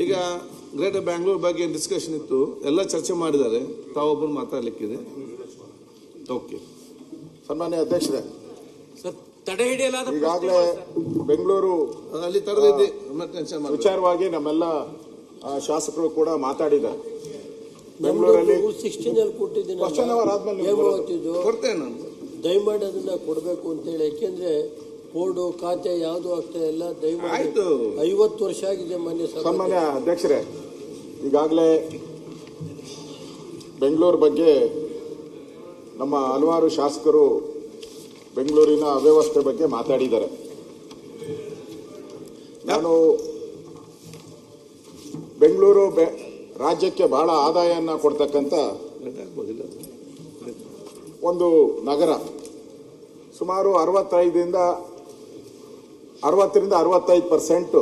ಈಗ ಗ್ರೇಟರ್ ಬ್ಯಾಂಗ್ಳೂರ್ ಬಗ್ಗೆ ಡಿಸ್ಕಷನ್ ಇತ್ತು, ಎಲ್ಲ ಚರ್ಚೆ ಮಾಡಿದ್ದಾರೆ. ತಾವೊಬ್ಬರು ಮಾತಾಡಲಿಕ್ಕಿದೆ. ಓಕೆ. ಸನ್ಮಾನ್ಯ ಅಧ್ಯಕ್ಷರೇ, ತಡೆ ಹಿಡಿಯಲಾದ ಈಗಾಗಲೇ ಬೆಂಗಳೂರು ಅಲ್ಲಿ ತಡೆದಿದ್ದೆ ವಿಚಾರವಾಗಿ ನಮ್ಮೆಲ್ಲ ಶಾಸಕರು ಕೂಡ ಮಾತಾಡಿದ್ದಾರೆ. ಬೆಂಗಳೂರಲ್ಲಿ ಕ್ವಶನ್ ಅವರ್ ಆದ್ಮೇಲೆ ಕೊಡ್ತೇನೆ ನಾನು, ದಯಮಾಡಿ ಅದನ್ನ ಕೊಡಬೇಕು ಅಂತ ಹೇಳಿ. ಯಾಕೆಂದ್ರೆ ಬೋರ್ಡು ಖಾತೆ ಯಾವುದು ಆಗ್ತಾ ಇಲ್ಲ. ದಯಮಾಡಿ 50 ವರ್ಷ ಆಗಿದೆ ಮಾನ್ಯ ಸನ್ಮಾನ್ಯ ಅಧ್ಯಕ್ಷರೇ, ಈಗಾಗಲೇ ಬೆಂಗಳೂರು ಬಗ್ಗೆ ನಮ್ಮ ಹಲವಾರು ಶಾಸಕರು ಬೆಂಗಳೂರಿನ ಅವ್ಯವಸ್ಥೆ ಬಗ್ಗೆ ಮಾತಾಡಿದ್ದಾರೆ. ನಾನು ಬೆಂಗಳೂರು ರಾಜ್ಯಕ್ಕೆ ಬಹಳ ಆದಾಯನ ಕೊಡ್ತಕ್ಕಂಥ ಒಂದು ನಗರ. ಸುಮಾರು 60ರಿಂದ 65%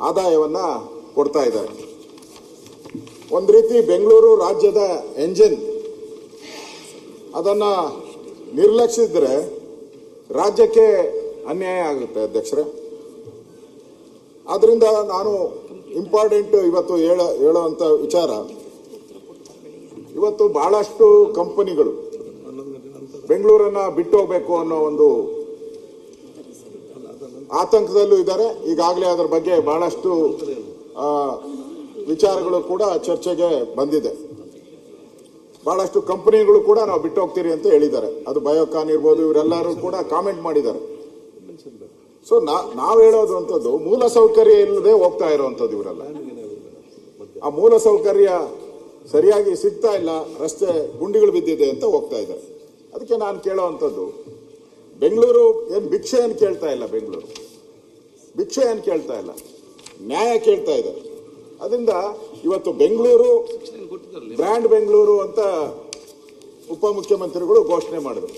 ಆದಾಯವನ್ನು ಕೊಡ್ತಾ ಇದ್ದಾರೆ. ಒಂದು ರೀತಿ ಬೆಂಗಳೂರು ರಾಜ್ಯದ ಎಂಜಿನ್. ಅದನ್ನು ನಿರ್ಲಕ್ಷಿಸಿದ್ರೆ ರಾಜ್ಯಕ್ಕೆ ಅನ್ಯಾಯ ಆಗುತ್ತೆ ಅಧ್ಯಕ್ಷರೇ. ಆದ್ರಿಂದ ನಾನು ಇಂಪಾರ್ಟೆಂಟ್ ಇವತ್ತು ಹೇಳುವಂತ ವಿಚಾರ, ಇವತ್ತು ಬಹಳಷ್ಟು ಕಂಪನಿಗಳು ಬೆಂಗಳೂರನ್ನ ಬಿಟ್ಟು ಹೋಗ್ಬೇಕು ಅನ್ನೋ ಒಂದು ಆತಂಕದಲ್ಲೂ ಇದ್ದಾರೆ. ಈಗಾಗಲೇ ಅದರ ಬಗ್ಗೆ ಬಹಳಷ್ಟು ವಿಚಾರಗಳು ಕೂಡ ಚರ್ಚೆಗೆ ಬಂದಿದೆ. ಬಹಳಷ್ಟು ಕಂಪನಿಗಳು ಕೂಡ ನಾವು ಬಿಟ್ಟು ಹೋಗ್ತೀರಿ ಅಂತ ಹೇಳಿದ್ದಾರೆ. ಅದು ಬಯೋಕಾನ್ ಇರ್ಬೋದು, ಇವರೆಲ್ಲರೂ ಕೂಡ ಕಾಮೆಂಟ್ ಮಾಡಿದ್ದಾರೆ. ಸೊ ನಾವು ಹೇಳೋದು ಅಂತದ್ದು ಮೂಲ ಸೌಕರ್ಯ ಇಲ್ಲದೆ ಹೋಗ್ತಾ ಇರುವಂತದ್ದು ಇವರೆಲ್ಲ. ಆ ಮೂಲ ಸೌಕರ್ಯ ಸರಿಯಾಗಿ ಸಿಗ್ತಾ ಇಲ್ಲ, ರಸ್ತೆ ಗುಂಡಿಗಳು ಬಿದ್ದಿದೆ ಅಂತ ಹೋಗ್ತಾ ಇದ್ದಾರೆ. ಅದಕ್ಕೆ ನಾನು ಕೇಳೋವಂಥದ್ದು, ಬೆಂಗಳೂರು ಏನು ಭಿಕ್ಷೆ ಏನು ಕೇಳ್ತಾ ಇಲ್ಲ, ಬೆಂಗಳೂರು ಭಿಕ್ಷೆ ಏನು ಕೇಳ್ತಾ ಇಲ್ಲ, ನ್ಯಾಯ ಕೇಳ್ತಾ ಇದೆ. ಅದರಿಂದ ಇವತ್ತು ಬೆಂಗಳೂರು ಬ್ರ್ಯಾಂಡ್ ಬೆಂಗಳೂರು ಅಂತ ಉಪಮುಖ್ಯಮಂತ್ರಿಗಳು ಘೋಷಣೆ ಮಾಡಿದ್ರು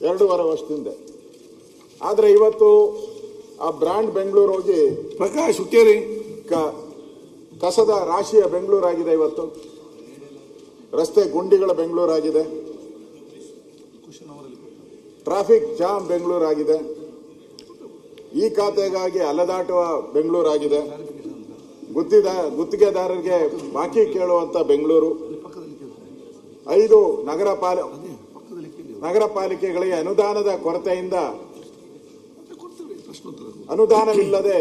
2.5 ವರ್ಷದಿಂದ. ಆದರೆ ಇವತ್ತು ಆ ಬ್ರ್ಯಾಂಡ್ ಬೆಂಗಳೂರು ಹೋಗಿ ಪ್ರಕಾಶ್ ಹುಕ್ಕೇರಿ ಕಸದ ರಾಶಿಯ ಬೆಂಗಳೂರಾಗಿದೆ. ಇವತ್ತು ರಸ್ತೆ ಗುಂಡಿಗಳ ಬೆಂಗಳೂರಾಗಿದೆ, ಟ್ರಾಫಿಕ್ ಜಾಮ್ ಬೆಂಗಳೂರಾಗಿದೆ, ಈ ಖಾತೆಗಾಗಿ ಅಲೆದಾಟುವ ಬೆಂಗಳೂರಾಗಿದೆ, ಗುತ್ತಿಗೆದಾರರಿಗೆ ಬಾಕಿ ಕೇಳುವಂತ ಬೆಂಗಳೂರು, 5 ನಗರ ಪಾಲಿಕೆಗಳಿಗೆ ಅನುದಾನದ ಕೊರತೆಯಿಂದ ಅನುದಾನವಿಲ್ಲದೆ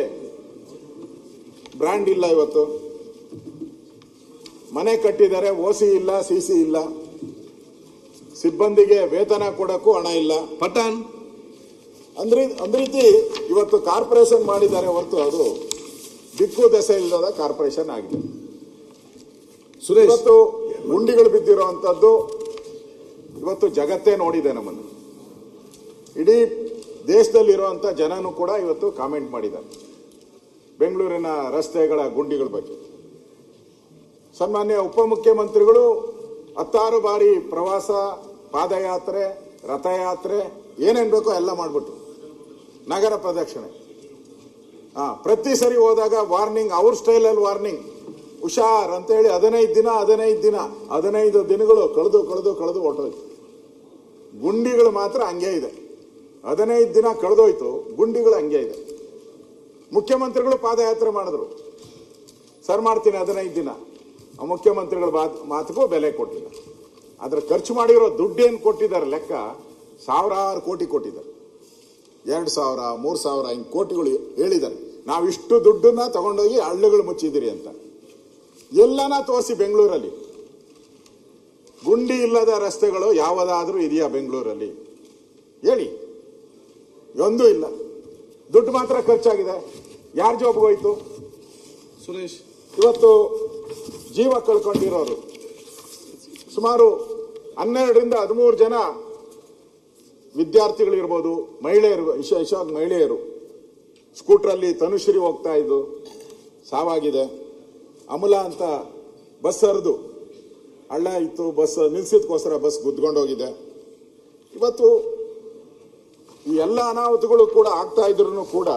ಬ್ರ್ಯಾಂಡ್ ಇಲ್ಲ. ಇವತ್ತು ಮನೆ ಕಟ್ಟಿದರೆ ಓಸಿ ಇಲ್ಲ, ಸಿಸಿ ಇಲ್ಲ, ಸಿಬ್ಬಂದಿಗೆ ವೇತನ ಕೊಡಕ್ಕೂ ಹಣ ಇಲ್ಲ. ಪಠಾಣ್ ಒಂದ್ ರೀತಿ ಇವತ್ತು ಕಾರ್ಪೊರೇಷನ್ ಮಾಡಿದ್ದಾರೆ ಹೊರತು ಅದು ದಿಕ್ಕು ದೆಸೆ ಇಲ್ಲದ ಕಾರ್ಪೊರೇಷನ್ ಆಗಿದೆ. ಇವತ್ತು ಗುಂಡಿಗಳು ಬಿದ್ದಿರುವಂತದ್ದು ಇವತ್ತು ಜಗತ್ತೇ ನೋಡಿದೆ. ನಮ್ಮನ್ನು ಇಡೀ ದೇಶದಲ್ಲಿರುವಂತ ಜನನು ಕೂಡ ಇವತ್ತು ಕಾಮೆಂಟ್ ಮಾಡಿದ್ದಾರೆ ಬೆಂಗಳೂರಿನ ರಸ್ತೆಗಳ ಗುಂಡಿಗಳ ಬಗ್ಗೆ. ಸನ್ಮಾನ್ಯ ಉಪಮುಖ್ಯಮಂತ್ರಿಗಳು 10 ಬಾರಿ ಪ್ರವಾಸ, ಪಾದಯಾತ್ರೆ, ರಥಯಾತ್ರೆ ಏನೇನ್ ಬೇಕೋ ಎಲ್ಲ ಮಾಡ್ಬಿಟ್ರು. ನಗರ ಪ್ರದಕ್ಷಿಣೆ ಪ್ರತಿ ಸರಿ ಹೋದಾಗ ವಾರ್ನಿಂಗ್, ಅವ್ರ ಸ್ಟೈಲಲ್ಲಿ ವಾರ್ನಿಂಗ್, ಹುಷಾರ್ ಅಂತ ಹೇಳಿ 15 ದಿನಗಳು ಕಳೆದು ಹೊರಟೋಯ್ತು. ಗುಂಡಿಗಳು ಮಾತ್ರ ಹಂಗೆ ಇದೆ. 15 ದಿನ ಕಳೆದೋಯ್ತು, ಗುಂಡಿಗಳು ಹಂಗೆ ಇದೆ. ಮುಖ್ಯಮಂತ್ರಿಗಳು ಪಾದಯಾತ್ರೆ ಮಾಡಿದ್ರು, ಸರ್ ಮಾಡ್ತೀನಿ 15 ದಿನ. ಮುಖ್ಯಮಂತ್ರಿಗಳ ಮಾತಿಗೂ ಬೆಲೆ ಕೊಟ್ಟಿಲ್ಲ. ಆದ್ರೆ ಖರ್ಚು ಮಾಡಿರೋ ದುಡ್ಡೇನು ಕೊಟ್ಟಿದ್ದಾರೆ ಲೆಕ್ಕ, ಸಾವಿರಾರು ಕೋಟಿ ಕೊಟ್ಟಿದ್ದಾರೆ. 2,000, 3,000 ಹಿಂಗ್ ಕೋಟಿಗಳು ಹೇಳಿದ್ದಾರೆ. ನಾವು ಇಷ್ಟು ದುಡ್ಡನ್ನ ತಗೊಂಡೋಗಿ ಹಳ್ಳಿಗಳು ಮುಚ್ಚಿದಿರಿ ಅಂತ. ಎಲ್ಲನ ತೋರಿಸಿ ಬೆಂಗಳೂರಲ್ಲಿ. ಗುಂಡಿ ಇಲ್ಲದ ರಸ್ತೆಗಳು ಯಾವುದಾದ್ರೂ ಇದೆಯಾ ಬೆಂಗಳೂರಲ್ಲಿ ಹೇಳಿ? ಒಂದೂ ಇಲ್ಲ. ದುಡ್ಡು ಮಾತ್ರ ಖರ್ಚಾಗಿದೆ. ಯಾರ ಜಾಬ್ಗೆ ಹೋಯ್ತು? ಸುರೇಶ್, ಇವತ್ತು ಜೀವ ಕಳ್ಕೊಂಡಿರೋರು ಸುಮಾರು 12ರಿಂದ 13 ಜನ ವಿದ್ಯಾರ್ಥಿಗಳಿರ್ಬೋದು, ಮಹಿಳೆಯರು, ವಿಶೇಷವಾಗಿ ಮಹಿಳೆಯರು ಸ್ಕೂಟ್ರಲ್ಲಿ ತನುಶ್ರೀ ಹೋಗ್ತಾ ಇದ್ದು ಸಾವಾಗಿದೆ. ಅಮಲಾ ಅಂತ ಬಸ್ ಹರಿದು ಹಳ್ಳ ಇತ್ತು, ಬಸ್ ನಿಲ್ಸಿದ್ಕೋಸ್ಕರ ಬಸ್ ಗುದ್ಕೊಂಡೋಗಿದೆ. ಇವತ್ತು ಈ ಎಲ್ಲ ಅನಾಹುತಗಳು ಕೂಡ ಆಗ್ತಾ ಇದ್ರು ಕೂಡ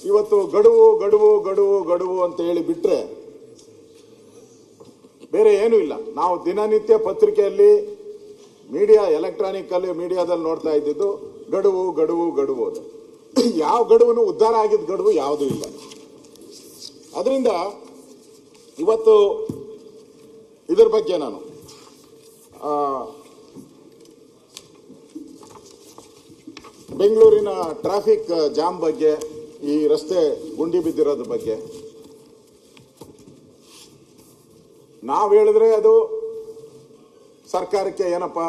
ಇವತ್ತು ಗಡುವು ಗಡುವು ಗಡುವು ಗಡುವು ಅಂತ ಹೇಳಿ ಬಿಟ್ರೆ ಬೇರೆ ಏನೂ ಇಲ್ಲ. ನಾವು ದಿನನಿತ್ಯ ಪತ್ರಿಕೆಯಲ್ಲಿ, ಮೀಡಿಯಾ, ಎಲೆಕ್ಟ್ರಾನಿಕ್ ಅಲ್ಲಿ ಮೀಡಿಯಾದಲ್ಲಿ ನೋಡ್ತಾ ಇದ್ದಿದ್ದು ಗಡುವು ಗಡುವು ಗಡುವು. ಅದು ಯಾವ ಗಡುವನ್ನು ಉದ್ಧಾರ ಆಗಿದ್ದ ಗಡುವು ಯಾವುದೂ ಇಲ್ಲ. ಅದರಿಂದ ಇವತ್ತು ಇದರ ಬಗ್ಗೆ ನಾನು ಬೆಂಗಳೂರಿನ ಟ್ರಾಫಿಕ್ ಜಾಮ್ ಬಗ್ಗೆ, ಈ ರಸ್ತೆ ಗುಂಡಿ ಬಿದ್ದಿರೋದ್ರ ಬಗ್ಗೆ ನಾವು ಹೇಳಿದ್ರೆ ಅದು ಸರ್ಕಾರಕ್ಕೆ ಏನಪ್ಪ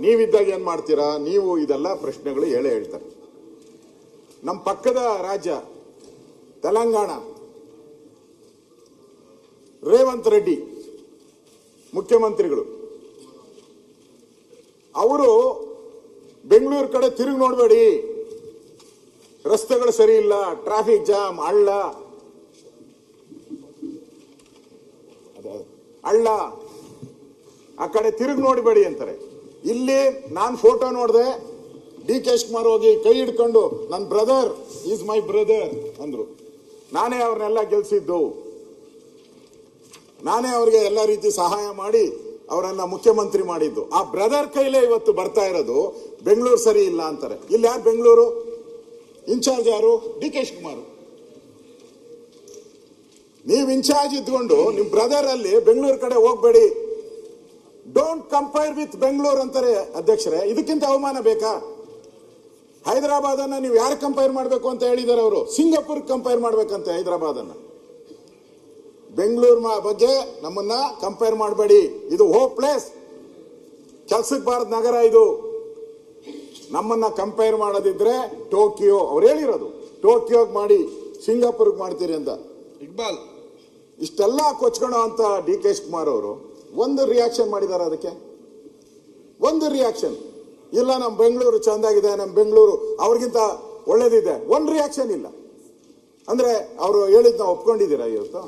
ನೀವಿದ್ದಾಗ ಏನ್ ಮಾಡ್ತೀರಾ ನೀವು, ಇದೆಲ್ಲ ಪ್ರಶ್ನೆಗಳು ಹೇಳ್ತಾರೆ. ನಮ್ಮ ಪಕ್ಕದ ರಾಜ್ಯ ತೆಲಂಗಾಣ, ರೇವಂತ್ ರೆಡ್ಡಿ ಮುಖ್ಯಮಂತ್ರಿಗಳು, ಅವರು ಬೆಂಗಳೂರು ಕಡೆ ತಿರುಗಿ ನೋಡಬೇಡಿ, ರಸ್ತೆಗಳು ಸರಿ ಇಲ್ಲ, ಟ್ರಾಫಿಕ್ ಜಾಮ್, ಹಳ್ಳ ಆ ಕಡೆ ತಿರುಗಿ ನೋಡಬೇಡಿ ಅಂತಾರೆ. ಇಲ್ಲಿ ನಾನು ಫೋಟೋ ನೋಡಿದೆ, ಡಿ.ಕೆ. ಶಿವಕುಮಾರ್ ಹೋಗಿ ಕೈ ಹಿಡ್ಕೊಂಡು ನನ್ನ ಬ್ರದರ್ ಈಸ್ ಮೈ ಬ್ರದರ್ ಅಂದ್ರು. ನಾನೇ ಅವ್ರನ್ನೆಲ್ಲ ಗೆಲ್ಸಿದ್ದು, ನಾನೇ ಅವ್ರಿಗೆ ಎಲ್ಲ ರೀತಿ ಸಹಾಯ ಮಾಡಿ ಅವರನ್ನ ಮುಖ್ಯಮಂತ್ರಿ ಮಾಡಿದ್ದು. ಆ ಬ್ರದರ್ ಕೈಲೇ ಇವತ್ತು ಬರ್ತಾ ಇರೋದು ಬೆಂಗಳೂರು ಸರಿ ಇಲ್ಲ ಅಂತಾರೆ. ಇಲ್ಲಿ ಯಾರು ಬೆಂಗಳೂರು ಇನ್ಚಾರ್ಜ್? ಯಾರು? ಡಿ.ಕೆ. ಶಿವಕುಮಾರ್. ನೀವು ಇನ್ಚಾರ್ಜ್ ಇದ್ಕೊಂಡು ನಿಮ್ ಬ್ರದರ್ ಅಲ್ಲಿ ಬೆಂಗಳೂರು ಕಡೆ ಹೋಗ್ಬೇಡಿ, ಡೋಂಟ್ ಕಂಪೇರ್ ವಿತ್ ಬೆಂಗಳೂರು ಅಂತಾರೆ ಅಧ್ಯಕ್ಷರೇ. ಇದಕ್ಕಿಂತ ಅವಮಾನ ಬೇಕಾ? ಹೈದರಾಬಾದ್ ಅನ್ನ ನೀವು ಯಾರು ಕಂಪೇರ್ ಮಾಡಬೇಕು ಅಂತ ಹೇಳಿದ್ದಾರೆ ಅವರು? ಸಿಂಗಾಪುರ್ ಕಂಪೇರ್ ಮಾಡ್ಬೇಕಂತೆ ಹೈದರಾಬಾದ್ ಅನ್ನ. ಬೆಂಗಳೂರು ಬಗ್ಗೆ ನಮ್ಮನ್ನ ಕಂಪೇರ್ ಮಾಡಬೇಡಿ, ಇದು ಹೋಪ್ಲೆಸ್, ಕೆಲ್ಸಕ್ಕೆ ಬಾರದ ನಗರ ಇದು. ನಮ್ಮನ್ನ ಕಂಪೇರ್ ಮಾಡೋದಿದ್ರೆ ಟೋಕಿಯೋ, ಅವ್ರು ಹೇಳಿರೋದು ಟೋಕಿಯೋಗ್ ಮಾಡಿ, ಸಿಂಗಾಪುರ್ಗೆ ಮಾಡ್ತೀರಿ ಅಂತ. ಇಕ್ಬಾಲ್ ಇಷ್ಟೆಲ್ಲ ಕೊಚ್ಕೊಳ್ಳೋ ಅಂತ ಡಿ.ಕೆ. ಶಿವಕುಮಾರ್ ಅವರು ಒಂದು ರಿಯಾಕ್ಷನ್ ಮಾಡಿದ್ದಾರೆ. ಅದಕ್ಕೆ ಒಂದು ರಿಯಾಕ್ಷನ್ ಇಲ್ಲ. ನಮ್ಮ ಬೆಂಗಳೂರು ಚಂದಾಗಿದೆ, ನಮ್ಮ ಬೆಂಗಳೂರು ಅವ್ರಿಗಿಂತ ಒಳ್ಳೇದಿದೆ, ಒಂದು ರಿಯಾಕ್ಷನ್ ಇಲ್ಲ. ಅಂದ್ರೆ ಅವರು ಹೇಳಿದ್ ನಾವು ಒಪ್ಕೊಂಡಿದ್ದೀರಾ ಇವತ್ತು?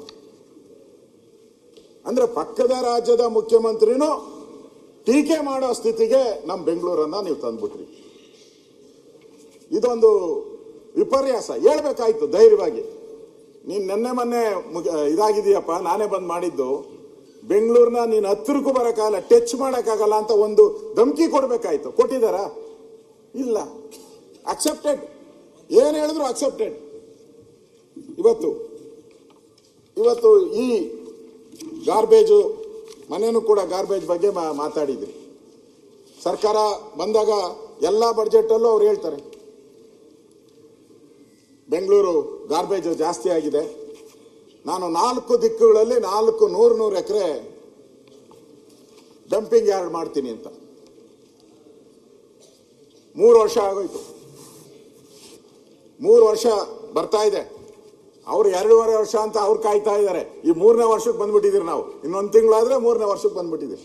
ಅಂದ್ರೆ ಪಕ್ಕದ ರಾಜ್ಯದ ಮುಖ್ಯಮಂತ್ರಿನೂ ಟೀಕೆ ಮಾಡೋ ಸ್ಥಿತಿಗೆ ನಮ್ಮ ಬೆಂಗಳೂರನ್ನ ನೀವು ತಂದ್ಬಿಟ್ರಿ. ಇದೊಂದು ವಿಪರ್ಯಾಸ. ಹೇಳ್ಬೇಕಾಯ್ತು ಧೈರ್ಯವಾಗಿ, ನೀನ್ ನೆನ್ನೆ ಮೊನ್ನೆ ಇದಾಗಿದೆಯಪ್ಪ, ನಾನೇ ಬಂದ್ ಮಾಡಿದ್ದು, ಬೆಂಗಳೂರಿನ ನೀನ್ ಹತ್ತಿರಕ್ಕೂ ಬರಕ್ಕಾಗಲ್ಲ, ಟಚ್ ಮಾಡಕ್ಕಾಗಲ್ಲ ಅಂತ ಒಂದು ಧಮಕಿ ಕೊಡ್ಬೇಕಾಯ್ತು. ಕೊಟ್ಟಿದ್ದಾರಾ? ಇಲ್ಲ. ಅಕ್ಸೆಪ್ಟೆಡ್, ಏನ್ ಹೇಳಿದ್ರು ಅಕ್ಸೆಪ್ಟೆಡ್. ಇವತ್ತು ಈ ಗಾರ್ಬೇಜು ಮನೇನು ಕೂಡ ಗಾರ್ಬೇಜ್ ಬಗ್ಗೆ ಮಾತಾಡಿದ್ರಿ. ಸರ್ಕಾರ ಬಂದಾಗ ಎಲ್ಲ ಬಡ್ಜೆಟ್ ಅಲ್ಲೂ ಅವ್ರು ಹೇಳ್ತಾರೆ ಬೆಂಗಳೂರು ಗಾರ್ಬೇಜ್ ಜಾಸ್ತಿ ಆಗಿದೆ, ನಾನು 4 ದಿಕ್ಕುಗಳಲ್ಲಿ 400 ಎಕರೆ ಡಂಪಿಂಗ್ ಯಾರ್ಡ್ ಮಾಡ್ತೀನಿ ಅಂತ. 3 ವರ್ಷ ಆಗೋಯ್ತು, 3 ವರ್ಷ ಬರ್ತಾ ಇದೆ. ಅವ್ರು 2.5 ವರ್ಷ ಅಂತ ಅವ್ರು ಕಾಯ್ತಾ ಇದ್ದಾರೆ. ಈ 3ನೇ ವರ್ಷಕ್ಕೆ ಬಂದ್ಬಿಟ್ಟಿದ್ದೀರಿ ನಾವು. ಇನ್ನೊಂದು ತಿಂಗಳಾದ್ರೆ 3ನೇ ವರ್ಷಕ್ಕೆ ಬಂದ್ಬಿಟ್ಟಿದ್ದೀರಿ.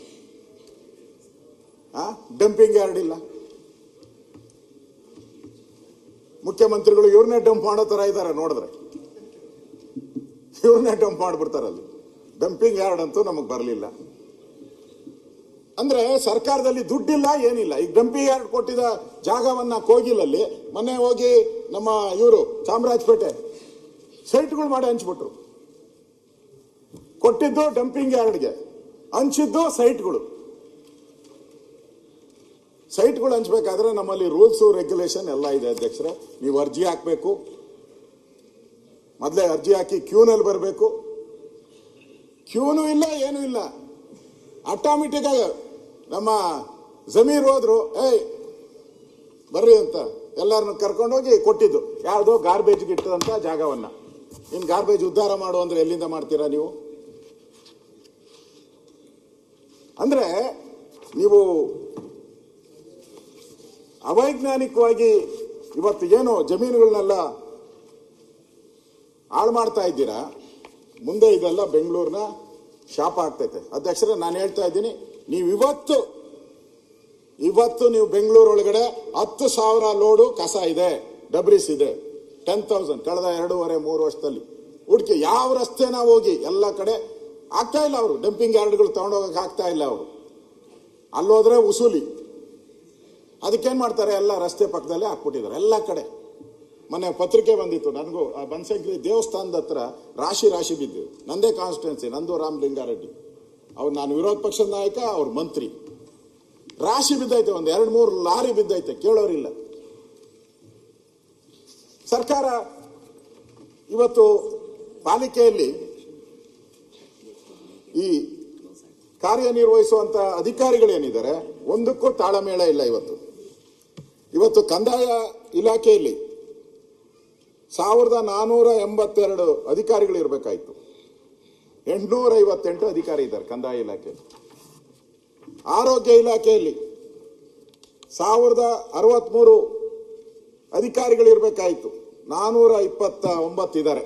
ಡಂಪಿಂಗ್ ಯಾರ್ಡ್ ಇಲ್ಲ. ಮುಖ್ಯಮಂತ್ರಿಗಳು ಇವ್ರನ್ನೇ ಡಂಪ್ ಮಾಡೋ ತರ ಇದ್ದಾರೆ ನೋಡಿದ್ರೆ, ಇವ್ರನ್ನೇ ಡಂಪ್ ಮಾಡ್ಬಿಡ್ತಾರಲ್ಲಿ. ಡಂಪಿಂಗ್ ಯಾರ್ಡ್ ಅಂತೂ ನಮಗ್ ಬರಲಿಲ್ಲ. ಅಂದ್ರೆ ಸರ್ಕಾರದಲ್ಲಿ ದುಡ್ಡಿಲ್ಲ, ಏನಿಲ್ಲ. ಈಗ ಡಂಪಿಂಗ್ ಯಾರ್ಡ್ ಕೊಟ್ಟಿದ್ದ ಜಾಗವನ್ನ ಕೋಗಿಲಲ್ಲಿ ಮೊನ್ನೆ ಹೋಗಿ ನಮ್ಮ ಇವರು ಚಾಮರಾಜಪೇಟೆ ಸೈಟ್ಗಳು ಮಾಡಿ ಹಂಚ್ಬಿಟ್ರು. ಕೊಟ್ಟಿದ್ದು ಡಂಪಿಂಗ್ ಯಾರ್ಡ್ಗೆ, ಹಂಚಿದ್ದು ಸೈಟ್ಗಳು ಹಂಚ್ಬೇಕಾದ್ರೆ ನಮ್ಮಲ್ಲಿ ರೂಲ್ಸ್ ರೆಗ್ಯುಲೇಷನ್ ಎಲ್ಲ ಇದೆ ಅಧ್ಯಕ್ಷರೇ. ನೀವು ಅರ್ಜಿ ಹಾಕಬೇಕು, ಮೊದಲೇ ಅರ್ಜಿ ಹಾಕಿ ಕ್ಯೂನಲ್ಲಿ ಬರಬೇಕು. ಕ್ಯೂನು ಇಲ್ಲ, ಏನೂ ಇಲ್ಲ. ಆಟೋಮೆಟಿಕ್ ಆಗಿ ನಮ್ಮ ಜಮೀರ್ ಹೋದ್ರು, ಬರ್ರಿ ಅಂತ ಎಲ್ಲರನ್ನು ಕರ್ಕೊಂಡೋಗಿ ಕೊಟ್ಟಿದ್ದು ಯಾವುದೋ ಗಾರ್ಬೇಜ್ ಇಟ್ಟದಂತ ಜಾಗವನ್ನ. ಇನ್ ಗಾರ್ಬೇಜ್ ಉದ್ಧಾರ ಮಾಡು ಅಂದ್ರೆ ಎಲ್ಲಿಂದ ಮಾಡ್ತೀರಾ ನೀವು? ಅಂದ್ರೆ ನೀವು ಅವೈಜ್ಞಾನಿಕವಾಗಿ ಇವತ್ತು ಏನು ಜಮೀನುಗಳನ್ನೆಲ್ಲ ಹಾಳು ಮಾಡ್ತಾ ಇದ್ದೀರಾ. ಮುಂದೆ ಇದೆಲ್ಲ ಬೆಂಗಳೂರಿನ ಶಾಪ ಆಗ್ತೈತೆ ಅಧ್ಯಕ್ಷರೇ. ನಾನು ಹೇಳ್ತಾ ಇದ್ದೀನಿ, ನೀವು ಇವತ್ತು ನೀವು ಬೆಂಗಳೂರು ಒಳಗಡೆ 10,000 ಲೋಡು ಕಸ ಇದೆ, ಡಬ್ರಿಸ್ ಇದೆ. 10,000 ಕಳೆದ 2.5-3 ವರ್ಷದಲ್ಲಿ ಹುಡುಕಿ ಯಾವ ರಸ್ತೆನ ಹೋಗಿ ಎಲ್ಲ ಕಡೆ ಆಗ್ತಾ ಇಲ್ಲ. ಅವರು ಡಂಪಿಂಗ್ ಯಾರ್ಡ್ಗಳು ತಗೊಂಡೋಗಕ್ಕೆ ಆಗ್ತಾ ಇಲ್ಲ. ಅವರು ಅಲ್ಲೋದ್ರೆ ಉಸೂಲಿ. ಅದಕ್ಕೇನ್ ಮಾಡ್ತಾರೆ, ಎಲ್ಲ ರಸ್ತೆ ಪಕ್ಕದಲ್ಲೇ ಹಾಕ್ಬಿಟ್ಟಿದ್ದಾರೆ ಎಲ್ಲ ಕಡೆ. ಮೊನ್ನೆ ಪತ್ರಿಕೆ ಬಂದಿತ್ತು ನನಗೂ, ಬನಶಂಕರಿ ದೇವಸ್ಥಾನದ ಹತ್ರ ರಾಶಿ ಬಿದ್ದು. ನಂದೇ ಕಾನ್ಸ್ಟಿಟ್ಯೂನ್ಸಿ, ನಂದು ರಾಮಲಿಂಗಾರೆಡ್ಡಿ. ಅವ್ರು, ನಾನು ವಿರೋಧ ಪಕ್ಷದ ನಾಯಕ, ಅವ್ರ ಮಂತ್ರಿ. ರಾಶಿ ಬಿದ್ದೈತೆ, ಒಂದು 2-3 ಲಾರಿ ಬಿದ್ದೈತೆ, ಕೇಳೋರಿಲ್ಲ. ಸರ್ಕಾರ ಇವತ್ತು ಪಾಲಿಕೆಯಲ್ಲಿ ಈ ಕಾರ್ಯನಿರ್ವಹಿಸುವಂತ ಅಧಿಕಾರಿಗಳೇನಿದ್ದಾರೆ ಒಂದಕ್ಕೂ ತಾಳಮೇಳ ಇಲ್ಲ. ಇವತ್ತು ಕಂದಾಯ ಇಲಾಖೆಯಲ್ಲಿ 1482 ಅಧಿಕಾರಿಗಳು ಇರಬೇಕಾಯ್ತು. 858 ಅಧಿಕಾರಿ ಇದ್ದಾರೆ ಕಂದಾಯ ಇಲಾಖೆಯಲ್ಲಿ. ಆರೋಗ್ಯ ಇಲಾಖೆಯಲ್ಲಿ 1063 ಅಧಿಕಾರಿಗಳು ಇರಬೇಕಾಯ್ತು, 429 ಇದ್ದಾರೆ.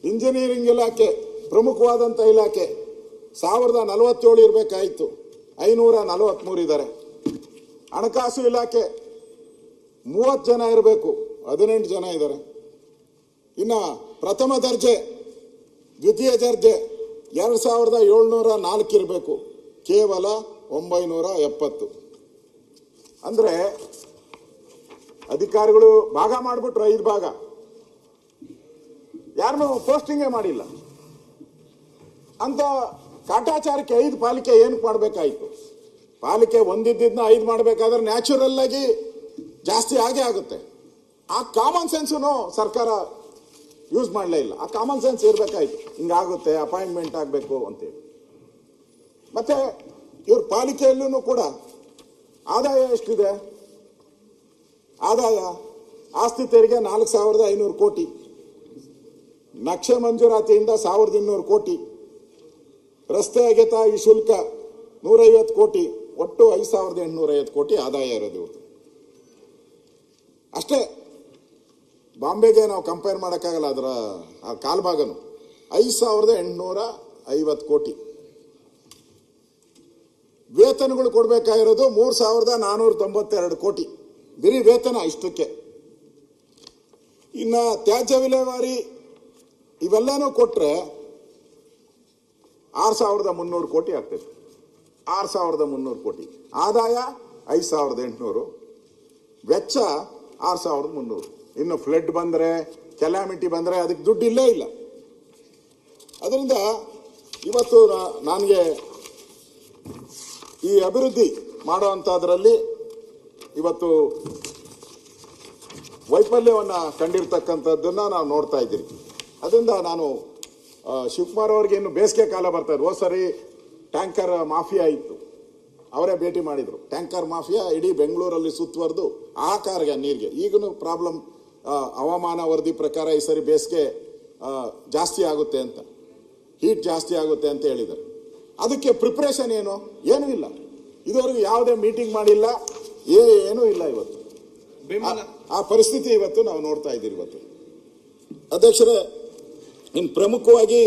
ಇಂಜಿನಿಯರಿಂಗ್ ಇಲಾಖೆ ಪ್ರಮುಖವಾದಂಥ ಇಲಾಖೆ 1047 ಇರಬೇಕಾಯ್ತು, 543 ಇದ್ದಾರೆ. ಹಣಕಾಸು ಇಲಾಖೆ 30 ಜನ ಇರಬೇಕು, 18 ಜನ ಇದ್ದಾರೆ. ಇನ್ನು ಪ್ರಥಮ ದರ್ಜೆ ದ್ವಿತೀಯ ದರ್ಜೆ 2704 ಇರಬೇಕು, ಕೇವಲ 970. ಅಂದ್ರೆ ಅಧಿಕಾರಿಗಳು ಭಾಗ ಮಾಡಿಬಿಟ್ರು, 5 ಭಾಗ, ಯಾರನ್ನೂ ಪೋಸ್ಟಿಂಗೇ ಮಾಡಿಲ್ಲ ಅಂತ ಕಾಟಾಚಾರಕ್ಕೆ 5 ಪಾಲಿಕೆ ಏನಕ್ಕೆ ಮಾಡಬೇಕಾಯ್ತು? ಪಾಲಿಕೆ ಒಂದಿದ್ದನ್ನ 5 ಮಾಡಬೇಕಾದ್ರೆ ನ್ಯಾಚುರಲ್ ಆಗಿ ಜಾಸ್ತಿ ಆಗೇ ಆಗುತ್ತೆ. ಆ ಕಾಮನ್ ಸೆನ್ಸನ್ನು ಸರ್ಕಾರ ಯೂಸ್ ಮಾಡಲೇ ಇಲ್ಲ. ಆ ಕಾಮನ್ ಸೆನ್ಸ್ ಇರಬೇಕಾಯ್ತು, ಹಿಂಗಾಗುತ್ತೆ, ಅಪಾಯಿಂಟ್ಮೆಂಟ್ ಆಗಬೇಕು ಅಂತೇಳಿ. ಮತ್ತೆ ಇವ್ರ ಪಾಲಿಕೆಯಲ್ಲೂ ಕೂಡ ಆದಾಯ ಎಷ್ಟಿದೆ? ಆದಾಯ ಆಸ್ತಿ ತೆರಿಗೆ 4500 ಕೋಟಿ, ನಕ್ಷೆ ಮಂಜೂರಾತಿಯಿಂದ 1200 ಕೋಟಿ, ರಸ್ತೆ ಅಗೆತಾಯಿ ಶುಲ್ಕ 150 ಕೋಟಿ, ಒಟ್ಟು 5850 ಕೋಟಿ ಆದಾಯ ಇರೋದು. ಅಷ್ಟೇ, ಬಾಂಬೆಗೆ ನಾವು ಕಂಪೇರ್ ಮಾಡೋಕ್ಕಾಗಲ್ಲ. ಅದರ ಆ ಕಾಲ್ಭಾಗನು 5850 ಕೋಟಿ. ವೇತನಗಳು ಕೊಡಬೇಕಾಗಿರೋದು 3492 ಕೋಟಿ, ಬರೀ ವೇತನ ಇಷ್ಟಕ್ಕೆ. ಇನ್ನು ತ್ಯಾಜ್ಯ ವಿಲೇವಾರಿ ಇವೆಲ್ಲನೂ ಕೊಟ್ಟರೆ 6300 ಕೋಟಿ ಆಗ್ತದೆ. 6300 ಕೋಟಿ ಆದಾಯ, 5800, ವೆಚ್ಚ 6300. ಇನ್ನು ಫ್ಲಡ್ ಬಂದರೆ, ಕೆಲಾಮಿಟಿ ಬಂದರೆ ಅದಕ್ಕೆ ದುಡ್ಡು ಇಲ್ಲೇ ಇಲ್ಲ. ಅದರಿಂದ ಇವತ್ತು ನನಗೆ ಈ ಅಭಿವೃದ್ಧಿ ಮಾಡುವಂಥದ್ರಲ್ಲಿ ಇವತ್ತು ವೈಫಲ್ಯವನ್ನು ಕಂಡಿರ್ತಕ್ಕಂಥದ್ದನ್ನು ನಾವು ನೋಡ್ತಾ ಇದ್ದೀರಿ. ಅದರಿಂದ ನಾನು ಶಿವಕುಮಾರ್ ಅವ್ರಿಗೆ ಇನ್ನು ಬೇಸಿಗೆ ಕಾಲ ಬರ್ತಾ ಇದೆ. ಹೋದ ಸರಿ ಟ್ಯಾಂಕರ್ ಮಾಫಿಯಾ ಇತ್ತು, ಅವರೇ ಭೇಟಿ ಮಾಡಿದರು. ಟ್ಯಾಂಕರ್ ಮಾಫಿಯಾ ಇಡೀ ಬೆಂಗಳೂರಲ್ಲಿ ಸುತ್ತುವರೆದು ಆಹಾಕಾರಗೆ ನೀರಿಗೆ. ಈಗಲೂ ಪ್ರಾಬ್ಲಮ್, ಹವಾಮಾನ ವರದಿ ಪ್ರಕಾರ ಈ ಸರಿ ಬೇಸಿಗೆ ಜಾಸ್ತಿ ಆಗುತ್ತೆ ಅಂತ, ಹೀಟ್ ಜಾಸ್ತಿ ಆಗುತ್ತೆ ಅಂತ ಹೇಳಿದ್ದಾರೆ. ಅದಕ್ಕೆ ಪ್ರಿಪ್ರೇಷನ್ ಏನೂ ಇಲ್ಲ. ಇದುವರೆಗೂ ಯಾವುದೇ ಮೀಟಿಂಗ್ ಮಾಡಿಲ್ಲ, ಏನೂ ಇಲ್ಲ. ಇವತ್ತು ಆ ಪರಿಸ್ಥಿತಿ ಇವತ್ತು ನಾವು ನೋಡ್ತಾ ಇದ್ದೀರಿ. ಇವತ್ತು ಅಧ್ಯಕ್ಷರೇ, ಇನ್ನು ಪ್ರಮುಖವಾಗಿ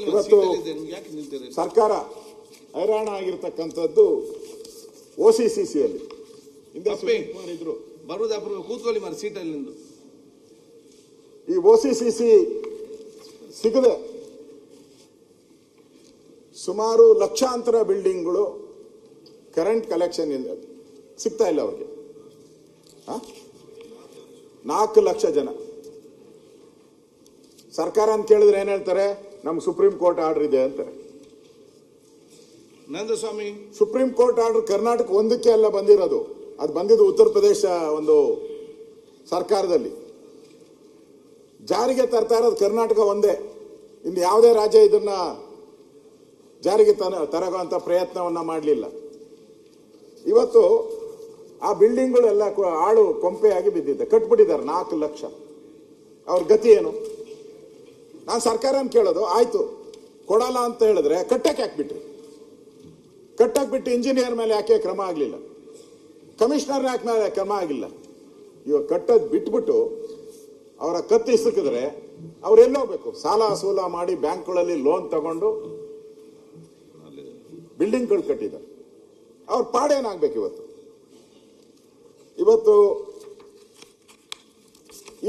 ಇವತ್ತು ಸರ್ಕಾರ ಹೈರಾಣ ಆಗಿರ್ತಕ್ಕಂಥದ್ದು OCCCಯಲ್ಲಿ ಇದ್ರು. ಕೂತ್ಕೊಳ್ಳಿ ಮಾರ ಸೀಟಲ್ಲಿ ನಿಂದು. ಈ OCCC ಸಿಗದೆ ಸುಮಾರು ಲಕ್ಷಾಂತರ ಬಿಲ್ಡಿಂಗ್ಗಳು ಕರೆಂಟ್ ಕಲೆಕ್ಷನ್ ಸಿಗ್ತಾ ಇಲ್ಲ ಅವ್ರಿಗೆ. 4 ಲಕ್ಷ ಜನ. ಸರ್ಕಾರ ಅಂತ ಕೇಳಿದ್ರೆ ಏನ್ ಹೇಳ್ತಾರೆ? ನಮ್ಗೆ ಸುಪ್ರೀಂ ಕೋರ್ಟ್ ಆರ್ಡರ್ ಇದೆ ಅಂತಾರೆ. Nandaswamy, supreme court order Karnataka ಒಂದಕ್ಕೆ ಅಲ್ಲ ಬಂದಿರೋದು, ಅದು ಬಂದಿದ್ದು ಉತ್ತರ ಪ್ರದೇಶ ಒಂದು ಸರ್ಕಾರದಲ್ಲಿ. ಜಾರಿಗೆ ತರ್ತಾ ಇರೋದು ಕರ್ನಾಟಕ ಒಂದೇ. ಇನ್ನು ಯಾವುದೇ ರಾಜ್ಯ ಇದನ್ನ ಜಾರಿಗೆ ತರಗುವಂತ ಪ್ರಯತ್ನವನ್ನ ಮಾಡಲಿಲ್ಲ. ಇವತ್ತು ಆ ಬಿಲ್ಡಿಂಗ್ಗಳೆಲ್ಲ ಆಳು ಕೊಂಪೆಯಾಗಿ ಬಿದ್ದಿದೆ, ಕಟ್ಬಿಟ್ಟಿದ್ದಾರೆ 4 ಲಕ್ಷ. ಅವ್ರ ಗತಿ ಏನು? ನಾನು ಸರ್ಕಾರನ ಕೇಳೋದು, ಆಯ್ತು ಕೊಡಲ್ಲ ಅಂತ ಹೇಳಿದ್ರೆ ಕಟ್ಟಕ್ಕೆ ಹಾಕ್ಬಿಟ್ರಿ. ಕಟ್ಟಾಕ್ಬಿಟ್ಟು ಇಂಜಿನಿಯರ್ ಮೇಲೆ ಯಾಕೆ ಕ್ರಮ ಆಗಲಿಲ್ಲ? ಕಮಿಷನರ್ ಯಾಕೆ ಮೇಲೆ ಕ್ರಮ ಆಗಿಲ್ಲ? ಇವಾಗ ಕಟ್ಟೋದು ಬಿಟ್ಬಿಟ್ಟು ಅವರ ಕತ್ತಿ ಸಿಕ್ಕಿದ್ರೆ ಅವ್ರೆಲ್ಲೋಗ್ಬೇಕು? ಸಾಲ ಸೂಲ ಮಾಡಿ ಬ್ಯಾಂಕ್ಗಳಲ್ಲಿ ಲೋನ್ ತಗೊಂಡು ಬಿಲ್ಡಿಂಗ್ಗಳು ಕಟ್ಟಿದ್ದಾರೆ. ಅವ್ರ ಪಾಡೇನಾಗ್ಬೇಕು? ಇವತ್ತು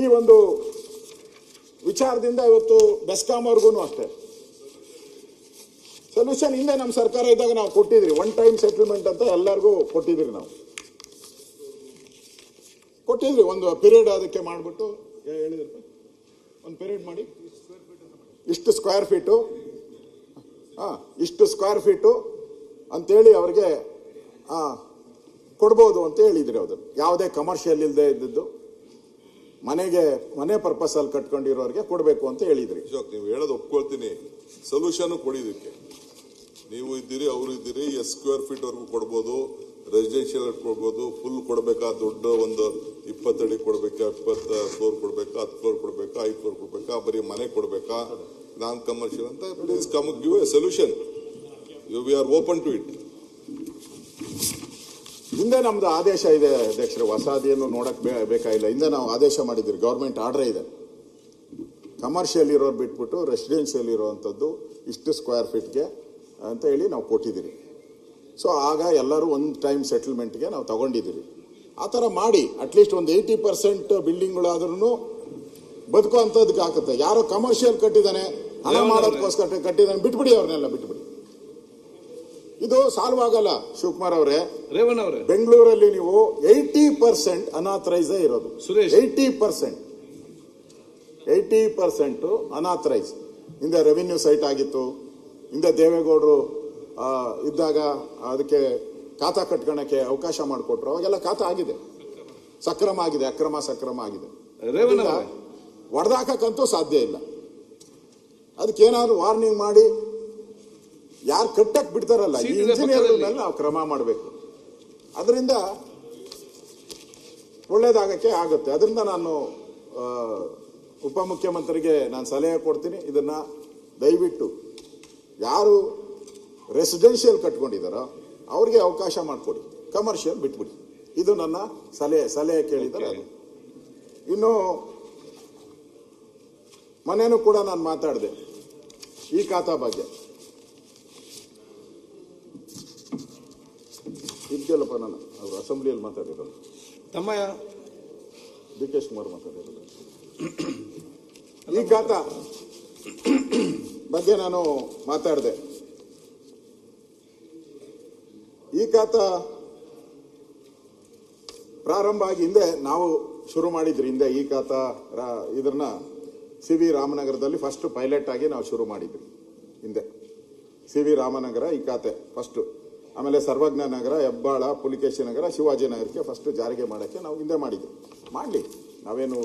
ಈ ಒಂದು ವಿಚಾರದಿಂದ ಇವತ್ತು ಬೆಸ್ಕಾಂ ಅವ್ರಿಗೂ ಅಷ್ಟೇ ಸೊಲ್ಯೂಷನ್ ಹಿಂದೆ ನಮ್ಮ ಸರ್ಕಾರ ಇದ್ದಾಗ ನಾವು ಕೊಟ್ಟಿದ್ರಿ. 1 ಟೈಮ್ ಸೆಟಲ್ಮೆಂಟ್ ಅಂತ ಎಲ್ಲರಿಗೂ ಕೊಟ್ಟಿದ್ರಿ. ನಾವು ಕೊಟ್ಟಿದ್ರಿ, ಒಂದು ಪೀರಿಯಡ್ ಅದಕ್ಕೆ ಮಾಡಿಬಿಟ್ಟು ಹೇಳಿದ್ರು, ಒಂದು ಪೀರಿಯಡ್ ಮಾಡಿ ಇಷ್ಟು ಸ್ಕ್ವೇರ್ ಫೀಟು ಅಂತೇಳಿ ಅವ್ರಿಗೆ ಕೊಡ್ಬೋದು ಅಂತ ಹೇಳಿದ್ರಿ. ಅದು ಯಾವುದೇ ಕಮರ್ಷಿಯಲ್ ಇಲ್ಲದೆ ಇದ್ದದ್ದು ಮನೆ ಪರ್ಪಸ್ ಅಲ್ಲಿ ಕಟ್ಕೊಂಡಿರೋರಿಗೆ ಕೊಡಬೇಕು ಅಂತ ಹೇಳಿದ್ರಿ. ನೀವು ಹೇಳೋದು ಒಪ್ಕೊಳ್ತೀನಿ, ಸೊಲ್ಯೂಷನ್ ಕೊಡಿದಕ್ಕೆ ನೀವು ಇದ್ದೀರಿ, ಅವರು ಇದ್ದೀರಿ. ಸ್ಕ್ವೇರ್ ಫೀಟ್ ವರ್ಗೂ ಕೊಡ್ಬೋದು, ರೆಸಿಡೆನ್ಷಿಯಲ್ ಕೊಡ್ಬೋದು. ಫುಲ್ ಕೊಡ್ಬೇಕಾ, ದೊಡ್ಡ ಒಂದು 20 ಅಡಿ ಕೊಡ್ಬೇಕಾ, 20 ಫ್ಲೋರ್ ಕೊಡ್ಬೇಕಾ, 10 ಫ್ಲೋರ್ ಕೊಡ್ಬೇಕಾ, 5 ಫ್ಲೋರ್ ಕೊಡ್ಬೇಕಾ, ಬರೀ ಮನೆ ಕೊಡ್ಬೇಕಾ, ನಾನ್ ಕಮರ್ಷಿಯಲ್ ಅಂತ please come give a solution. We are open to it. ಹಿಂದೆ ನಮ್ದು ಆದೇಶ ಇದೆ ಅಧ್ಯಕ್ಷರು, ಹೊಸದೇನು ನೋಡಕ್ ಬೇಕಾಗಿಲ್ಲ. ಹಿಂದೆ ನಾವು ಆದೇಶ ಮಾಡಿದ್ದೀರಿ, ಗೌರ್ಮೆಂಟ್ ಆರ್ಡರ್ ಇದೆ. ಕಮರ್ಷಿಯಲ್ ಇರೋರು ಬಿಟ್ಬಿಟ್ಟು ರೆಸಿಡೆನ್ಷಿಯಲ್ ಇರೋವಂಥದ್ದು ಇಷ್ಟು ಸ್ಕ್ವೇರ್ ಫೀಟ್ಗೆ ಅಂತ ಹೇಳಿ ನಾವು ಕೊಟ್ಟಿದ್ದೀರಿ. ಸೊ ಆಗ ಎಲ್ಲರೂ ಒಂದು ಟೈಮ್ ಸೆಟಲ್ಮೆಂಟ್ಗೆ ನಾವು ತಗೊಂಡಿದ್ದೀರಿ. ಆ ಥರ ಮಾಡಿ ಅಟ್ಲೀಸ್ಟ್ ಒಂದು 80% ಬಿಲ್ಡಿಂಗ್ಗಳಾದ್ರೂ ಬದುಕೋ ಅಂಥದ್ದಕ್ಕೆ ಆಗುತ್ತೆ. ಯಾರೋ ಕಮರ್ಷಿಯಲ್ ಕಟ್ಟಿದ್ದಾನೆ, ಹಣ ಮಾಡೋದಕ್ಕೋಸ್ಕರ ಕಟ್ಟಿದ್ದಾನೆ, ಬಿಟ್ಬಿಡಿ, ಅವ್ರನ್ನೆಲ್ಲ ಬಿಟ್ಬಿಡಿ. ಇದು ಸಾಲ್ವ್ ಆಗಲ್ಲ. ಶಿವಕುಮಾರ್ ಅವರೇ, ರೇವಣ್ಣ ಅವರೇ, ಬೆಂಗಳೂರಲ್ಲಿ ನೀವು 80% ಅನಾಥರೈಸ್ ಇರೋದು. ಸುರೇಶ್, 80% ಅನಾಥರೈಸ್. ಹಿಂದೆ ರೆವಿನ್ಯೂ ಸೈಟ್ ಆಗಿತ್ತು. ಹಿಂದೆ ದೇವೇಗೌಡರು ಇದ್ದಾಗ ಅದಕ್ಕೆ ಖಾತಾ ಕಟ್ಕೊಳಕ್ಕೆ ಅವಕಾಶ ಮಾಡಿಕೊಟ್ರು. ಅವಾಗೆಲ್ಲ ಖಾತಾ ಆಗಿದೆ, ಸಕ್ರಮ ಆಗಿದೆ, ಸಕ್ರಮ ಆಗಿದೆ. ಒಡೆದಾಕಂತೂ ಸಾಧ್ಯ ಇಲ್ಲ. ಅದಕ್ಕೇನಾದ್ರು ವಾರ್ನಿಂಗ್ ಮಾಡಿ ಯಾರು ಕಟ್ಟಕ್ ಬಿಡ್ತಾರಲ್ಲ ಈ ಇಂಜಿನಿಯರ್ ಮೇಲೆ ನಾವು ಕ್ರಮ ಮಾಡಬೇಕು. ಅದರಿಂದ ಒಳ್ಳೇದಾಗಕ್ಕೆ ಆಗುತ್ತೆ. ಅದರಿಂದ ನಾನು ಉಪಮುಖ್ಯಮಂತ್ರಿಗೆ ನಾನು ಸಲಹೆ ಕೊಡ್ತೀನಿ, ಇದನ್ನ ದಯವಿಟ್ಟು ಯಾರು ರೆಸಿಡೆನ್ಷಿಯಲ್ ಕಟ್ಕೊಂಡಿದ್ದಾರೋ ಅವ್ರಿಗೆ ಅವಕಾಶ ಮಾಡಿಕೊಡಿ, ಕಮರ್ಷಿಯಲ್ ಬಿಟ್ಬಿಡಿ. ಇದು ನನ್ನ ಸಲಹೆ ಕೇಳಿದ್ದಾರೆ. ಅದು ಇನ್ನು ಮನೇನೂ ಕೂಡ ನಾನು ಮಾತಾಡಿದೆ ಈ ಖಾತಾ ಬಗ್ಗೆ. ಇದಕ್ಕೆಲ್ಲಪ್ಪ ನಾನು ಅವರು ಅಸೆಂಬ್ಲಿಯಲ್ಲಿ ಮಾತಾಡಿರೋದು, ತಮ್ಮಯ್ಯ ಡಿ ಕೆ ಶಿವಕುಮಾರ್ ಮಾತಾಡಿರೋದು. ಈ ಖಾತಾ ಬಗ್ಗೆ ನಾನು ಮಾತಾಡಿದೆ. ಈ ಖಾತಾ ಪ್ರಾರಂಭ ಆಗಿ ಹಿಂದೆ ನಾವು ಶುರು ಮಾಡಿದ್ರಿ. ಹಿಂದೆ ಈ ಖಾತಾ ಇದನ್ನ CV ರಾಮನಗರದಲ್ಲಿ ಫಸ್ಟ್ ಪೈಲಟ್ ಆಗಿ ನಾವು ಶುರು ಮಾಡಿದ್ವಿ. ಹಿಂದೆ CV ರಾಮನಗರ ಈ ಖಾತೆ ಫಸ್ಟ್, ಆಮೇಲೆ ಸರ್ವಜ್ಞ ನಗರ, ಹೆಬ್ಬಾಳ, ಪುಲಿಕೇಶಿ ನಗರ, ಶಿವಾಜಿನಗರಕ್ಕೆ ಫಸ್ಟ್ ಜಾರಿಗೆ ಮಾಡೋಕ್ಕೆ ನಾವು ಹಿಂದೆ ಮಾಡಿದ್ವಿ. ಮಾಡಲಿ, ನಾವೇನು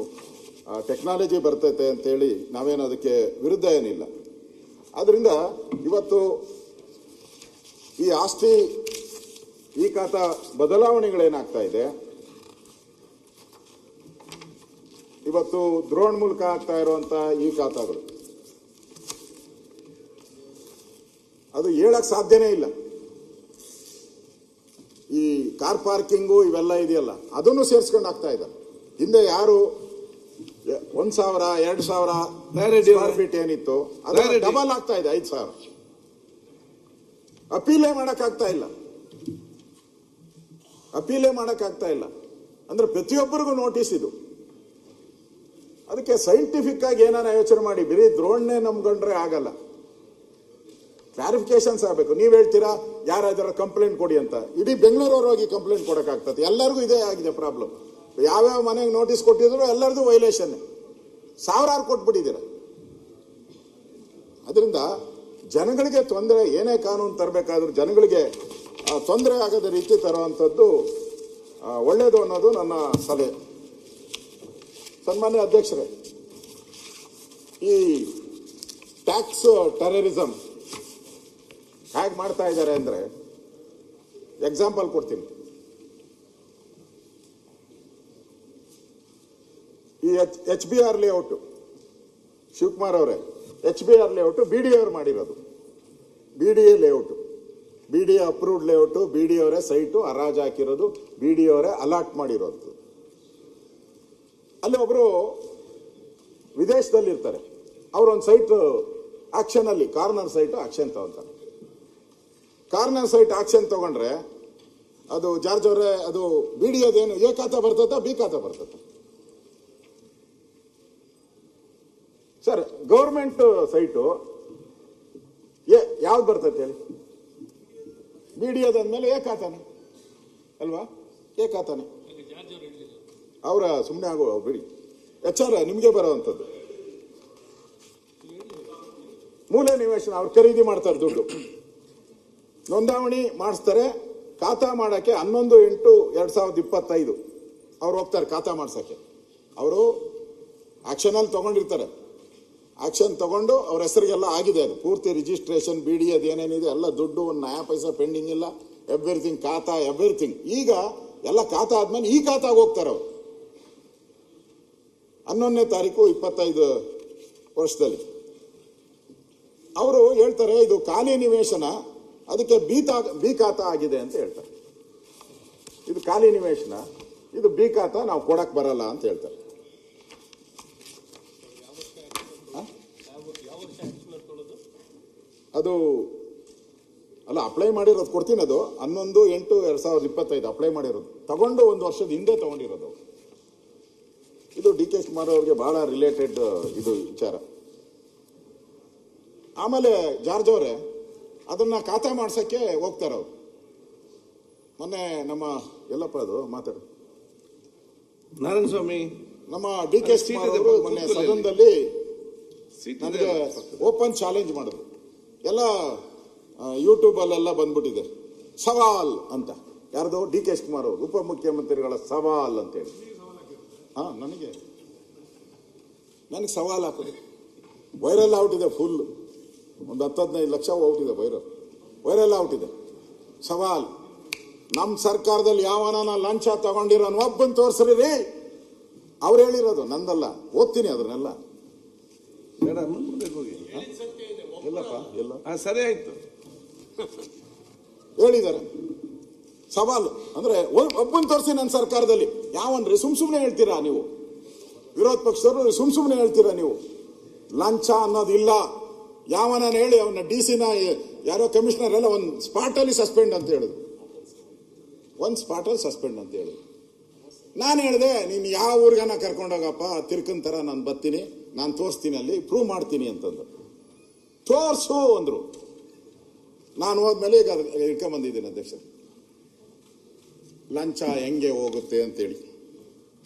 ಟೆಕ್ನಾಲಜಿ ಬರ್ತೈತೆ ಅಂತೇಳಿ ನಾವೇನು ಅದಕ್ಕೆ ವಿರುದ್ಧ ಏನಿಲ್ಲ. ಆದ್ರಿಂದ ಇವತ್ತು ಈ ಆಸ್ತಿ ಈ ಖಾತಾ ಬದಲಾವಣೆಗಳೇನಾಗ್ತಾ ಇದೆ, ಇವತ್ತು ದ್ರೋಣ್ ಮೂಲಕ ಆಗ್ತಾ ಇರುವಂತ ಈ ಖಾತಾಗಳು ಅದು ಹೇಳಕ್ ಸಾಧ್ಯನೇ ಇಲ್ಲ. ಈ ಕಾರ್ ಪಾರ್ಕಿಂಗು ಇವೆಲ್ಲ ಇದೆಯಲ್ಲ, ಅದನ್ನು ಸೇರಿಸ್ಕೊಂಡು ಆಗ್ತಾ ಇದ್ದಾರೆ. ಹಿಂದೆ ಯಾರು 1,000 2,000 ಸ್ಕ್ವೇರ್ ಫೀಟ್ ಏನಿತ್ತು ಅದು ಡಬಲ್ ಆಗ್ತಾ ಇದೆ, 5,000. ಅಪೀಲೇ ಮಾಡಕ್ಕಾಗ್ತಾ ಇಲ್ಲ. ಅಂದ್ರೆ ಪ್ರತಿಯೊಬ್ಬರಿಗೂ ನೋಟಿಸ್ ಇದು. ಅದಕ್ಕೆ ಸೈಂಟಿಫಿಕ್ ಆಗಿ ಏನಾರ ಯೋಚನೆ ಮಾಡಿ, ಬರೀ ದ್ರೋಣ್ನೇ ನಂಬ್ಕೊಂಡ್ರೆ ಆಗಲ್ಲ. ಕ್ಲಾರಿಫಿಕೇಶನ್ಸ್ ಆಗಬೇಕು. ನೀವ್ ಹೇಳ್ತೀರಾ ಯಾರಾದ್ರೂ ಕಂಪ್ಲೇಂಟ್ ಕೊಡಿ ಅಂತ, ಇಡೀ ಬೆಂಗಳೂರವ್ರು ಹೋಗಿ ಕಂಪ್ಲೇಂಟ್ ಕೊಡಕ್ಕಾಗ್ತದೆ? ಎಲ್ಲರಿಗೂ ಇದೇ ಆಗಿದೆ ಪ್ರಾಬ್ಲಮ್. ಯಾವ್ಯಾವ ಮನೆಗೆ ನೋಟಿಸ್ ಕೊಟ್ಟಿದ್ರು ಎಲ್ಲರದು ವೈಲೇಷನ್, ಸಾವಿರಾರು ಕೊಟ್ಬಿಟ್ಟಿದ್ದೀರ. ಅದರಿಂದ ಜನಗಳಿಗೆ ತೊಂದರೆ, ಏನೇ ಕಾನೂನು ತರಬೇಕಾದ್ರೂ ಜನಗಳಿಗೆ ತೊಂದರೆ ಆಗದ ರೀತಿ ತರುವಂಥದ್ದು ಒಳ್ಳೇದು ಅನ್ನೋದು ನನ್ನ ಸಲಹೆ. ಸನ್ಮಾನ್ಯ ಅಧ್ಯಕ್ಷರೇ, ಈ ಟ್ಯಾಕ್ಸ್ ಟೆರರಿಸಮ್ ಹೇಗೆ ಮಾಡ್ತಾ ಇದ್ದಾರೆ ಅಂದ್ರೆ, ಎಕ್ಸಾಂಪಲ್ ಕೊಡ್ತೀನಿ. ಈ HBR ಲೇಔಟ್, ಶಿವಕುಮಾರ್ ಅವರೇ, HBR ಲೇಔಟ್ BDA ಅವರು ಮಾಡಿರೋದು. BDA layout, BDA approved layout, BDA ಅವರೇ ಸೈಟು ಹರಾಜು ಹಾಕಿರೋದು, BDA ಅವರೇ ಅಲಾಟ್ ಮಾಡಿರೋದು. ಅಲ್ಲಿ ಒಬ್ರು ವಿದೇಶದಲ್ಲಿ ಇರ್ತಾರೆ, ಅವರೊಂದು ಸೈಟ್ ಆಕ್ಷನ್ ಅಲ್ಲಿ ಕಾರ್ನರ್ ಸೈಟ್ ಆಕ್ಷನ್ ತಗೊಂತಾರೆ. ಕಾರ್ನರ್ ಸೈಟ್ ಆಕ್ಷನ್ ತಗೊಂಡ್ರೆ ಅದು ಜಾರ್ಜ್ ಅವರೇ, ಅದು BDAದೇನು ಎ ಖಾತಾ ಬರ್ತದ, ಬಿ ಖಾತಾ ಬರ್ತದ? ಸರ್, ಗೌರ್ಮೆಂಟ್ ಸೈಟು ಯಾವ್ದು ಬರ್ತೈತೆ ಹೇಳಿ? BDAದಂದ್ಮೇಲೆ ಎ ಖಾತಾನೆ ಅಲ್ವಾ? ಎ ಖಾತಾನೆ. ಅವರ ಸುಮ್ಮನೆ ಆಗೋ ಬಿಡಿ, HR ನಿಮಗೆ ಬರೋವಂಥದ್ದು ಮೂಲೆ ನಿವೇಶನ ಅವ್ರು ಖರೀದಿ ಮಾಡ್ತಾರೆ, ದುಡ್ಡು ನೋಂದಾವಣಿ ಮಾಡಿಸ್ತಾರೆ, ಖಾತಾ ಮಾಡಕ್ಕೆ 11/8/2025 ಅವ್ರು ಹೋಗ್ತಾರೆ ಖಾತಾ ಮಾಡ್ಸಕ್ಕೆ. ಅವರು ಆಕ್ಷನಲ್ಲಿ ತಗೊಂಡಿರ್ತಾರೆ. ಆಕ್ಷನ್ ತಗೊಂಡು ಅವ್ರ ಹೆಸರಿಗೆಲ್ಲ ಆಗಿದೆ, ಅದು ಪೂರ್ತಿ ರಿಜಿಸ್ಟ್ರೇಷನ್ BD ಅದೇನೇನಿದೆ ಎಲ್ಲ ದುಡ್ಡು, ಒಂದು ನಯಾ ಪೈಸಾ ಪೆಂಡಿಂಗ್ ಇಲ್ಲ, ಎವ್ರಿಥಿಂಗ್ ಖಾತಾ ಎವ್ರಿಥಿಂಗ್. ಈಗ ಎಲ್ಲ ಖಾತಾ ಆದ್ಮೇಲೆ ಈ ಖಾತಾಗ ಹೋಗ್ತಾರೆ ಅವರು 11ನೇ ತಾರೀಕು 25 ವರ್ಷದಲ್ಲಿ. ಅವರು ಹೇಳ್ತಾರೆ ಇದು ಖಾಲಿ ನಿವೇಶನ, ಅದಕ್ಕೆ ಬಿ ಖಾತಾ ಆಗಿದೆ ಅಂತ ಹೇಳ್ತಾರೆ. ಇದು ಖಾಲಿ ನಿವೇಶನ, ಇದು ಬಿ ಖಾತಾ, ನಾವು ಕೊಡಕ್ ಬರಲ್ಲ ಅಂತ ಹೇಳ್ತಾರೆ. ಅದು ಅಲ್ಲ, ಅಪ್ಲೈ ಮಾಡಿರೋದು ಕೊಡ್ತೀನಿ, ಅದು 11/8/2025 ಅಪ್ಲೈ ಮಾಡಿರೋದು, ತಗೊಂಡು 1 ವರ್ಷದ ಹಿಂದೆ ತಗೊಂಡಿರೋದು. ಇದು DK ಶಿವಕುಮಾರ್ ಅವ್ರಿಗೆ ಬಹಳ ರಿಲೇಟೆಡ್ ಇದು ವಿಚಾರ. ಆಮೇಲೆ ಜಾರ್ಜ್ ಅವರೇ ಅದನ್ನ ಖಾತಾ ಮಾಡ್ಸಕ್ಕೆ ಹೋಗ್ತಾರೆ ಅವ್ರು. ಮೊನ್ನೆ ನಮ್ಮ ಎಲ್ಲಪ್ಪ ಅದು ಮಾತಾಡು ನಾರಾಯಣ ಸ್ವಾಮಿ, ನಮ್ಮ DK ಶಿವಕುಮಾರ್ ಅವರು ಮೊನ್ನೆ ಸದನದಲ್ಲಿ ನನಗೆ ಓಪನ್ ಚಾಲೆಂಜ್ ಮಾಡಿದ್ರು. ಎಲ್ಲ ಯೂಟ್ಯೂಬಲ್ಲೆಲ್ಲ ಬಂದ್ಬಿಟ್ಟಿದೆ, ಸವಾಲ್ ಅಂತ. ಯಾರ್ದು? DK ಶಿವಕುಮಾರ್ ಅವರು, ಉಪಮುಖ್ಯಮಂತ್ರಿಗಳ ಸವಾಲ್ ಅಂತೇಳಿ. ನನಗೆ ಸವಾಲ್ ಹಾಕೋದು ವೈರಲ್ ಔಟಿದೆ, ಫುಲ್ ಒಂದು 10-15 ಲಕ್ಷ ಔಟಿದೆ, ವೈರಲ್ ಔಟಿದೆ. ಸವಾಲ್, ನಮ್ಮ ಸರ್ಕಾರದಲ್ಲಿ ಯಾವನ ಲಂಚ ತಗೊಂಡಿರೋನು ಒಬ್ಬನ್ ತೋರ್ಸ್ರಿ ರೀ. ಅವ್ರು ಹೇಳಿರೋದು, ನಂದಲ್ಲ, ಓದ್ತೀನಿ ಅದನ್ನೆಲ್ಲ. ಎಲ್ಲಪ್ಪ ಎಲ್ಲ ಸರಿ ಆಯ್ತು ಹೇಳಿದ್ದಾರೆ. ಸವಾಲು ಅಂದ್ರೆ ಒಬ್ಬನ್ ತೋರಿಸಿ ನನ್ನ ಸರ್ಕಾರದಲ್ಲಿ ಯಾವನ್ರಿ? ಸುಮ್ನೆ ಹೇಳ್ತೀರಾ ನೀವು, ವಿರೋಧ ಪಕ್ಷದವರು ಸುಮ್ನೆ ಹೇಳ್ತೀರಾ ನೀವು? ಲಂಚ ಅನ್ನೋದಿಲ್ಲ. ಯಾವನ ಹೇಳಿ ಅವನ DC-ನ ಯಾರೋ ಕಮಿಷನರ್ ಎಲ್ಲ ಒಂದು ಸ್ಪಾಟಲ್ಲಿ ಸಸ್ಪೆಂಡ್ ಅಂತ ಹೇಳಿದ್ರು, ಒಂದು ಸ್ಪಾಟಲ್ಲಿ ಸಸ್ಪೆಂಡ್ ಅಂತ ಹೇಳಿದ್ರು. ನಾನು ಹೇಳಿದೆ, ನೀನು ಯಾವ ಊರ್ಗನ ಕರ್ಕೊಂಡೋಗಪ್ಪ, ತಿರ್ಕಂತರ ನಾನು ಬರ್ತೀನಿ, ನಾನು ತೋರಿಸ್ತೀನಿ, ಅಲ್ಲಿ ಪ್ರೂವ್ ಮಾಡ್ತೀನಿ ಅಂತಂದ್ರು. ತೋರ್ಸು ಅಂದ್ರು. ನಾನು ಹೋದ್ಮೇಲೆ ಈಗ ಇಟ್ಕೊಂಡ್ಬಂದಿದ್ದೀನಿ ಅಧ್ಯಕ್ಷ, ಲಂಚ ಹೆಂಗೆ ಹೋಗುತ್ತೆ ಅಂತೇಳಿ.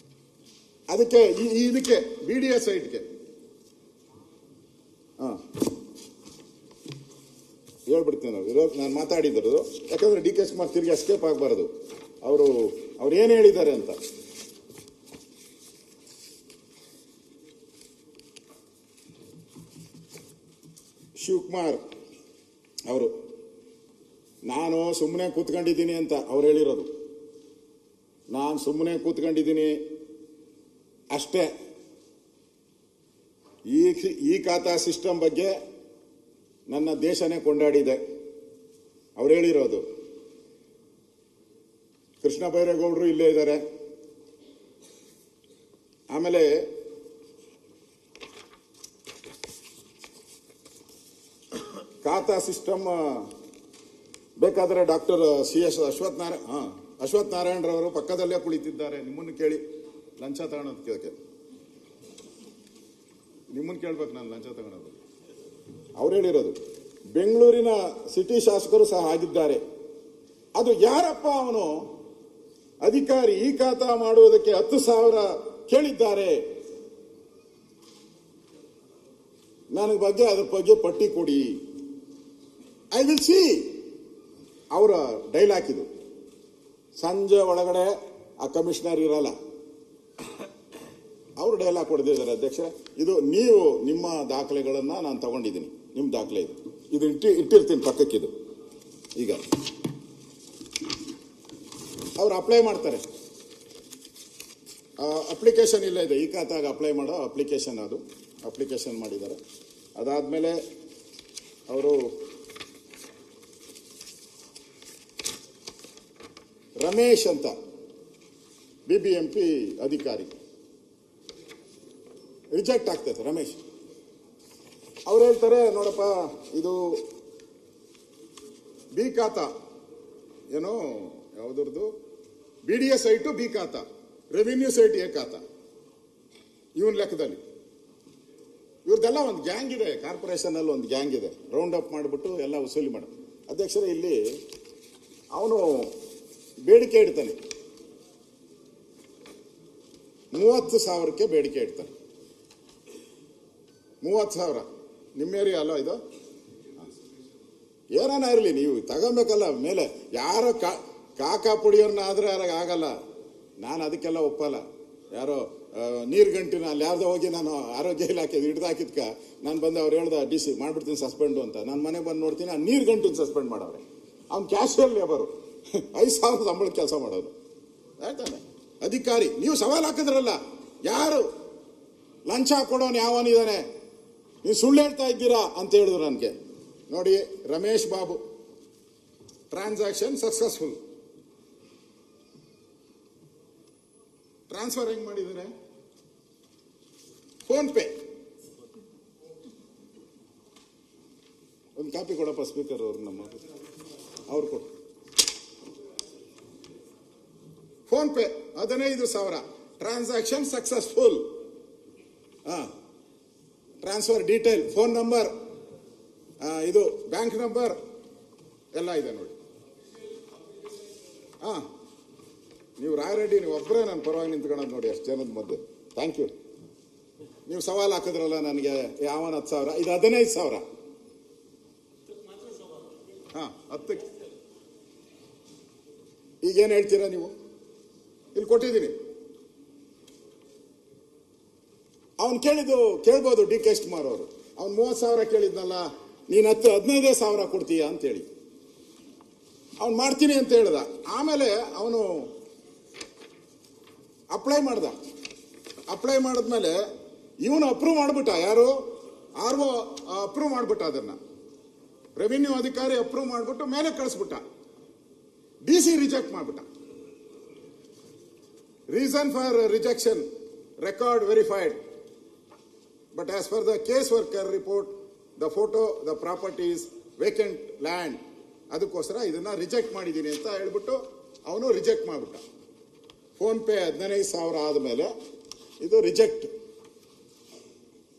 ಅದಕ್ಕೆ ಇದಕ್ಕೆ BDA ಸೈಟ್ಗೆ ಹೇಳ್ಬಿಡ್ತೀನಿ ನಾವು. ನಾನು ಮಾತಾಡಿದ್ರು, ಯಾಕಂದ್ರೆ DK ಶಿವಕುಮಾರ್ ತಿರುಗಿ ಎಸ್ಕೇಪ್ ಆಗಬಾರದು. ಅವ್ರು ಏನು ಹೇಳಿದ್ದಾರೆ ಅಂತ. ಶಿವಕುಮಾರ್ ಅವರು ನಾನು ಸುಮ್ಮನೆ ಕೂತ್ಕೊಂಡಿದ್ದೀನಿ ಅಂತ ಅವ್ರು ಹೇಳಿರೋದು. ನಾನು ಸುಮ್ಮನೆ ಕೂತ್ಕೊಂಡಿದ್ದೀನಿ ಅಷ್ಟೇ. ಈ ಖಾತಾ ಸಿಸ್ಟಮ್ ಬಗ್ಗೆ ನನ್ನ ದೇಶನೇ ಕೊಂಡಾಡಿದೆ, ಅವ್ರು ಹೇಳಿರೋದು. ಕೃಷ್ಣ ಬೈರೇಗೌಡರು ಇಲ್ಲೇ ಇದ್ದಾರೆ. ಆಮೇಲೆ ಖಾತಾ ಸಿಸ್ಟಮ್ ಬೇಕಾದ್ರೆ ಡಾಕ್ಟರ್ CS ಅಶ್ವಥ್ ನಾರಾಯಣರವರು ಪಕ್ಕದಲ್ಲೇ ಕುಳಿತಿದ್ದಾರೆ. ನಿಮ್ಮನ್ನು ಕೇಳಿ ಲಂಚ ತಗೊಳೋದಕ್ಕೆ ನಿಮ್ಮನ್ನು ಕೇಳ್ಬೇಕು ನಾನು, ಲಂಚ ತಗೊಳೋದು. ಅವ್ರು ಹೇಳಿರೋದು ಬೆಂಗಳೂರಿನ ಸಿಟಿ ಶಾಸಕರು ಸಹ ಆಗಿದ್ದಾರೆ. ಅದು ಯಾರಪ್ಪ ಅವನು ಅಧಿಕಾರಿ ಈ ಖಾತಾ ಮಾಡುವುದಕ್ಕೆ 10,000 ಕೇಳಿದ್ದಾರೆ, ನನಗೆ ಬಗ್ಗೆ ಅದ್ರ ಬಗ್ಗೆ ಪಟ್ಟಿ ಕೊಡಿ, ಐ ವಿಲ್ ಸಿ. ಅವರ ಡೈಲಾಗ್ ಇದು. ಸಂಜೆ ಒಳಗಡೆ ಆ ಕಮಿಷನರ್ ಇರಲ್ಲ, ಅವರು ಡೈಲಾಗ್ ಕೊಡ್ತಿದ್ದಾರೆ. ಅಧ್ಯಕ್ಷ, ಇದು ನೀವು ನಿಮ್ಮ ದಾಖಲೆಗಳನ್ನ ನಾನು ತಗೊಂಡಿದ್ದೀನಿ, ನಿಮ್ಮ ದಾಖಲೆ ಇದು ಇಟ್ಟಿರ್ತೀನಿ ಪಕ್ಕಕ್ಕಿದು. ಈಗ ಅವ್ರು ಅಪ್ಲೈ ಮಾಡ್ತಾರೆ, ಅಪ್ಲಿಕೇಶನ್ ಇಲ್ಲ ಇದೆ, ಈ ಖಾತಾಗ ಅಪ್ಲೈ ಮಾಡೋ ಅಪ್ಲಿಕೇಶನ್, ಅದು ಅಪ್ಲಿಕೇಶನ್ ಮಾಡಿದ್ದಾರೆ. ಅದಾದ್ಮೇಲೆ ಅವರು ರಮೇಶ್ ಅಂತ BBMP ಅಧಿಕಾರಿ, ರಿಜೆಕ್ಟ್ ಆಗ್ತೈತೆ ರಮೇಶ್. ಅವ್ರು ಹೇಳ್ತಾರೆ, ನೋಡಪ್ಪ ಇದು ಬಿ ಖಾತಾ, ಏನೋ ಯಾವುದ್ರದ್ದು BDA ಸೈಟು ಬಿ ಖಾತಾ, ರೆವಿನ್ಯೂ ಸೈಟ್ ಎ ಖಾತಾ, ಇವನ್ ಲೆಕ್ಕದಲ್ಲಿ. ಇವ್ರದ್ದೆಲ್ಲ ಒಂದು ಗ್ಯಾಂಗ್ ಇದೆ, ಕಾರ್ಪೊರೇಷನ್ ಅಲ್ಲಿ ಒಂದು ಗ್ಯಾಂಗ್ ಇದೆ, ರೌಂಡ್ ಅಪ್ ಮಾಡಿಬಿಟ್ಟು ಎಲ್ಲ ವಸೂಲಿ ಮಾಡ. ಅಧ್ಯಕ್ಷರೇ, ಇಲ್ಲಿ ಅವನು ಬೇಡಿಕೆ ಇಡ್ತಾನೆ, 30,000ಕ್ಕೆ ಬೇಡಿಕೆ ಇಡ್ತಾನೆ. 30,000 ನಿಮ್ಮ ಏರಿಯಾ ಅಲ್ಲ ಇದು? ಏನಾನ ಇರಲಿ, ನೀವು ತಗೊಬೇಕಲ್ಲ. ಮೇಲೆ ಯಾರೋ ಕಾಕಾ ಪುಡಿಯವ್ರನ್ನ ಆದ್ರೆ ಆಗಲ್ಲ. ನಾನು ಅದಕ್ಕೆಲ್ಲ ಒಪ್ಪಲ್ಲ. ಯಾರೋ ನೀರು ಗಂಟಿನ ಅಲ್ಲಿ ಯಾರ್ದೋ ಹೋಗಿ ನಾನು ಆರೋಗ್ಯ ಇಲಾಖೆ ಹಿಡ್ದಾಕಿದ್ಕ ನಾನು ಬಂದು ಅವ್ರು ಹೇಳ್ದ DC ಮಾಡ್ಬಿಡ್ತೀನಿ ಸಸ್ಪೆಂಡು ಅಂತ. ನಾನು ಮನೆಗೆ ಬಂದು ನೋಡ್ತೀನಿ ಆ ನೀರು ಗಂಟಿನ ಸಸ್ಪೆಂಡ್ ಮಾಡವ್ರೆ. ಅವ್ನು ಕ್ಯಾಶುಯಲ್ ಲೇಬರು 5,000 ಸಂಬಳ ಕೆಲಸ ಮಾಡೋದು ಆಯ್ತಾನೆ. ಅಧಿಕಾರಿ ನೀವು ಸವಾಲು ಹಾಕಿದ್ರಲ್ಲ, ಯಾರು ಲಂಚ ಕೊಡೋನು ಯಾವನಿದ್ದಾನೆ, ನೀವು ಸುಳ್ಳು ಹೇಳ್ತಾ ಇದ್ದೀರಾ ಅಂತ ಹೇಳಿದ್ರು ನನಗೆ. ನೋಡಿ, Ramesh Babu transaction successful. Transfer ಹೆಂಗ್ ಮಾಡಿದ್ದಾರೆ? Phone pay. ಒಂದು ಕಾಪಿ ಕೊಡಪ್ಪ ಸ್ಪೀಕರ್ ಅವ್ರು, ನಮ್ಮ ಅವ್ರು ಕೊಡು. Phone pay 15,000 transaction successful. Transfer detail, phone number, ಇದು ಬ್ಯಾಂಕ್ ನಂಬರ್ ಎಲ್ಲ ಇದೆ ನೋಡಿ. ನೀವು ರಾಯರೆಡ್ಡಿ, ನೀವು ಒಬ್ಬರೇ ನನ್ನ ಪರವಾಗಿ ನಿಂತ್ಕೊಳ್ಳೋದು ನೋಡಿ, ಅಷ್ಟು ಜನದ ಮಧ್ಯೆ. Thank you. ನೀವು ಸವಾಲು ಹಾಕಿದ್ರಲ್ಲ ನನಗೆ, ಯಾವನ 10,000, ಇದು 15,000. 10ಕ್ಕೆ ಈಗೇನು ಹೇಳ್ತೀರಾ ನೀವು? ಇಲ್ಲಿ ಕೊಟ್ಟಿದ್ದೀನಿ. ಅವನು ಕೇಳ್ಬೋದು DK ಶಿವಕುಮಾರ್ ಅವರು. ಅವ್ನು 30,000 ಕೇಳಿದ್ನಲ್ಲ, ನೀನು 15,000 ಕೊಡ್ತೀಯ ಅಂತೇಳಿ ಅವ್ನು ಮಾಡ್ತೀನಿ ಅಂತ ಹೇಳ್ದ. ಆಮೇಲೆ ಅವನು ಅಪ್ಲೈ ಮಾಡಿದ್ಮೇಲೆ ಇವನು ಅಪ್ರೂವ್ ಮಾಡ್ಬಿಟ್ಟ. ಯಾರು? RO ಅಪ್ರೂವ್ ಮಾಡ್ಬಿಟ್ಟ, ಅದನ್ನ ರೆವಿನ್ಯೂ ಅಧಿಕಾರಿ ಅಪ್ರೂವ್ ಮಾಡ್ಬಿಟ್ಟು ಮೇಲೆ ಕಳಿಸ್ಬಿಟ್ಟ. DC ರಿಜೆಕ್ಟ್ ಮಾಡ್ಬಿಟ್ಟ. Reason for rejection record verified, but as per the case worker report the photo the properties vacant land, ಅದಕ್ಕೋಸ್ಕರ ಇದನ್ನ ರಿಜೆಕ್ಟ್ ಮಾಡಿದ್ದೀನಿ ಅಂತ ಹೇಳ್ಬಿಟ್ಟು ಅವನು ರಿಜೆಕ್ಟ್ ಮಾಡ್ಬಿಟ್ಟ. ಫೋನ್ ಪೇ 15,000 ಆದಮೇಲೆ ಇದು ರಿಜೆಕ್ಟ್.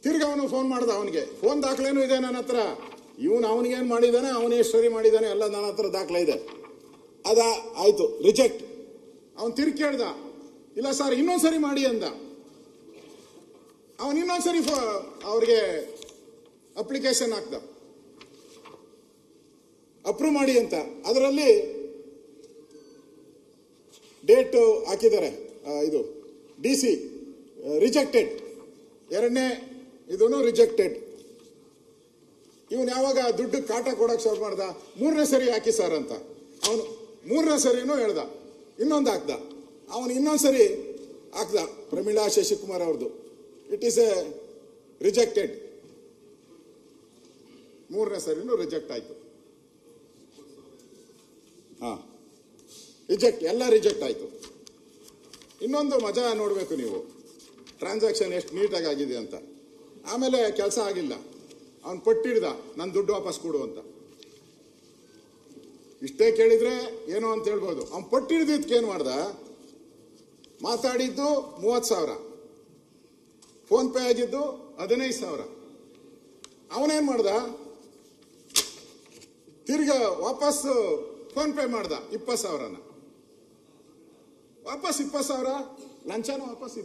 ತಿರ್ಗಿ ಅವನು ಫೋನ್ ಮಾಡ್ದ. ಅವನಿಗೆ ಫೋನ್ ದಾಖಲೆನೂ ಇದೆ ನನ್ನ ಹತ್ರ. ಅವನಿಗೇನು ಮಾಡಿದ್ದಾನೆ, ಅವನು ಎಷ್ಟು ಸರಿ ಮಾಡಿದ್ದಾನೆ ಎಲ್ಲ ನನ್ನ ಹತ್ರ ದಾಖಲೆ ಇದೆ. ಆಯ್ತು, ರಿಜೆಕ್ಟ್. ಅವನು ತಿರ್ಗಿ ಕೇಳ್ದ, ಇಲ್ಲ ಸರ್ ಇನ್ನೊಂದ್ಸರಿ ಮಾಡಿ ಅಂದ. ಅವನು ಇನ್ನೊಂದ್ಸರಿ ಅವ್ರಿಗೆ ಅಪ್ಲಿಕೇಶನ್ ಹಾಕ್ದ, ಅಪ್ರೂವ್ ಮಾಡಿ ಅಂತ. ಅದರಲ್ಲಿ ಡೇಟ್ ಹಾಕಿದ್ದಾರೆ. ಇದು DC ರಿಜೆಕ್ಟೆಡ್, ಎರಡನೇ ಇದೂ ರಿಜೆಕ್ಟೆಡ್. ಇವನು ಯಾವಾಗ ದುಡ್ಡು ಕಾಟ ಕೊಡಕ್ಕೆ ಶುರು ಮಾಡ್ದ, 3ನೇ ಸರಿ ಹಾಕಿ ಸರ್ ಅಂತ. ಅವನು 3ನೇ ಸರಿನೂ ಹೇಳ್ದ, ಇನ್ನೊಂದು ಹಾಕ್ದ. ಅವನು ಇನ್ನೊಂದ್ಸರಿ ಹಾಕ್ದ, ಪ್ರಮೀಳಾ ಶಶಿಕುಮಾರ್ ಅವ್ರದ್ದು. It is A rejected. 3ನೇ ಸರಿನೂ ರಿಜೆಕ್ಟ್ ಆಯ್ತು. ರಿಜೆಕ್ಟ್, ಎಲ್ಲ ರಿಜೆಕ್ಟ್ ಆಯ್ತು. ಇನ್ನೊಂದು ಮಜಾ ನೋಡಬೇಕು ನೀವು, ಟ್ರಾನ್ಸಾಕ್ಷನ್ ಎಷ್ಟು ನೀಟಾಗಿ ಆಗಿದೆ ಅಂತ. ಆಮೇಲೆ ಕೆಲಸ ಆಗಿಲ್ಲ, ಅವನು ಪಟ್ಟಿಡ್ದ, ನನ್ನ ದುಡ್ಡು ವಾಪಸ್ ಕೊಡು ಅಂತ. ಇಷ್ಟೇ ಕೇಳಿದ್ರೆ ಏನೋ ಅಂತ ಹೇಳ್ಬೋದು. ಅವ್ನು ಪಟ್ಟಿಡ್ದಿದ್ದಕ್ಕೆ ಏನು ಮಾಡ್ದ, ಮಾತಾಡಿದ್ದು 30,000, ಫೋನ್ ಪೇ ಆಗಿದ್ದು 15,000. ಅವನೇನ್ ಮಾಡ್ದ, ತಿರ್ಗ ವಾಪಸ್ ಫೋನ್ ಪೇ ಮಾಡ್ದ 20,000ನ. ವಾಪಸ್ 20,000 ಲಂಚನೂ ವಾಪಸ್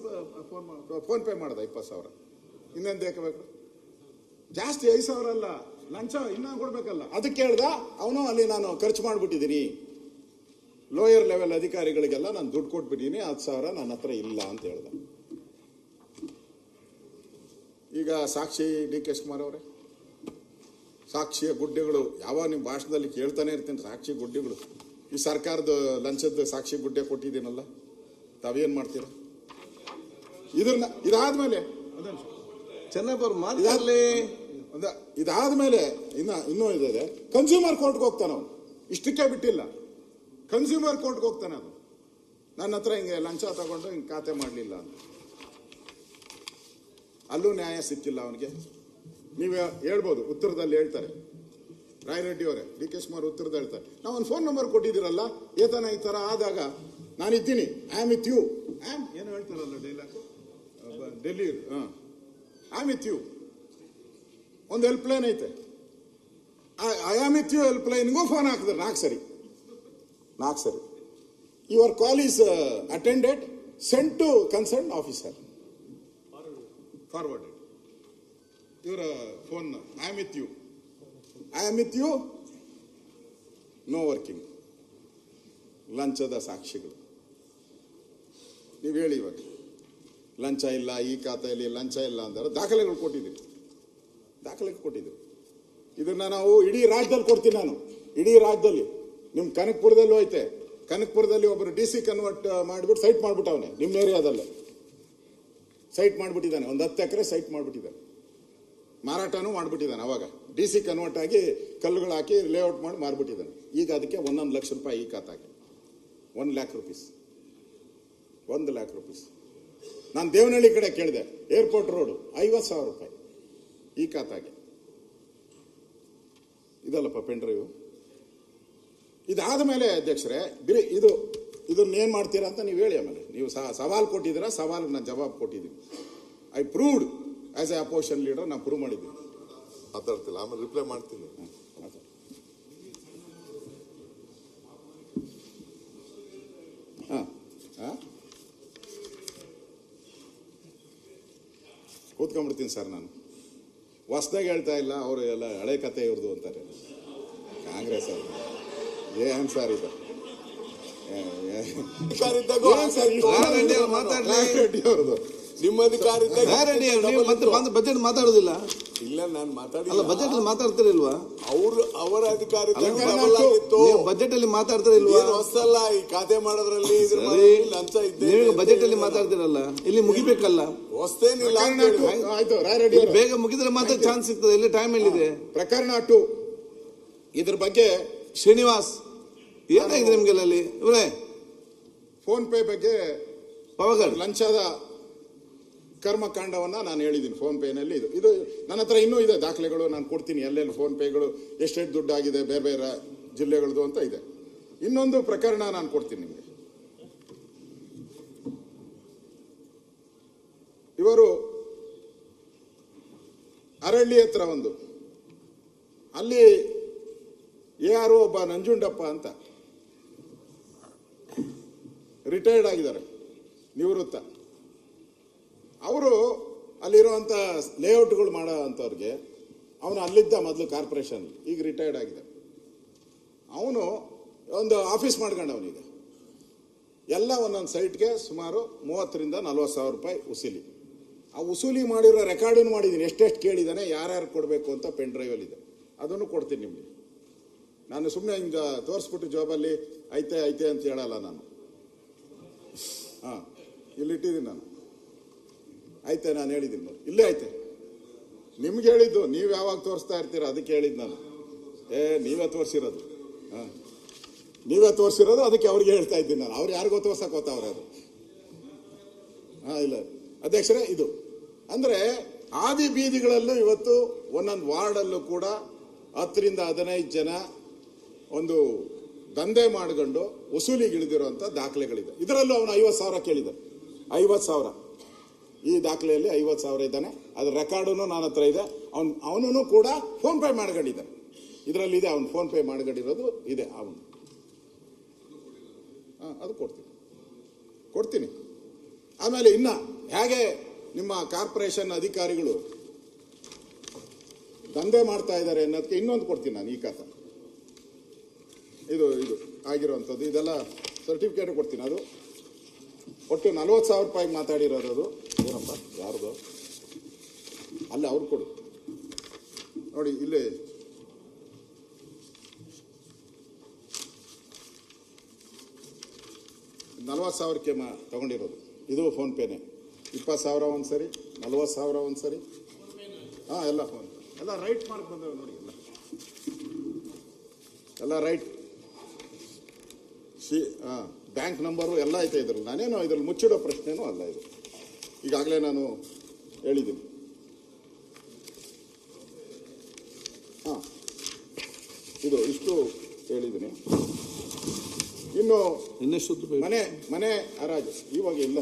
ಫೋನ್ ಪೇ ಮಾಡ್ದ 20,000. ಇನ್ನೇನು ಬೇಕಬೇಕು? ಜಾಸ್ತಿ 5,000 ಅಲ್ಲ, ಲಂಚ ಇನ್ನೂ ಕೊಡ್ಬೇಕಲ್ಲ. ಅದಕ್ಕೆ ಹೇಳ್ದ ಅವನು, ಅಲ್ಲಿ ನಾನು ಖರ್ಚು ಮಾಡಿಬಿಟ್ಟಿದ್ದೀನಿ, ಲೋಯರ್ ಲೆವೆಲ್ ಅಧಿಕಾರಿಗಳಿಗೆಲ್ಲ ನಾನು ದುಡ್ಡು ಕೊಟ್ಬಿಟ್ಟಿದ್ದೀನಿ, 10,000 ನನ್ನ ಹತ್ರ ಇಲ್ಲ ಅಂತ ಹೇಳ್ದ. ಈಗ ಸಾಕ್ಷಿ DK ಶಿವಕುಮಾರ್ ಅವರೇ, ಸಾಕ್ಷಿಯ ಗುಡ್ಡೆಗಳು ಯಾವಾಗ ನಿಮ್ಮ ಭಾಷಣದಲ್ಲಿ ಕೇಳ್ತಾನೆ ಇರ್ತೀನಿ. ಸಾಕ್ಷಿ ಗುಡ್ಡೆಗಳು, ಈ ಸರ್ಕಾರದ ಲಂಚದ ಸಾಕ್ಷಿ ಗುಡ್ಡೆ ಕೊಟ್ಟಿದ್ದೀನಲ್ಲ, ತಾವೇನ್ ಮಾಡ್ತೀರಾ? ಇದಾದ್ಮೇಲೆ ಇದಾದ್ಮೇಲೆ ಇನ್ನೂ ಇದೆ, ಕನ್ಸ್ಯೂಮರ್ ಕೋರ್ಟ್ಗೆ ಹೋಗ್ತಾನೆ ಅವನು. ಇಷ್ಟಕ್ಕೆ ಬಿಟ್ಟಿಲ್ಲ, ಕನ್ಸ್ಯೂಮರ್ ಕೋರ್ಟ್ಗೆ ಹೋಗ್ತಾನೆ ಅವನು. ನನ್ನ ಹತ್ರ ಹಿಂಗೆ ಲಂಚ ತಗೊಂಡು ಹಿಂಗೆ ಖಾತೆ ಮಾಡಲಿಲ್ಲ ಅಂತ. ಅಲ್ಲೂ ನ್ಯಾಯ ಸಿಕ್ಕಿಲ್ಲ ಅವನಿಗೆ. ನೀವು ಹೇಳ್ಬೋದು, ಉತ್ತರದಲ್ಲಿ ಹೇಳ್ತಾರೆ ರಾಯರೆಡ್ಡಿ ಅವರೇ, DK ಶಿವಕುಮಾರ್ ಉತ್ತರದಲ್ಲಿ ಹೇಳ್ತಾರೆ, ನಾವು ಒಂದು ಫೋನ್ ನಂಬರ್ ಕೊಟ್ಟಿದ್ದೀರಲ್ಲ, ಏತನ ಈ ಥರ ಆದಾಗ ನಾನಿದ್ದೀನಿ, ಐ ಆಮ್ ವಿತ್ ಯು. ಏನು ಹೇಳ್ತಾರಲ್ಲ dialogue Delhi, I am with you. ಒಂದು ಹೆಲ್ಪ್ ಲೈನ್ ಐತೆ, I am with you help ಲೈನ್ಗೂ ಫೋನ್ ಹಾಕಿದ್ರೆ 4 ಸರಿ. Your call is attended, sent to concern officer, forwarded. ಇವರ phone, I am with you, no working. ಲಂಚದ ಸಾಕ್ಷಿಗಳು. ನೀವು ಹೇಳಿ ಇವಾಗ ಲಂಚ ಇಲ್ಲ, ಈ ಖಾತೆಯಲ್ಲಿ ಲಂಚ ಇಲ್ಲ ಅಂದರೆ ದಾಖಲೆಗಳು ಕೊಟ್ಟಿದ್ದೀವಿ. ಇದನ್ನ ನಾವು ಇಡೀ ರಾಜ್ಯದಲ್ಲಿ ಕೊಡ್ತೀನಿ. ನಾನು ಇಡೀ ರಾಜ್ಯದಲ್ಲಿ, ನಿಮ್ಮ ಕನಕಪುರದಲ್ಲೂ ಐತೆ. ಕನಕಪುರದಲ್ಲಿ ಒಬ್ಬರು DC ಕನ್ವರ್ಟ್ ಮಾಡಿಬಿಟ್ಟು ಸೈಟ್ ಮಾಡ್ಬಿಟ್ಟವನೆ. ನಿಮ್ಮ ಏರಿಯಾದಲ್ಲೇ ಸೈಟ್ ಮಾಡಿಬಿಟ್ಟಿದ್ದಾನೆ. ಒಂದು 10 ಎಕರೆ ಸೈಟ್ ಮಾಡಿಬಿಟ್ಟಿದ್ದಾನೆ. ಮಾರಾಟನೂ ಮಾಡಿಬಿಟ್ಟಿದ್ದಾನೆ. ಅವಾಗ DC ಕನ್ವರ್ಟ್ ಆಗಿ ಕಲ್ಲುಗಳು ಹಾಕಿ ಲೇಔಟ್ ಮಾಡಿ ಮಾರ್ಬಿಟ್ಟಿದ್ದಾನೆ. ಈಗ ಅದಕ್ಕೆ 1 ಲಕ್ಷ ರೂಪಾಯಿ ಈ ಖಾತಾಗೆ 1 ಲ್ಯಾಕ್ ರುಪೀಸ್. 1 lac rupees. ನಾನು ದೇವನಹಳ್ಳಿ ಕಡೆ ಕೇಳಿದೆ, ಏರ್ಪೋರ್ಟ್ ರೋಡು 50,000 ರೂಪಾಯಿ ಈ ಖಾತಾಗೆ. ಇದಲ್ಲಪ್ಪ ಪೆನ್ ಡ್ರೈವ್. ಇದಾದ ಮೇಲೆ ಅಧ್ಯಕ್ಷರೇ, ಇದನ್ನೇನು ಮಾಡ್ತೀರಾ ಅಂತ ನೀವು ಹೇಳಿ. ಆಮೇಲೆ ನೀವು ಸವಾಲು ಕೊಟ್ಟಿದ್ದೀರಾ, ಸವಾಲಿಗೆ ನಾನು ಜವಾಬು ಕೊಟ್ಟಿದ್ದೀನಿ. I proved as A opposition leader, ನಾನು ಪ್ರೂವ್ ಮಾಡಿದ್ದೀನಿ. ಮಾತಾಡ್ತಿಲ್ಲ, ಆಮೇಲೆ ರಿಪ್ಲೈ ಮಾಡ್ತೀನಿ. ಕೂತ್ಕೊಂಡ್ಬಿಡ್ತೀನಿ ಸರ್. ನಾನು ಹೊಸ್ದಾಗಿ ಹೇಳ್ತಾ ಇಲ್ಲ. ಅವರು ಎಲ್ಲ ಹಳೆ ಕತೆ ಇವ್ರದ್ದು ಅಂತಾರೆ. ಕಾಂಗ್ರೆಸ್ ಅವರು ಏನ್ ಸರ್ ಇದು? ರೆಡ್ಡಿ ಅವ್ರದ್ದು ನಿಮ್ಮ ಅಧಿಕಾರ ಬಜೆಟ್ ಮಾತಾಡೋದಿಲ್ಲ. ಇಲ್ಲ, ನಾನು ಅಲ್ಲ, ಬಜೆಟ್ ಅಲ್ಲಿ ಮಾತಾಡ್ತಿರಲ್ವಾ? ಅವರ ಅಧಿಕಾರ ಬಜೆಟ್ ಅಲ್ಲಿ ಮಾತಾಡ್ತಿರಲ್ವಾ? ಹೊಸಲ್ಲ ಈ ಖಾತೆ ಮಾಡೋದ್ರಲ್ಲಿ ಲಂಚ ನೀವು ಬಜೆಟ್ ಅಲ್ಲಿ ಮಾತಾಡ್ತಿರಲ್ಲ, ಇಲ್ಲಿ ಮುಗಿಬೇಕಲ್ಲ. ಹೊಸ್ತೇನಿಲ್ಲ. ಆಯ್ತು, ರಾಯರೆಡ್ಡಿ ಬೇಗ ಮುಗಿದ್ರೆ ಮಾತ್ರ ಚಾನ್ಸ್ ಸಿಗ್ತದೆ. ಇಲ್ಲಿ ಟೈಮ್ ಎಲ್ಲಿದೆ? ಪ್ರಕರಣ 2 ಇದ್ರ ಬಗ್ಗೆ ಶ್ರೀನಿವಾಸ್ ಏನಾಗಿದೆ ನಿಮ್ಗೆಲ್ಲ ಅಲ್ಲಿ? ಇವರೇ ಫೋನ್ ಪೇ ಬಗ್ಗೆ ಪವಗಡ್ ಲಂಚದ ಕರ್ಮಕಾಂಡವನ್ನ ನಾನು ಹೇಳಿದ್ದೀನಿ. ಫೋನ್ ಪೇನಲ್ಲಿ ಇದು ನನ್ನ ಹತ್ರ ಇನ್ನೂ ಇದೆ ದಾಖಲೆಗಳು. ನಾನು ಕೊಡ್ತೀನಿ ಎಲ್ಲೆಲ್ಲಿ ಫೋನ್ ಪೇಗಳು ಎಷ್ಟೆಷ್ಟು ದುಡ್ಡು ಆಗಿದೆ ಬೇರೆ ಬೇರೆ ಜಿಲ್ಲೆಗಳದ್ದು ಅಂತ ಇದೆ. ಇನ್ನೊಂದು ಪ್ರಕರಣ ನಾನು ಕೊಡ್ತೀನಿ ನಿಮಗೆ. ಇವರು ಅರಳ್ಳಿ ಹತ್ರ ಅಲ್ಲಿ ಯಾರೋ ಒಬ್ಬ ನಂಜುಂಡಪ್ಪ ಅಂತ ರಿಟೈರ್ಡ್ ಆಗಿದ್ದಾರೆ, ನಿವೃತ್ತ. ಅವರು ಅಲ್ಲಿರುವಂಥ ಲೇಔಟ್ಗಳು ಮಾಡೋ ಅಂಥವ್ರಿಗೆ, ಅವನು ಅಲ್ಲಿದ್ದ ಮೊದಲು ಕಾರ್ಪೊರೇಷನ್, ಈಗ ರಿಟೈರ್ಡ್ ಆಗಿದೆ. ಅವನು ಒಂದು ಆಫೀಸ್ ಮಾಡ್ಕೊಂಡವನಿಗೆ ಎಲ್ಲ ಒಂದೊಂದು ಸೈಟ್ಗೆ ಸುಮಾರು 30,000 ರಿಂದ 40,000 ರೂಪಾಯಿ ಉಸೂಲಿ. ಆ ಉಸೂಲಿ ಮಾಡಿರೋ ರೆಕಾರ್ಡನ್ನು ಮಾಡಿದ್ದೀನಿ. ಎಷ್ಟೆಷ್ಟು ಕೇಳಿದ್ದಾನೆ, ಯಾರ್ಯಾರು ಕೊಡಬೇಕು ಅಂತ ಪೆನ್ ಡ್ರೈವಲ್ಲಿದೆ. ಅದನ್ನು ಕೊಡ್ತೀನಿ ನಿಮಗೆ. ನಾನು ಸುಮ್ಮನೆ ಹಿಂಗೆ ತೋರಿಸ್ಬಿಟ್ಟು ಜಾಬಲ್ಲಿ ಐತೆ ಅಂತ ಹೇಳಲ್ಲ ನಾನು. ಇಲ್ಲಿಟ್ಟಿದ್ದೀನಿ ನಾನು. ಐತೆ, ನಾನು ಹೇಳಿದ್ದೀನಿ ನೋಡಿ, ಇಲ್ಲೇ ಐತೆ. ನಿಮ್ಗೆ ಹೇಳಿದ್ದು, ನೀವು ಯಾವಾಗ ತೋರಿಸ್ತಾ ಇರ್ತೀರ ಅದಕ್ಕೆ ಹೇಳಿದ್ದು ನಾನು. ನೀವೇ ತೋರಿಸಿರೋದು. ನೀವೇ ತೋರಿಸಿರೋದು, ಅದಕ್ಕೆ ಅವ್ರಿಗೆ ಹೇಳ್ತಾ ಇದ್ದೀನಿ ನಾನು. ಅವ್ರು ಯಾರಿಗೋ ತೋರ್ಸಕ್ಕೆ ಹೋಗ್ತಾವ್ರೆ ಅದು. ಇಲ್ಲ ಅಧ್ಯಕ್ಷರೇ, ಇದು ಅಂದರೆ ಆದಿ ಬೀದಿಗಳಲ್ಲೂ ಇವತ್ತು ಒಂದೊಂದು ವಾರ್ಡಲ್ಲೂ ಕೂಡ 10 ರಿಂದ 15 ಜನ ಒಂದು ದಂಧೆ ಮಾಡ್ಕೊಂಡು ವಸೂಲಿಗೆ ಇಳಿದಿರುವಂಥ ದಾಖಲೆಗಳಿದೆ. ಇದರಲ್ಲೂ ಅವನು 50,000 ಕೇಳಿದ. 50,000 ಈ ದಾಖಲೆಯಲ್ಲಿ 50,000 ಇದ್ದಾನೆ. ಅದ್ರ ರೆಕಾರ್ಡೂ ನನ್ನ ಹತ್ರ ಇದೆ. ಅವನು ಕೂಡ ಫೋನ್ ಪೇ ಮಾಡ್ಕೊಂಡಿದ್ದಾನೆ. ಇದರಲ್ಲಿದೆ, ಅವನು ಫೋನ್ ಪೇ ಮಾಡ್ಕೊಂಡಿರೋದು ಇದೆ ಅವನು. ಅದು ಕೊಡ್ತೀನಿ. ಆಮೇಲೆ ಇನ್ನ ಹೇಗೆ ನಿಮ್ಮ ಕಾರ್ಪೊರೇಷನ್ ಅಧಿಕಾರಿಗಳು ದಂಧೆ ಮಾಡ್ತಾ ಇದ್ದಾರೆ ಅನ್ನೋದಕ್ಕೆ ಇನ್ನೊಂದು ಕೊಡ್ತೀನಿ ನಾನು. ಈ ಖಾತೆ ಇದು ಆಗಿರುವಂಥದ್ದು, ಇದೆಲ್ಲ ಸರ್ಟಿಫಿಕೇಟ್ ಕೊಡ್ತೀನಿ. ಅದು ಒಟ್ಟು 40,000 ರೂಪಾಯಿಗೆ ಮಾತಾಡಿರೋದು. ಅದು ಏನಪ್ಪ ಯಾರ್ದು? ಅಲ್ಲ, ಅವ್ರು ಕೊಡು ನೋಡಿ. ಇಲ್ಲಿ 40,000ಕ್ಕೆ ತಗೊಂಡಿರೋದು. ಇದು ಫೋನ್ ಪೇನೆ. 20,000 ಒಂದು ಸರಿ, 40,000 ಒಂದು ಸರಿ. ಎಲ್ಲ ಫೋನ್ ಎಲ್ಲ ರೈಟ್ ಮಾಡಿ ಬಂದವೆ ನೋಡಿ. ಎಲ್ಲ ರೈಟ್. ಬ್ಯಾಂಕ್ ನಂಬರು ಎಲ್ಲ ಐತೆ ಇದ್ರಲ್ಲಿ. ನಾನೇನೋ ಇದ್ರಲ್ಲಿ ಮುಚ್ಚಿಡೋ ಪ್ರಶ್ನೆನೂ ಅಲ್ಲ ಇದು. ಈಗಾಗಲೇ ನಾನು ಹೇಳಿದ್ದೀನಿ. ಇಷ್ಟು ಹೇಳಿದ್ದೀನಿ. ಇನ್ನು ಮನೆ ಹರಾಜು ಇವಾಗ ಇಲ್ಲ,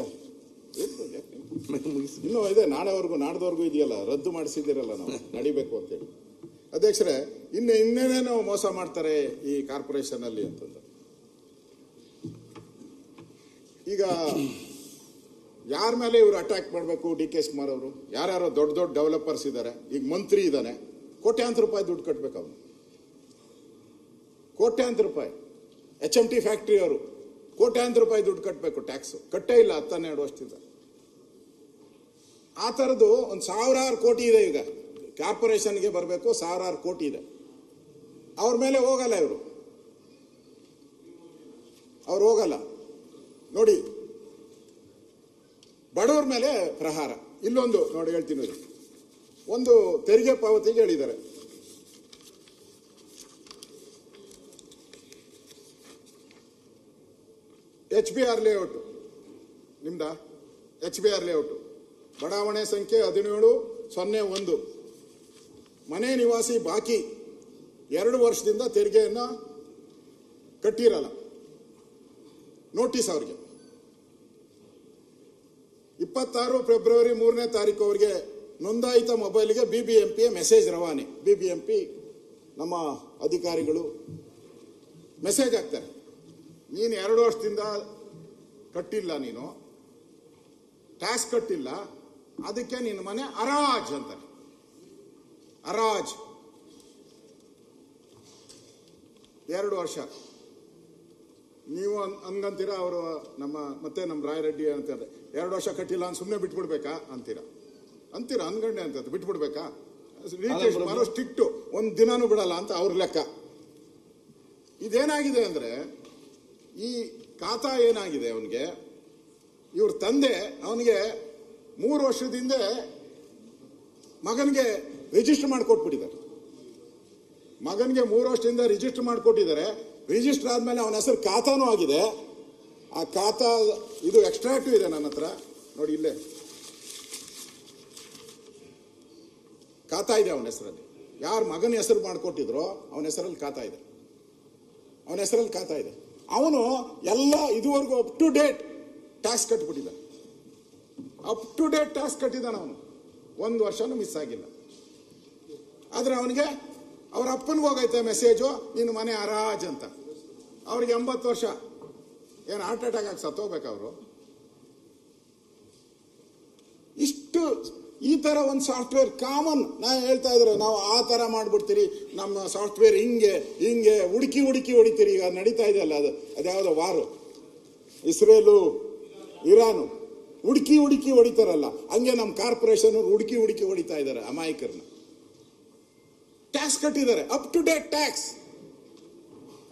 ಇನ್ನೂ ಇದೆ. ನಾಡ್ದವರೆಗೂ ಇದೆಯಲ್ಲ, ರದ್ದು ಮಾಡಿಸಿದ್ದೀರಲ್ಲ ನಾವು, ನಡಿಬೇಕು ಅಂತೇಳಿ. ಅಧ್ಯಕ್ಷರೇ, ಇನ್ನೇನೇನೋ ಮೋಸ ಮಾಡ್ತಾರೆ ಈ ಕಾರ್ಪೊರೇಷನ್ ಅಲ್ಲಿ ಅಂತಂದ್ರೆ, ಈಗ ಯಾರ ಮೇಲೆ ಇವರು ಅಟ್ಯಾಕ್ ಮಾಡಬೇಕು? DK ಶಿವಕುಮಾರ್ ಅವರು ಯಾರ್ಯಾರೋ ದೊಡ್ಡ ಡೆವಲಪರ್ಸ್ ಇದ್ದಾರೆ. ಈಗ ಮಂತ್ರಿ ಇದ್ದಾನೆ, ಕೋಟ್ಯಾಂತರ ರೂಪಾಯಿ ದುಡ್ಡು ಕಟ್ಟಬೇಕು ಅವನು. ಕೋಟ್ಯಾಂತರ ರೂಪಾಯಿ. HMT ಫ್ಯಾಕ್ಟ್ರಿ ಅವರು ಕೋಟ್ಯಾಂತರ ರೂಪಾಯಿ ದುಡ್ಡು ಕಟ್ಟಬೇಕು ಟ್ಯಾಕ್ಸ್, ಕಟ್ಟೇ ಇಲ್ಲ 12 ವರ್ಷದಿಂದ. ಆ ಥರದ್ದು ಒಂದು ಸಾವಿರಾರು ಕೋಟಿ ಇದೆ ಈಗ ಕಾರ್ಪೊರೇಷನ್ಗೆ ಬರಬೇಕು, ಸಾವಿರಾರು ಕೋಟಿ ಇದೆ. ಅವ್ರ ಮೇಲೆ ಹೋಗಲ್ಲ ಅವ್ರು ಹೋಗಲ್ಲ ನೋಡಿ. ಬಡವ್ರ ಮೇಲೆ ಪ್ರಹಾರ. ಇಲ್ಲೊಂದು ನೋಡಿ ಹೇಳ್ತೀನಿ ನೋಡಿ, ಒಂದು ತೆರಿಗೆ ಪಾವತಿಗೆ ಹೇಳಿದ್ದಾರೆ. HBR ಲೇಔಟ್ ನಿಮ್ದ, HBR ಲೇಔಟ್ ಬಡಾವಣೆ ಸಂಖ್ಯೆ 1701, ಮನೆ ನಿವಾಸಿ ಬಾಕಿ 2 ವರ್ಷದಿಂದ ತೆರಿಗೆಯನ್ನು ಕಟ್ಟಿರಲ್ಲ. ನೋಟಿಸ್ ಅವ್ರಿಗೆ 26 ಫೆಬ್ರವರಿ 3ನೇ ತಾರೀಕು ಅವರಿಗೆ ನೋಂದಾಯಿತ ಮೊಬೈಲ್ಗೆ BBMP ಮೆಸೇಜ್ ರವಾನೆ. BBMP ನಮ್ಮ ಅಧಿಕಾರಿಗಳು ಮೆಸೇಜ್ ಹಾಕ್ತಾರೆ, ನೀನು 2 ವರ್ಷದಿಂದ ಕಟ್ಟಿಲ್ಲ, ನೀನು ಟ್ಯಾಕ್ಸ್ ಕಟ್ಟಿಲ್ಲ, ಅದಕ್ಕೆ ನಿನ್ನ ಮನೆ ಹರಾಜ್ ಅಂತಾರೆ. ಹರಾಜ್ 2 ವರ್ಷ ನೀವು ಹಂಗಂತೀರ. ಅವರು ನಮ್ಮ ರಾಯರೆಡ್ಡಿ ಅಂತಾರೆ 2 ವರ್ಷ ಕಟ್ಟಿಲ್ಲ ಅಂತ ಸುಮ್ಮನೆ ಬಿಟ್ಬಿಡ್ಬೇಕಾ ಅಂತೀರಾ ಅನ್ಗಂಡೆ ಅಂತ ಬಿಟ್ಬಿಡ್ಬೇಕಾ? ಮಾಡೋ ಸ್ಟ್ರಿಕ್ಟು, 1 ದಿನಾನೂ ಬಿಡಲ್ಲ ಅಂತ ಅವ್ರ ಲೆಕ್ಕ. ಇದೇನಾಗಿದೆ ಅಂದ್ರೆ ಈ ಖಾತಾ ಏನಾಗಿದೆ ಅವನಿಗೆ, ಇವ್ರ ತಂದೆ ಅವನಿಗೆ 3 ವರ್ಷದಿಂದ ಮಗನಿಗೆ ರಿಜಿಸ್ಟರ್ ಮಾಡಿಕೊಟ್ಬಿಟ್ಟಿದ್ದಾರೆ. ಮಗನಿಗೆ 3 ವರ್ಷದಿಂದ ರಿಜಿಸ್ಟರ್ ಮಾಡಿಕೊಟ್ಟಿದ್ದಾರೆ. ರಿಜಿಸ್ಟರ್ ಆದ್ಮೇಲೆ ಅವನ ಹೆಸರು ಖಾತಾನೂ ಆಗಿದೆ. ಆ ಖಾತಾ ಇದು ಎಕ್ಸ್ಟ್ರಾಕ್ಟಿವ್ ಇದೆ ನನ್ನ ಹತ್ರ ನೋಡಿ, ಇಲ್ಲೇ ಖಾತಾ ಇದೆ ಅವನ ಹೆಸರಲ್ಲಿ. ಯಾರು ಮಗನ ಹೆಸರು ಮಾಡಿಕೊಟ್ಟಿದ್ರೋ ಅವನ ಹೆಸರಲ್ಲಿ ಖಾತಾ ಇದೆ. ಅವನು ಎಲ್ಲ ಇದುವರೆಗೂ ಅಪ್ ಟು ಡೇಟ್ ಟ್ಯಾಕ್ಸ್ ಕಟ್ಟಿಬಿಟ್ಟಿದ್ದಾನೆ. ಅವನು 1 ವರ್ಷನೂ ಮಿಸ್ ಆಗಿಲ್ಲ. ಆದ್ರೆ ಅವನಿಗೆ ಅವ್ರ ಅಪ್ಪನಿಗೆ ಹೋಗೈತೆ ಮೆಸೇಜು, ನಿನ್ನ ಮನೆ ಹರಾಜ್ ಅಂತ. ಅವ್ರಿಗೆ 80 ವರ್ಷ, ಏನು ಹಾರ್ಟ್ ಅಟ್ಯಾಕ್ ಆಗಿ ಸತ್ತೋಗ್ಬೇಕು ಅವರು. ಇಷ್ಟು ಈ ತರ ಒಂದು ಸಾಫ್ಟ್ವೇರ್ ಕಾಮನ್. ನಾನು ಹೇಳ್ತಾ ಇದ್ರೆ ನಾವು ಆ ತರ ಮಾಡ್ಬಿಡ್ತೀರಿ, ನಮ್ಮ ಸಾಫ್ಟ್ವೇರ್ ಹಿಂಗೆ ಹುಡುಕಿ ಹೊಡಿತೀರಿ. ಈಗ ನಡೀತಾ ಇದೆಯಲ್ಲ ಅದ್ಯಾವುದೋ ವಾರು, ಇಸ್ರೇಲು ಇರಾನು, ಹುಡುಕಿ ಹೊಡಿತಾರಲ್ಲ, ಹಂಗೆ ನಮ್ಮ ಕಾರ್ಪೊರೇಷನ್ ಹುಡುಕಿ ಹೊಡಿತಾ ಇದ್ದಾರೆ ಅಮಾಯಕರನ್ನ. ಟ್ಯಾಕ್ಸ್ ಕಟ್ಟಿದ್ದಾರೆ, ಅಪ್ ಟು ಡೇಟ್ ಟ್ಯಾಕ್ಸ್.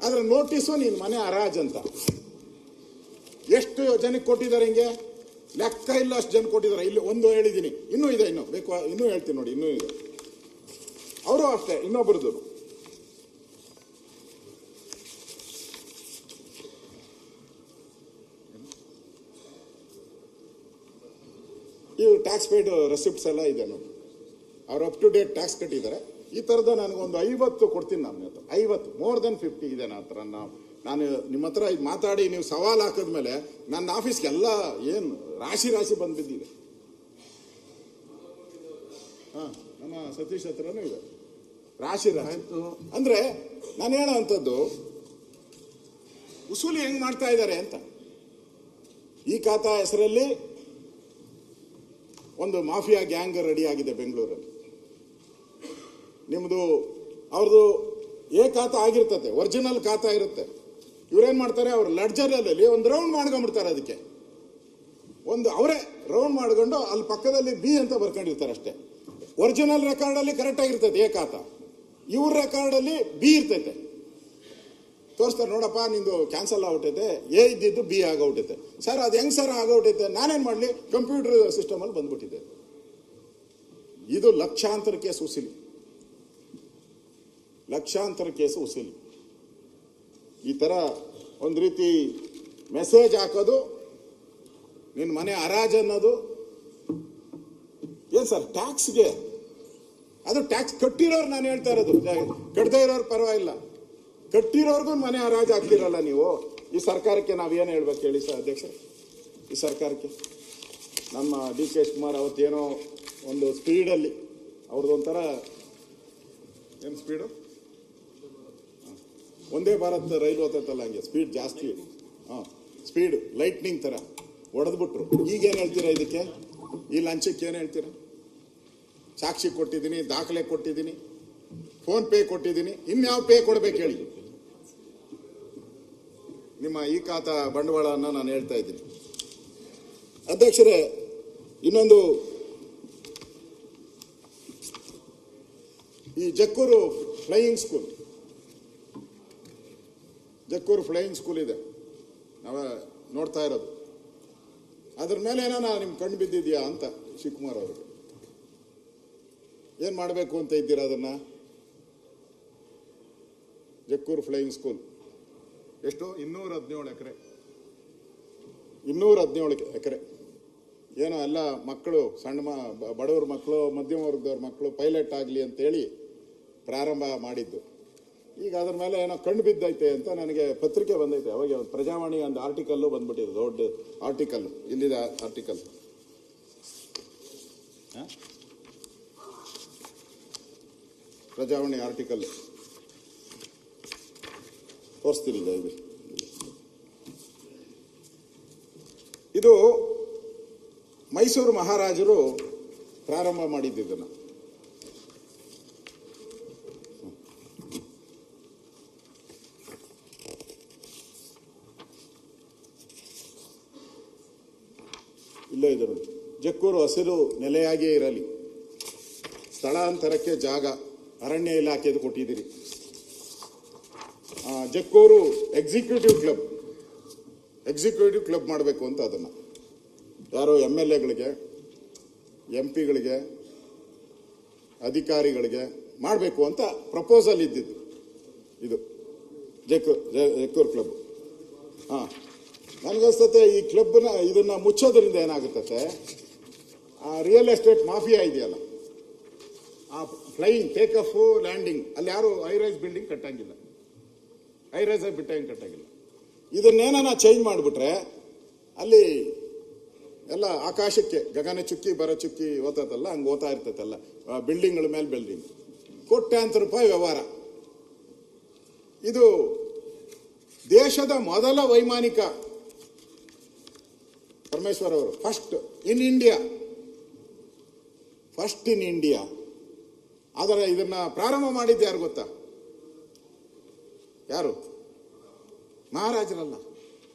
ಆದ್ರೆ ನೋಟಿಸು ನಿನ್ ಮನೆ ಹರಾಜ್ ಅಂತ. ಎಷ್ಟು ಜನಕ್ಕೆ ಕೊಟ್ಟಿದ್ದಾರೆ ಹಿಂಗೆ ಲೆಕ್ಕ ಇಲ್ಲ, ಅಷ್ಟು ಜನ ಕೊಟ್ಟಿದ್ದಾರೆ. ಇಲ್ಲಿ ಒಂದು ಹೇಳಿದ್ದೀನಿ, ಇನ್ನೂ ಇದೆ, ಬೇಕು ಇನ್ನೂ ಹೇಳ್ತೀನಿ ನೋಡಿ, ಇನ್ನೂ ಇದೆ. ಅವರು ಅಷ್ಟೇ, ಇನ್ನೊಬ್ಬರದು ಈ ಟ್ಯಾಕ್ಸ್ ಪೇಡ್ ರೆಸಿಪ್ಟ್ಸ್ ಎಲ್ಲ ಇದೆ ನೋಡಿ. ಅವ್ರು ಅಪ್ ಟು ಡೇಟ್ ಟ್ಯಾಕ್ಸ್ ಕಟ್ಟಿದ್ದಾರೆ. ಈ ಥರದ ನನಗೊಂದು 50 ಕೊಡ್ತೀನಿ. ನನ್ನ ಹತ್ರ 50 ಮೋರ್ ದೆನ್ 50 ಇದೆ ನನ್ನ ಹತ್ರ. ನಾನು ನಿಮ್ಮ ಹತ್ರ ಇದು ಮಾತಾಡಿ ನೀವು ಸವಾಲು ಹಾಕಿದ್ಮೇಲೆ ನನ್ನ ಆಫೀಸ್ಗೆಲ್ಲ ಏನು ರಾಶಿ ಬಂದು ಬಿದ್ದಿದೆ. ನಮ್ಮ ಸತೀಶ್ ಹತ್ರನೂ ಇದೆ ರಾಶಿ. ಅಂದ್ರೆ ನಾನು ಹೇಳೋ ಅಂಥದ್ದು ಉಸೂಲಿ ಹೆಂಗ್ ಮಾಡ್ತಾ ಇದ್ದಾರೆ ಅಂತ. ಈ ಖಾತಾ ಹೆಸರಲ್ಲಿ ಒಂದು ಮಾಫಿಯಾ ಗ್ಯಾಂಗ್ ರೆಡಿ ಆಗಿದೆ ಬೆಂಗಳೂರಲ್ಲಿ. ನಿಮ್ದು ಅವ್ರದ್ದು ಖಾತಾ ಆಗಿರ್ತದೆ, ಒರಿಜಿನಲ್ ಖಾತಾ ಇರುತ್ತೆ. ಇವ್ರೇನ್ ಮಾಡ್ತಾರೆ, ಅವ್ರ ಲೆಡ್ಜರಲ್ಲಿ ಒಂದು ರೌಂಡ್ ಮಾಡ್ಕೊಂಡ್ಬಿಡ್ತಾರೆ. ಅದಕ್ಕೆ ಅವರೇ ರೌಂಡ್ ಮಾಡ್ಕೊಂಡು ಅಲ್ಲಿ ಪಕ್ಕದಲ್ಲಿ ಬಿ ಅಂತ ಬರ್ಕೊಂಡಿರ್ತಾರೆ ಅಷ್ಟೇ. ಒರಿಜಿನಲ್ ರೆಕಾರ್ಡ್ ಅಲ್ಲಿ ಕರೆಕ್ಟ್ ಆಗಿರ್ತದೆ ಖಾತಾ, ಇವ್ರ ರೆಕಾರ್ಡ್ ಅಲ್ಲಿ ಬಿ ಇರ್ತೈತೆ. ತೋರಿಸ್ತಾರೆ, ನೋಡಪ್ಪ ನಿಂದು ಕ್ಯಾನ್ಸಲ್ ಆಗ್ಬಿಟ್ಟೈತೆ, ಇದ್ದಿದ್ದು ಬಿ ಆಗೋಗ್ಬಿಟ್ಟೈತೆ. ಸರ್ ಅದು ಹೆಂಗ್ ಸರ್ ಆಗೋಗ್ಬಿಟ್ಟೈತೆ, ನಾನೇನ್ ಮಾಡ್ಲಿ, ಕಂಪ್ಯೂಟರ್ ಸಿಸ್ಟಮ್ ಅಲ್ಲಿ ಬಂದ್ಬಿಟ್ಟಿದೆ. ಇದು ಲಕ್ಷಾಂತರ ಕೇಸ್ ಉಸಿಲಿ. ಈ ತರ ಒಂದು ರೀತಿ ಮೆಸೇಜ್ ಹಾಕೋದು, ನಿನ್ನ ಮನೆ ಹರಾಜ್ ಅನ್ನೋದು ಏನ್ ಸರ್ ಟ್ಯಾಕ್ಸ್ಗೆ? ಅದು ಟ್ಯಾಕ್ಸ್ ಕಟ್ಟಿರೋರು ನಾನು ಹೇಳ್ತಾ ಇರೋದು, ಕಟ್ಟದೇ ಇರೋರು ಪರವಾಗಿಲ್ಲ, ಕಟ್ಟಿರೋರ್ಗು ಮನೆ ಹರಾಜ್ ಆಗ್ತಿರಲ್ಲ ನೀವು. ಈ ಸರ್ಕಾರಕ್ಕೆ ನಾವೇನು ಹೇಳ್ಬೇಕು ಹೇಳಿ ಸರ್ ಅಧ್ಯಕ್ಷ? ಈ ಸರ್ಕಾರಕ್ಕೆ ನಮ್ಮ DK ಶಿವಕುಮಾರ್ ಅವತ್ತೇನೋ ಒಂದು ಸ್ಪೀಡಲ್ಲಿ ಅವ್ರದ್ದು ಒಂಥರ ಏನು ಸ್ಪೀಡು, ಒಂದೇ ಭಾರತ್ ರೈಲು ಹೋಗ್ತೈತಲ್ಲ ಹಂಗೆ ಸ್ಪೀಡ್ ಜಾಸ್ತಿ, ಸ್ಪೀಡ್ ಲೈಟ್ನಿಂಗ್ ತರ ಹೊಡೆದ್ಬಿಟ್ರು. ಈಗೇನು ಹೇಳ್ತೀರಾ ಇದಕ್ಕೆ? ಈ ಲಂಚಕ್ಕೆ ಏನು ಹೇಳ್ತೀರಾ? ಸಾಕ್ಷಿ ಕೊಟ್ಟಿದ್ದೀನಿ, ದಾಖಲೆ ಕೊಟ್ಟಿದ್ದೀನಿ, ಫೋನ್ ಪೇ ಕೊಟ್ಟಿದ್ದೀನಿ, ಇನ್ಯಾವ ಪೇ ಕೊಡ್ಬೇಕು ಹೇಳಿ? ನಿಮ್ಮ ಈ ಖಾತಾ ಬಂಡವಾಳವನ್ನು ನಾನು ಹೇಳ್ತಾ ಇದ್ದೀನಿ. ಅಧ್ಯಕ್ಷರೇ, ಇನ್ನೊಂದು, ಈ ಜಕ್ಕೂರು ಫ್ಲೈಯಿಂಗ್ ಸ್ಕೂಲ್ ಇದೆ, ನಾವು ನೋಡ್ತಾ ಇರೋದು. ಅದ್ರ ಮೇಲೆ ಏನೋ ನಿಮ್ಗೆ ಕಣ್ಣು ಬಿದ್ದಿದ್ಯಾ ಅಂತ ಶಿವಕುಮಾರ್ ಅವರಿಗೆ. ಏನು ಮಾಡಬೇಕು ಅಂತ ಇದ್ದೀರಾ ಅದನ್ನು? ಜಕ್ಕೂರು ಫ್ಲೈಯಿಂಗ್ ಸ್ಕೂಲ್ ಎಷ್ಟು? 217 ಎಕರೆ. ಏನೋ ಎಲ್ಲ ಮಕ್ಕಳು, ಬಡವ್ರ ಮಕ್ಕಳು, ಮಧ್ಯಮ ವರ್ಗದವ್ರ ಮಕ್ಕಳು ಪೈಲಟ್ ಆಗಲಿ ಅಂತೇಳಿ ಪ್ರಾರಂಭ ಮಾಡಿದ್ದು. ಈಗ ಅದ್ರ ಮೇಲೆ ಏನೋ ಕಣ್ಣು ಬಿದ್ದೈತೆ ಅಂತ ನನಗೆ ಪತ್ರಿಕೆ ಬಂದೈತೆ. ಅವಾಗ ಪ್ರಜಾವಾಣಿ ಒಂದು ಆರ್ಟಿಕಲ್ಲು ಬಂದ್ಬಿಟ್ಟಿದೆ, ದೊಡ್ಡ ಆರ್ಟಿಕಲ್. ಇಲ್ಲಿದೆ ಆರ್ಟಿಕಲ್. ಪ್ರಜಾವಾಣಿ ಆರ್ಟಿಕಲ್ ತೋರಿಸ್ತೀನಿ. ಇದು ಮೈಸೂರು ಮಹಾರಾಜರು ಪ್ರಾರಂಭ ಮಾಡಿದ್ದನ್ನು. ಇಲ್ಲೇ ಇದರು. ಜಕ್ಕೂರು ಹಸಿರು ನೆಲೆಯಾಗಿಯೇ ಇರಲಿ, ಸ್ಥಳಾಂತರಕ್ಕೆ ಜಾಗ ಅರಣ್ಯ ಇಲಾಖೆದು ಕೊಟ್ಟಿದ್ದೀರಿ. ಜಕ್ಕೂರು ಎಕ್ಸಿಕ್ಯೂಟಿವ್ ಕ್ಲಬ್ ಮಾಡಬೇಕು ಅಂತ ಅದನ್ನು ಯಾರೋ MLAಗಳಿಗೆ, MP ಗಳಿಗೆ, ಅಧಿಕಾರಿಗಳಿಗೆ ಮಾಡಬೇಕು ಅಂತ ಪ್ರಪೋಸಲ್ ಇದ್ದಿದ್ದು. ಇದು ಜಕ್ಕೂರು ಕ್ಲಬ್. ನನಗನ್ಸುತ್ತೆ ಈ ಇದನ್ನ ಮುಚ್ಚೋದ್ರಿಂದ ಏನಾಗುತ್ತದೆ, ರಿಯಲ್ ಎಸ್ಟೇಟ್ ಮಾಫಿಯಾ ಇದೆಯಲ್ಲ, ಆ ಫ್ಲೈಯಿಂಗ್ ಟೇಕ್ ಆಫ್ ಲ್ಯಾಂಡಿಂಗ್ ಅಲ್ಲಿ ಯಾರು ಹೈರೈಸ್ ಬಿಲ್ಡಿಂಗ್ ಕಟ್ಟಂಗಿಲ್ಲ, ಹೈರೈಸ್ ಬಿಲ್ಡಿಂಗ್ ಕಟ್ಟಂಗಿಲ್ಲ. ಇದನ್ನೇನ ಚೇಂಜ್ ಮಾಡಿಬಿಟ್ರೆ ಅಲ್ಲಿ ಎಲ್ಲ ಆಕಾಶಕ್ಕೆ ಗಗನ ಚುಕ್ಕಿ ಬರ ಚುಕ್ಕಿ ಓದ್ತದಲ್ಲ, ಹಂಗೆ ಓದ್ತಾ ಇರ್ತೈತಲ್ಲ, ಬಿಲ್ಡಿಂಗ್ಗಳ ಮೇಲೆ ಬಿಲ್ಡಿಂಗ್, ಕೋಟ್ಯಾಂತರ ರೂಪಾಯಿ ವ್ಯವಹಾರ. ಇದು ದೇಶದ ಮೊದಲ ವೈಮಾನಿಕ ಪರಮೇಶ್ವರ್ ಅವರು ಫಸ್ಟ್ ಇನ್ ಇಂಡಿಯಾ. ಆದರೆ ಇದನ್ನ ಪ್ರಾರಂಭ ಮಾಡಿದ್ದು ಯಾರು ಗೊತ್ತಾ? ಯಾರು? ಮಹಾರಾಜರಲ್ಲ.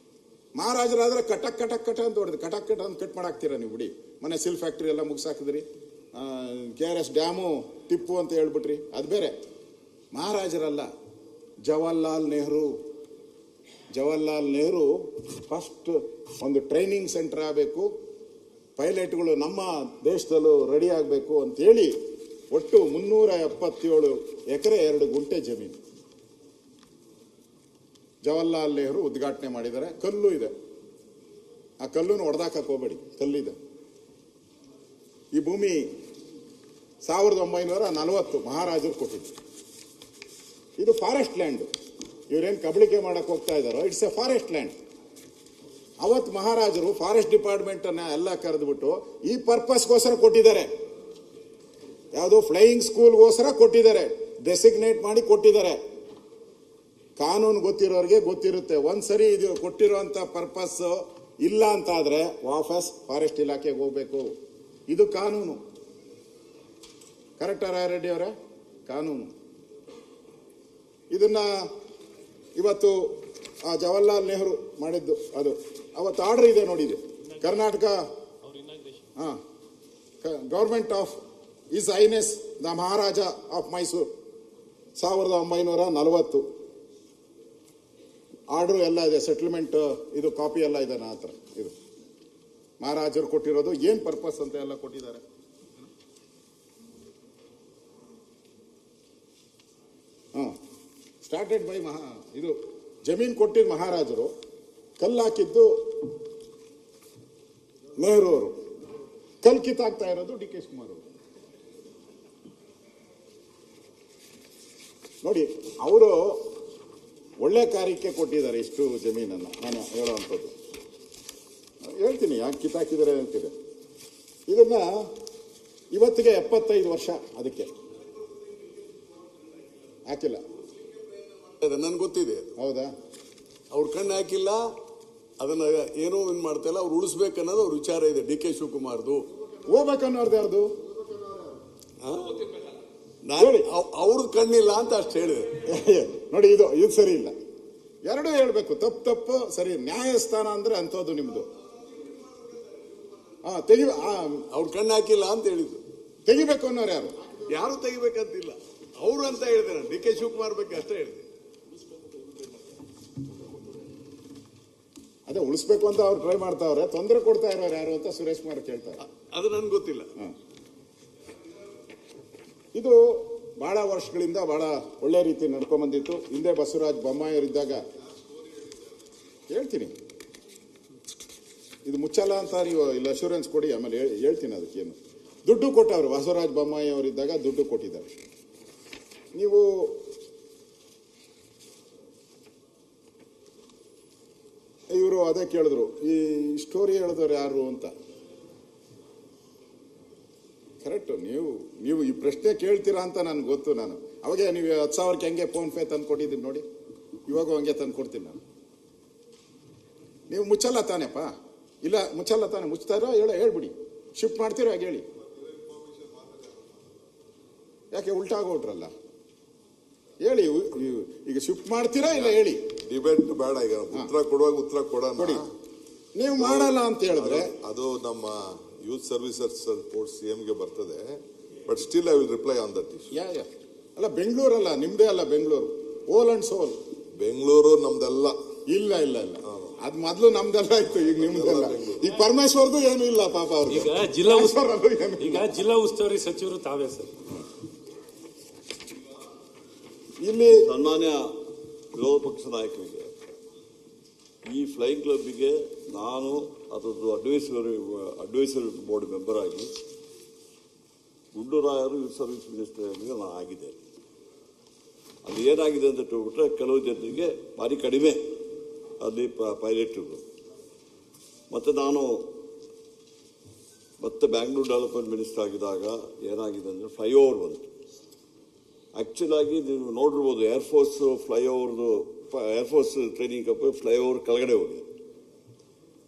ಮಹಾರಾಜರಾದ್ರೆ ಕಟಕ್ ಅಂತ ಹೊಡೆದು ಕಟಕ್ ಅಂತ ಕಟ್ ಮಾಡಾಕ್ತೀರಾ ನೀವು. ಬಿಡಿ, ಮನೆ ಸಿಲ್ ಫ್ಯಾಕ್ಟ್ರಿ ಎಲ್ಲ ಮುಗಿಸಾಕಿದ್ರಿ, KRS ಡ್ಯಾಮು ಟಿಪ್ಪು ಅಂತ ಹೇಳ್ಬಿಟ್ರಿ, ಅದು ಬೇರೆ. ಮಹಾರಾಜರಲ್ಲ, ಜವಾಹರ್ಲಾಲ್ ನೆಹರು ಫಸ್ಟ್ ಒಂದು ಟ್ರೈನಿಂಗ್ ಸೆಂಟರ್ ಆಗಬೇಕು, ಪೈಲಟ್ಗಳು ನಮ್ಮ ದೇಶದಲ್ಲೂ ರೆಡಿ ಆಗಬೇಕು ಅಂತೇಳಿ ಒಟ್ಟು 377 ಎಕರೆ 2 ಗುಂಟೆ ಜಮೀನು ಜವಾಹರ್ಲಾಲ್ ನೆಹರು ಉದ್ಘಾಟನೆ ಮಾಡಿದ್ದಾರೆ. ಕಲ್ಲು ಇದೆ, ಆ ಕಲ್ಲನ್ನು ಹೊಡೆದಾಕಕ್ಕೆ ಹೋಗಬೇಡಿ, ಕಲ್ಲಿದೆ. ಈ ಭೂಮಿ 1940 ಮಹಾರಾಜರು ಕೊಟ್ಟಿದ್ದು. ಇದು ಫಾರೆಸ್ಟ್ ಲ್ಯಾಂಡ್. ಇವರೇನು ಕಬಳಿಕೆ ಮಾಡಕ್ಕೆ ಹೋಗ್ತಾ ಇದ್ದಾರೋ, ಇಟ್ಸ್ ಎ ಫಾರೆಸ್ಟ್ ಲ್ಯಾಂಡ್. ಅವತ್ತು ಮಹಾರಾಜರು ಫಾರೆಸ್ಟ್ ಡಿಪಾರ್ಟ್ಮೆಂಟ್ ಅನ್ನ ಎಲ್ಲ ಕರೆದುಬಿಟ್ಟು ಈ ಪರ್ಪಸ್ಗೋಸ್ಕರ ಕೊಟ್ಟಿದ್ದಾರೆ. ಯಾವುದೋ ಫ್ಲೈಯಿಂಗ್ ಸ್ಕೂಲ್ಗೋಸ್ಕರ ಕೊಟ್ಟಿದ್ದಾರೆ, ಡೆಸಿಗ್ನೇಟ್ ಮಾಡಿ ಕೊಟ್ಟಿದ್ದಾರೆ. ಕಾನೂನು ಗೊತ್ತಿರೋರಿಗೆ ಗೊತ್ತಿರುತ್ತೆ. ಒಂದ್ಸರಿ ಇದು ಕೊಟ್ಟಿರುವಂತ ಪರ್ಪಸ್ ಇಲ್ಲ ಅಂತ ಆದ್ರೆ ವಾಪಸ್ ಫಾರೆಸ್ಟ್ ಇಲಾಖೆಗೆ ಹೋಗ್ಬೇಕು. ಇದು ಕಾನೂನು. ಕರೆಕ್ಟಾ ರಾಯರೆಡ್ಡಿ ಅವರೇ? ಕಾನೂನು. ಇದನ್ನ ಇವತ್ತು ಜವಾಹರ್ಲಾಲ್ ನೆಹರು ಮಾಡಿದ್ದು, ಅದು ಅವತ್ತು ಆರ್ಡರ್ ಇದೆ ನೋಡಿ. ಇದು Karnataka government of is highness the Maharaja of Mysuru 1940 order ಎಲ್ಲ ಇದೆ, ಸೆಟಲ್ಮೆಂಟ್ ಇದು ಕಾಪಿ ಎಲ್ಲ ಇದೆ ನನ್ನ ಹತ್ರ. ಇದು ಮಹಾರಾಜರು ಕೊಟ್ಟಿರೋದು, ಏನ್ ಪರ್ಪಸ್ ಅಂತ ಎಲ್ಲ ಕೊಟ್ಟಿದ್ದಾರೆ. ಸ್ಟಾರ್ಟೆಡ್ ಬೈ ಇದು ಜಮೀನ್ ಕೊಟ್ಟಿದ್ದು ಮಹಾರಾಜರು, ಕಲ್ಲು ಹಾಕಿದ್ದು ನೆಹರು ಅವರು, ಕಲ್ ಕಿತ್ತಾಗ್ತಾ ಇರೋದು DK ಶಿವಕುಮಾರ್ ಅವರು. ನೋಡಿ, ಅವರು ಒಳ್ಳೆ ಕಾರ್ಯಕ್ಕೆ ಕೊಟ್ಟಿದ್ದಾರೆ ಇಷ್ಟು ಜಮೀನನ್ನು. ನಾನು ಹೇಳುವಂಥದ್ದು ಹೇಳ್ತೀನಿ, ಯಾಕೆ ಕಿತ್ತಾಕಿದ್ದಾರೆ ಅಂತಿದೆ. ಇದನ್ನ ಇವತ್ತಿಗೆ 75 ವರ್ಷ ಅದಕ್ಕೆ ಹಾಕಿಲ್ಲ. ನನ್ಗೆ ಗೊತ್ತಿದೆ. ಹೌದಾ? ಅವ್ರ ಕಣ್ಣು ಹಾಕಿಲ್ಲ, ಅದನ್ನ ಏನೋ ಮಾಡ್ತಾ ಇಲ್ಲ. ಅವ್ರು ಉಳಿಸ್ಬೇಕನ್ನೋದು ಅವ್ರ ವಿಚಾರ ಇದೆ. DK ಶಿವಕುಮಾರ್ದು ಹೋಗ್ಬೇಕನ್ನೋರ್ದು ಯಾರ್ದು? ಅವ್ರದ್ದು ಕಣ್ಣಿಲ್ಲ ಅಂತ ಅಷ್ಟು ಹೇಳಿದೆ. ನೋಡಿ, ಇದು ಸರಿ ಇಲ್ಲ. ಎರಡೂ ಹೇಳ್ಬೇಕು. ತಪ್ಪು ಸರಿ. ನ್ಯಾಯಸ್ಥಾನ ಅಂದ್ರೆ ಅಂಥದ್ದು ನಿಮ್ದು. ಅವ್ರ ಕಣ್ಣು ಹಾಕಿಲ್ಲ ಅಂತ ಹೇಳಿದ್ರು. ತೆಗಿಬೇಕು ಅನ್ನೋರು ಯಾರು? ಯಾರು ತೆಗಿಬೇಕಂತಿಲ್ಲ, ಅವರು ಅಂತ ಹೇಳಿದೆ. ನಾನು ಡಿ ಕೆ ಶಿವಕುಮಾರ್ ಬಗ್ಗೆ ಅಷ್ಟೇ ಹೇಳಿದೆ. ಅದೇ ಉಳಿಸ್ಬೇಕು ಅಂತ ಅವ್ರು ಟ್ರೈ ಮಾಡ್ತಾವ್ರೆ. ತೊಂದರೆ ಕೊಡ್ತಾ ಇರೋರು ಯಾರು ಅಂತ ಸುರೇಶ್ ಕುಮಾರ್ ಕೇಳ್ತಾರೆ. ಅದು ನನ್ಗೆ ಗೊತ್ತಿಲ್ಲ. ಇದು ಬಹಳ ವರ್ಷಗಳಿಂದ ಬಹಳ ಒಳ್ಳೆ ರೀತಿ ನಡ್ಕೊಂಡ್ ಬಂದಿತ್ತು. ಹಿಂದೆ ಬಸವರಾಜ ಬೊಮ್ಮಾಯಿಯವರಿದ್ದಾಗ ಹೇಳ್ತೀನಿ, ಇದು ಮುಚ್ಚಲ್ಲ ಅಂತ ನೀವು ಇಲ್ಲಿ ಅಶ್ಯೂರೆನ್ಸ್ ಕೊಡಿ, ಆಮೇಲೆ ಹೇಳ್ತೀನಿ ಅದಕ್ಕೇನು. ದುಡ್ಡು ಕೊಟ್ಟವರು ಬಸವರಾಜ ಬೊಮ್ಮಾಯಿ ಅವರಿದ್ದಾಗ ದುಡ್ಡು ಕೊಟ್ಟಿದ್ದಾರೆ. ನೀವು ಇವರು ಅದೇ ಕೇಳಿದ್ರು, ಈ ಸ್ಟೋರಿ ಹೇಳಿದವರು ಯಾರು ಅಂತ. ಕರೆಕ್ಟ್. ನೀವು ಈ ಪ್ರಶ್ನೆ ಕೇಳ್ತೀರಾ ಅಂತ ನನ್ಗೆ ಗೊತ್ತು. ನಾನು ಅವಾಗೆ ನೀವು 10,000ಕ್ಕೆ ಹೆಂಗೆ ಫೋನ್ ಪೇ ತಂದು ಕೊಟ್ಟಿದ್ದೀನಿ ನೋಡಿ, ಇವಾಗ ಹಂಗೆ ತಂದು ಕೊಡ್ತೀನಿ ನಾನು. ನೀವು ಮುಚ್ಚಲ್ಲ ತಾನೇಪ್ಪ? ಇಲ್ಲ ಮುಚ್ಚಲ್ಲ ತಾನೆ. ಮುಚ್ತಾರೋ ಹೇಳ್ಬಿಡಿ. ಶಿಫ್ಟ್ ಮಾಡ್ತೀರೋ ಹಾಗೆ ಹೇಳಿ. ಯಾಕೆ ಉಲ್ಟಾಗೋಟ್ರಲ್ಲ ಹೇಳಿ. ಈಗ ಶಿಫ್ಟ್ ಮಾಡ್ತೀರಾ ಇಲ್ಲ ಹೇಳಿ. ಡಿಬೇಟ್ ಬೇಡ. ಈಗ ಉತ್ತರ ಕೊಡುವಾಗ ಉತ್ತರ ಕೊಡಿ. ನೀವು ಮಾಡಲ್ಲ ಅಂತ ಹೇಳಿದ್ರೆ ಅದು ನಮ್ಮ ಯೂತ್ ಸರ್ವಿಸಸ್ ರಿಪೋರ್ಟ್ CM-ಗೆ ಬರ್ತದೆ. But still I will reply on that issue. ಅಲ್ಲ ಬೆಂಗಳೂರಲ್ಲ ನಿಮ್ದೇ ಅಲ್ಲ, ಬೆಂಗಳೂರು ಓಲ್ ಅಂಡ್ ಸೋಲ್. ಬೆಂಗಳೂರು ನಮ್ದೆಲ್ಲ. ಇಲ್ಲ ಅದ್ ಮೊದ್ಲು ನಮ್ದೆಲ್ಲ ಇತ್ತು, ಈಗ ನಿಮ್ದೆಲ್ಲ. ಈಗ ಪರಮೇಶ್ವರ್ದು ಏನು ಇಲ್ಲ ಪಾಪ. ಅವ್ರಿಗೆ ಈಗ ಜಿಲ್ಲಾ ಉಸ್ತುವಾರಿ ಸಚಿವರು ತಾವೇ ಸರ್. ಇಲ್ಲಿ ಸನ್ಮಾನ್ಯ ವಿರೋಧ ಪಕ್ಷ ನಾಯಕರಿಗೆ, ಈ ಫ್ಲೈಯಿಂಗ್ ಕ್ಲಬ್ಬಿಗೆ ನಾನು ಅದರದ್ದು ಅಡ್ವೈಸರಿ ಬೋರ್ಡ್ ಮೆಂಬರ್ ಆಗಿ ಗುಂಡೂರಾಯರು ಯೂತ್ ಸರ್ವಿಸ್ ಮಿನಿಸ್ಟರ್ ನಾನು ಆಗಿದೆ. ಅಲ್ಲಿ ಏನಾಗಿದೆ ಅಂತ ಹೇಳ್ಬಿಟ್ರೆ, ಕೆಲವು ಜನರಿಗೆ ಭಾರಿ ಕಡಿಮೆ ಅಲ್ಲಿ ಪೈಲಟ್ಗಳು. ಮತ್ತು ನಾನು ಮತ್ತೆ ಬ್ಯಾಂಗ್ಳೂರ್ ಡೆವಲಪ್ಮೆಂಟ್ ಮಿನಿಸ್ಟರ್ ಆಗಿದ್ದಾಗ ಏನಾಗಿದೆ ಅಂದರೆ ಫ್ಲೈಓವರ್ ಬಂತು. ಆ್ಯಕ್ಚುಲಾಗಿ ನೀವು ನೋಡಿರ್ಬೋದು, ಏರ್ಫೋರ್ಸ್ ಫ್ಲೈಓವರ್ದು ಏರ್ಫೋರ್ಸ್ ಟ್ರೈನಿಂಗ್ ಕಪ್ ಫ್ಲೈಓವರ್ ಕೆಳಗಡೆ ಹೋಗಿದೆ.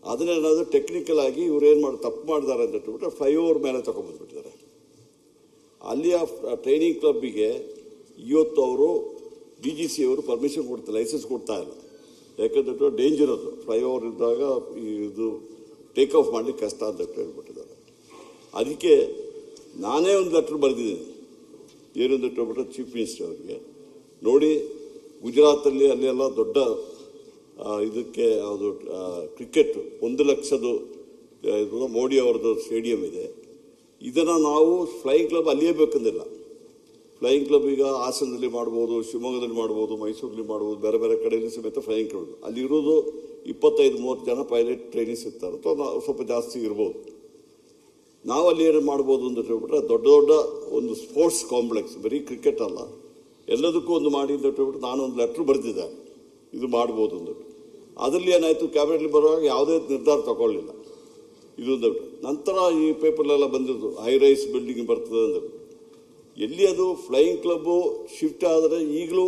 ಅದನ್ನೇನಾದರೂ ಟೆಕ್ನಿಕಲ್ ಆಗಿ ಇವ್ರು ಏನು ತಪ್ಪು ಮಾಡಿದ್ದಾರೆ ಅಂತ ಹೇಳ್ಬಿಟ್ರೆ ಫ್ಲೈಓವರ್ ಮೇಲೆ ತಗೊಂಡ್ಬಂದ್ಬಿಟ್ಟಿದ್ದಾರೆ. ಅಲ್ಲಿಯ ಟ್ರೈನಿಂಗ್ ಕ್ಲಬ್ಬಿಗೆ ಇವತ್ತು ಅವರು DGC ಅವರು ಪರ್ಮಿಷನ್ ಕೊಡ್ತಾರೆ, ಲೈಸೆನ್ಸ್ ಕೊಡ್ತಾ ಇಲ್ಲ. ಯಾಕಂದ್ರೆ ಡೇಂಜರ್ ಅದು. ಫ್ಲೈಓವರ್ ಇದ್ದಾಗ ಇದು ಟೇಕ್ ಆಫ್ ಮಾಡಲಿಕ್ಕೆ ಕಷ್ಟ ಅಂತ ಹೇಳ್ಬಿಟ್ಟಿದ್ದಾರೆ. ಅದಕ್ಕೆ ನಾನೇ ಒಂದು ಲೆಟ್ರ್ ಬರೆದಿದ್ದೀನಿ. ಏನಂತ ಹೇಳ್ಬಿಟ್ರೆ ಚೀಫ್ ಮಿನಿಸ್ಟರ್ ಅವರಿಗೆ, ನೋಡಿ ಗುಜರಾತಲ್ಲಿ ಅಲ್ಲೆಲ್ಲ ದೊಡ್ಡ ಇದಕ್ಕೆ ಅದು ಕ್ರಿಕೆಟ್ 1 ಲಕ್ಷದ ಮೋಡಿ ಅವರದ್ದು ಸ್ಟೇಡಿಯಂ ಇದೆ. ಇದನ್ನು ನಾವು ಫ್ಲೈಯಿಂಗ್ ಕ್ಲಬ್ ಅಲ್ಲಿಯೇ ಬೇಕಂದಿಲ್ಲ. ಫ್ಲೈಯಿಂಗ್ ಕ್ಲಬ್ ಈಗ ಹಾಸನದಲ್ಲಿ ಮಾಡ್ಬೋದು, ಶಿವಮೊಗ್ಗದಲ್ಲಿ ಮಾಡ್ಬೋದು, ಮೈಸೂರಲ್ಲಿ ಮಾಡ್ಬೋದು, ಬೇರೆ ಬೇರೆ ಕಡೆಯಲ್ಲಿ ಸಮೇತ ಫ್ಲೈಯಿಂಗ್ ಕ್ಲಬ್. ಅಲ್ಲಿರೋದು 25-30 ಜನ ಪೈಲಟ್ ಟ್ರೈನಿಂಗ್ಸ್ ಇರ್ತಾರೆ, ಅಥವಾ ಸ್ವಲ್ಪ ಜಾಸ್ತಿ ಇರ್ಬೋದು. ನಾವು ಅಲ್ಲಿ ಏನು ಮಾಡ್ಬೋದು ಅಂತ ಹೇಳ್ಬಿಟ್ರೆ, ದೊಡ್ಡ ದೊಡ್ಡ ಒಂದು ಸ್ಪೋರ್ಟ್ಸ್ ಕಾಂಪ್ಲೆಕ್ಸ್, ಬರೀ ಕ್ರಿಕೆಟ್ ಅಲ್ಲ, ಎಲ್ಲದಕ್ಕೂ ಒಂದು ಮಾಡಿ ಅಂತ ಹೇಳ್ಬಿಟ್ಟು ನಾನು ಒಂದು ಲೆಟ್ರ್ ಬರೆದಿದ್ದೆ, ಇದು ಮಾಡ್ಬೋದು ಅಂದ್ಬಿಟ್ಟು. ಅದರಲ್ಲಿ ಏನಾಯಿತು, ಕ್ಯಾಬಿನೆಟ್ಲಿ ಬರುವಾಗ ಯಾವುದೇ ನಿರ್ಧಾರ ತಗೊಳ್ಳಿಲ್ಲ. ಇದೊಂದು ನಂತರ ಈ ಪೇಪರ್ಲೆಲ್ಲ ಬಂದಿದ್ದು ಹೈ ರೈಸ್ ಬಿಲ್ಡಿಂಗ್ ಬರ್ತದೆ ಅಂದ್ಬಿಟ್ಟು. ಎಲ್ಲಿ ಅದು ಫ್ಲೈಯಿಂಗ್ ಕ್ಲಬ್ಬು ಶಿಫ್ಟ್ ಆದರೆ ಈಗಲೂ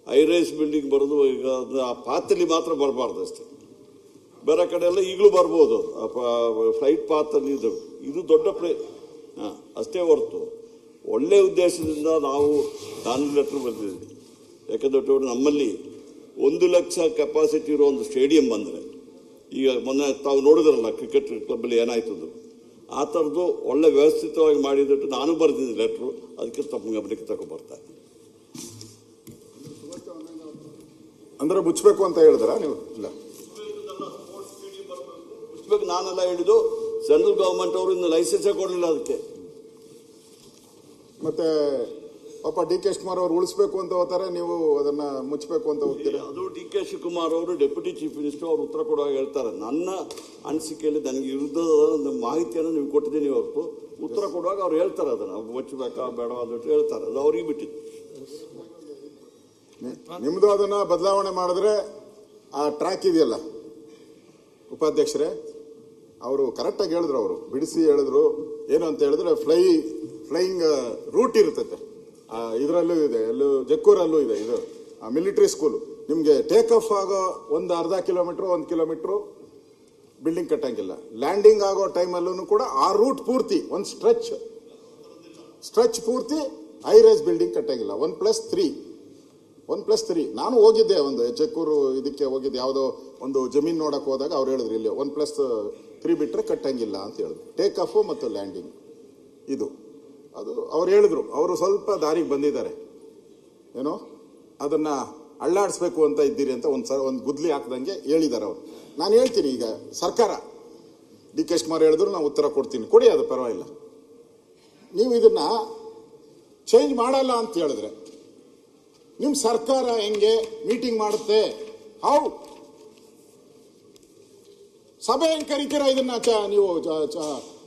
ಹೈ ರೈಸ್ ಬಿಲ್ಡಿಂಗ್ ಬರೋದು. ಈಗ ಆ ಪಾತಲ್ಲಿ ಮಾತ್ರ ಬರಬಾರ್ದು ಅಷ್ಟೇ, ಬೇರೆ ಕಡೆ ಎಲ್ಲ ಈಗಲೂ ಬರ್ಬೋದು. ಫ್ಲೈಟ್ ಪಾತಲ್ಲಿ ಇದು ದೊಡ್ಡ ಅಷ್ಟೇ ಹೊರತು ಒಳ್ಳೆಯ ಉದ್ದೇಶದಿಂದ ನಾನು ಲೆಟ್ರ್ ಬರೆದಿದ್ದೀವಿ. ಯಾಕಂದ್ರೆ ನಮ್ಮಲ್ಲಿ 1 ಲಕ್ಷ ಕೆಪಾಸಿಟಿ ಇರೋ ಒಂದು ಸ್ಟೇಡಿಯಂ ಬಂದರೆ, ಈಗ ಮೊನ್ನೆ ತಾವು ನೋಡಿದ್ರಲ್ಲ ಕ್ರಿಕೆಟ್ ಕ್ಲಬ್ಬಲ್ಲಿ ಏನಾಯ್ತದು, ಆ ಥರದ್ದು ಒಳ್ಳೆ ವ್ಯವಸ್ಥಿತವಾಗಿ ಮಾಡಿಬಿಟ್ಟು ನಾನು ಬರೆದಿದ್ದೆ ಲೆಟ್ರು. ಅದಕ್ಕೆ ತಮ್ಮ ಗಮನಕ್ಕೆ ತಗೊಂಡ್ಬರ್ತಾ ಅಂದ್ರೆ ಮುಚ್ಚಬೇಕು ಅಂತ ಹೇಳಿದ್ರ ನೀವು? ಇಲ್ಲ ಮುಚ್ಚಬೇಕು ನಾನೆಲ್ಲ ಹೇಳಿದ್ದು. ಸೆಂಟ್ರಲ್ ಗವರ್ಮೆಂಟ್ ಅವರು ಇನ್ನು ಲೈಸೆನ್ಸೇ ಕೊಡಲಿಲ್ಲ ಅದಕ್ಕೆ. ಮತ್ತೆ ಪಾಪ DK ಶಿವಕುಮಾರ್ ಅವರು ಉಳಿಸ್ಬೇಕು ಅಂತ ಹೋಗ್ತಾರೆ, ನೀವು ಅದನ್ನ ಮುಚ್ಚಬೇಕು ಅಂತ ಹೋಗ್ತೀರಾ? ಅದು DK ಶಿವಕುಮಾರ್ ಅವರು ಡೆಪ್ಯೂಟಿ ಚೀಫ್ ಮಿನಿಸ್ಟರ್ ಅವರು ಉತ್ತರ ಕೊಡುವಾಗ ಹೇಳ್ತಾರೆ, ನನ್ನ ಅನಿಸಿಕೆಯಲ್ಲಿ ನನಗೆ ಇರುವುದ ಮಾಹಿತಿಯನ್ನು ನೀವು ಕೊಟ್ಟಿದ್ದೀನಿ ಹೊರತು ಉತ್ತರ ಕೊಡುವಾಗ ಅವ್ರು ಹೇಳ್ತಾರೆ ಅದನ್ನು ಮುಚ್ಚಬೇಕಾ ಬೇಡ ಅಂದ್ಬಿಟ್ಟು ಹೇಳ್ತಾರೆ. ಅದು ಅವ್ರಿಗೆ ಬಿಟ್ಟಿದ್ದು. ನಿಮ್ದು ಅದನ್ನ ಬದಲಾವಣೆ ಮಾಡಿದ್ರೆ ಆ ಟ್ರ್ಯಾಕ್ ಇದೆಯಲ್ಲ ಉಪಾಧ್ಯಕ್ಷರೇ, ಅವರು ಕರೆಕ್ಟಾಗಿ ಹೇಳಿದ್ರು, ಅವರು ಬಿಡಿಸಿ ಹೇಳಿದ್ರು. ಏನು ಅಂತ ಹೇಳಿದ್ರೆ ಫ್ಲೈಯಿಂಗ್ ರೂಟ್ ಇರ್ತೈತೆ, ಇದರಲ್ಲೂ ಇದೆ, ಎಲ್ಲೂ ಜಕ್ಕೂರಲ್ಲೂ ಇದೆ. ಇದು ಮಿಲಿಟರಿ ಸ್ಕೂಲು. ನಿಮಗೆ ಟೇಕ್ ಆಫ್ ಆಗೋ ಒಂದು ಅರ್ಧ ಕಿಲೋಮೀಟ್ರು 1 ಕಿಲೋಮೀಟ್ರು ಬಿಲ್ಡಿಂಗ್ ಕಟ್ಟಂಗಿಲ್ಲ. ಲ್ಯಾಂಡಿಂಗ್ ಆಗೋ ಟೈಮಲ್ಲೂ ಕೂಡ ಆ ರೂಟ್ ಪೂರ್ತಿ ಒಂದು ಸ್ಟ್ರೆಚ್ ಪೂರ್ತಿ ಹೈ ರೈಸ್ ಬಿಲ್ಡಿಂಗ್ ಕಟ್ಟಂಗಿಲ್ಲ. 1+3 1+3 ನಾನು ಹೋಗಿದ್ದೆ, ಒಂದು ಚೆಕ್ಕೂರು ಇದಕ್ಕೆ ಹೋಗಿದ್ದೆ, ಯಾವುದೋ ಒಂದು ಜಮೀನು ನೋಡಕ್ಕೆ ಹೋದಾಗ ಅವ್ರು ಹೇಳಿದ್ರು ಇಲ್ಲಿ 1+3 ಬಿಟ್ಟರೆ ಕಟ್ಟಂಗಿಲ್ಲ ಅಂತ ಹೇಳಿದ್ರು. ಟೇಕ್ ಆಫು ಮತ್ತು ಲ್ಯಾಂಡಿಂಗ್ ಇದು ಅದು ಅವ್ರು ಹೇಳಿದ್ರು. ಅವರು ಸ್ವಲ್ಪ ದಾರಿಗೆ ಬಂದಿದ್ದಾರೆ, ಏನೋ ಅದನ್ನು ಅಳ್ಳಾಡಿಸ್ಬೇಕು ಅಂತ ಇದ್ದೀರಿ ಅಂತ ಒಂದು ಗುದ್ಲಿ ಹಾಕ್ದಂಗೆ ಹೇಳಿದ್ದಾರೆ ಅವರು. ನಾನು ಹೇಳ್ತೀನಿ, ಈಗ ಸರ್ಕಾರ ಡಿ ಕೆ ಶಿವಕುಮಾರ್ ಹೇಳಿದ್ರು ನಾವು ಉತ್ತರ ಕೊಡ್ತೀನಿ, ಕೊಡಿ, ಅದು ಪರವಾಗಿಲ್ಲ. ನೀವು ಇದನ್ನು ಚೇಂಜ್ ಮಾಡಲ್ಲ ಅಂತ ಹೇಳಿದ್ರೆ ನಿಮ್ಮ ಸರ್ಕಾರ ಹೆಂಗೆ ಮೀಟಿಂಗ್ ಮಾಡುತ್ತೆ? ಹೌ ಸಭೆ ಹೆಂಗೆ ಕರಿತೀರಾ ಇದನ್ನ ನೀವು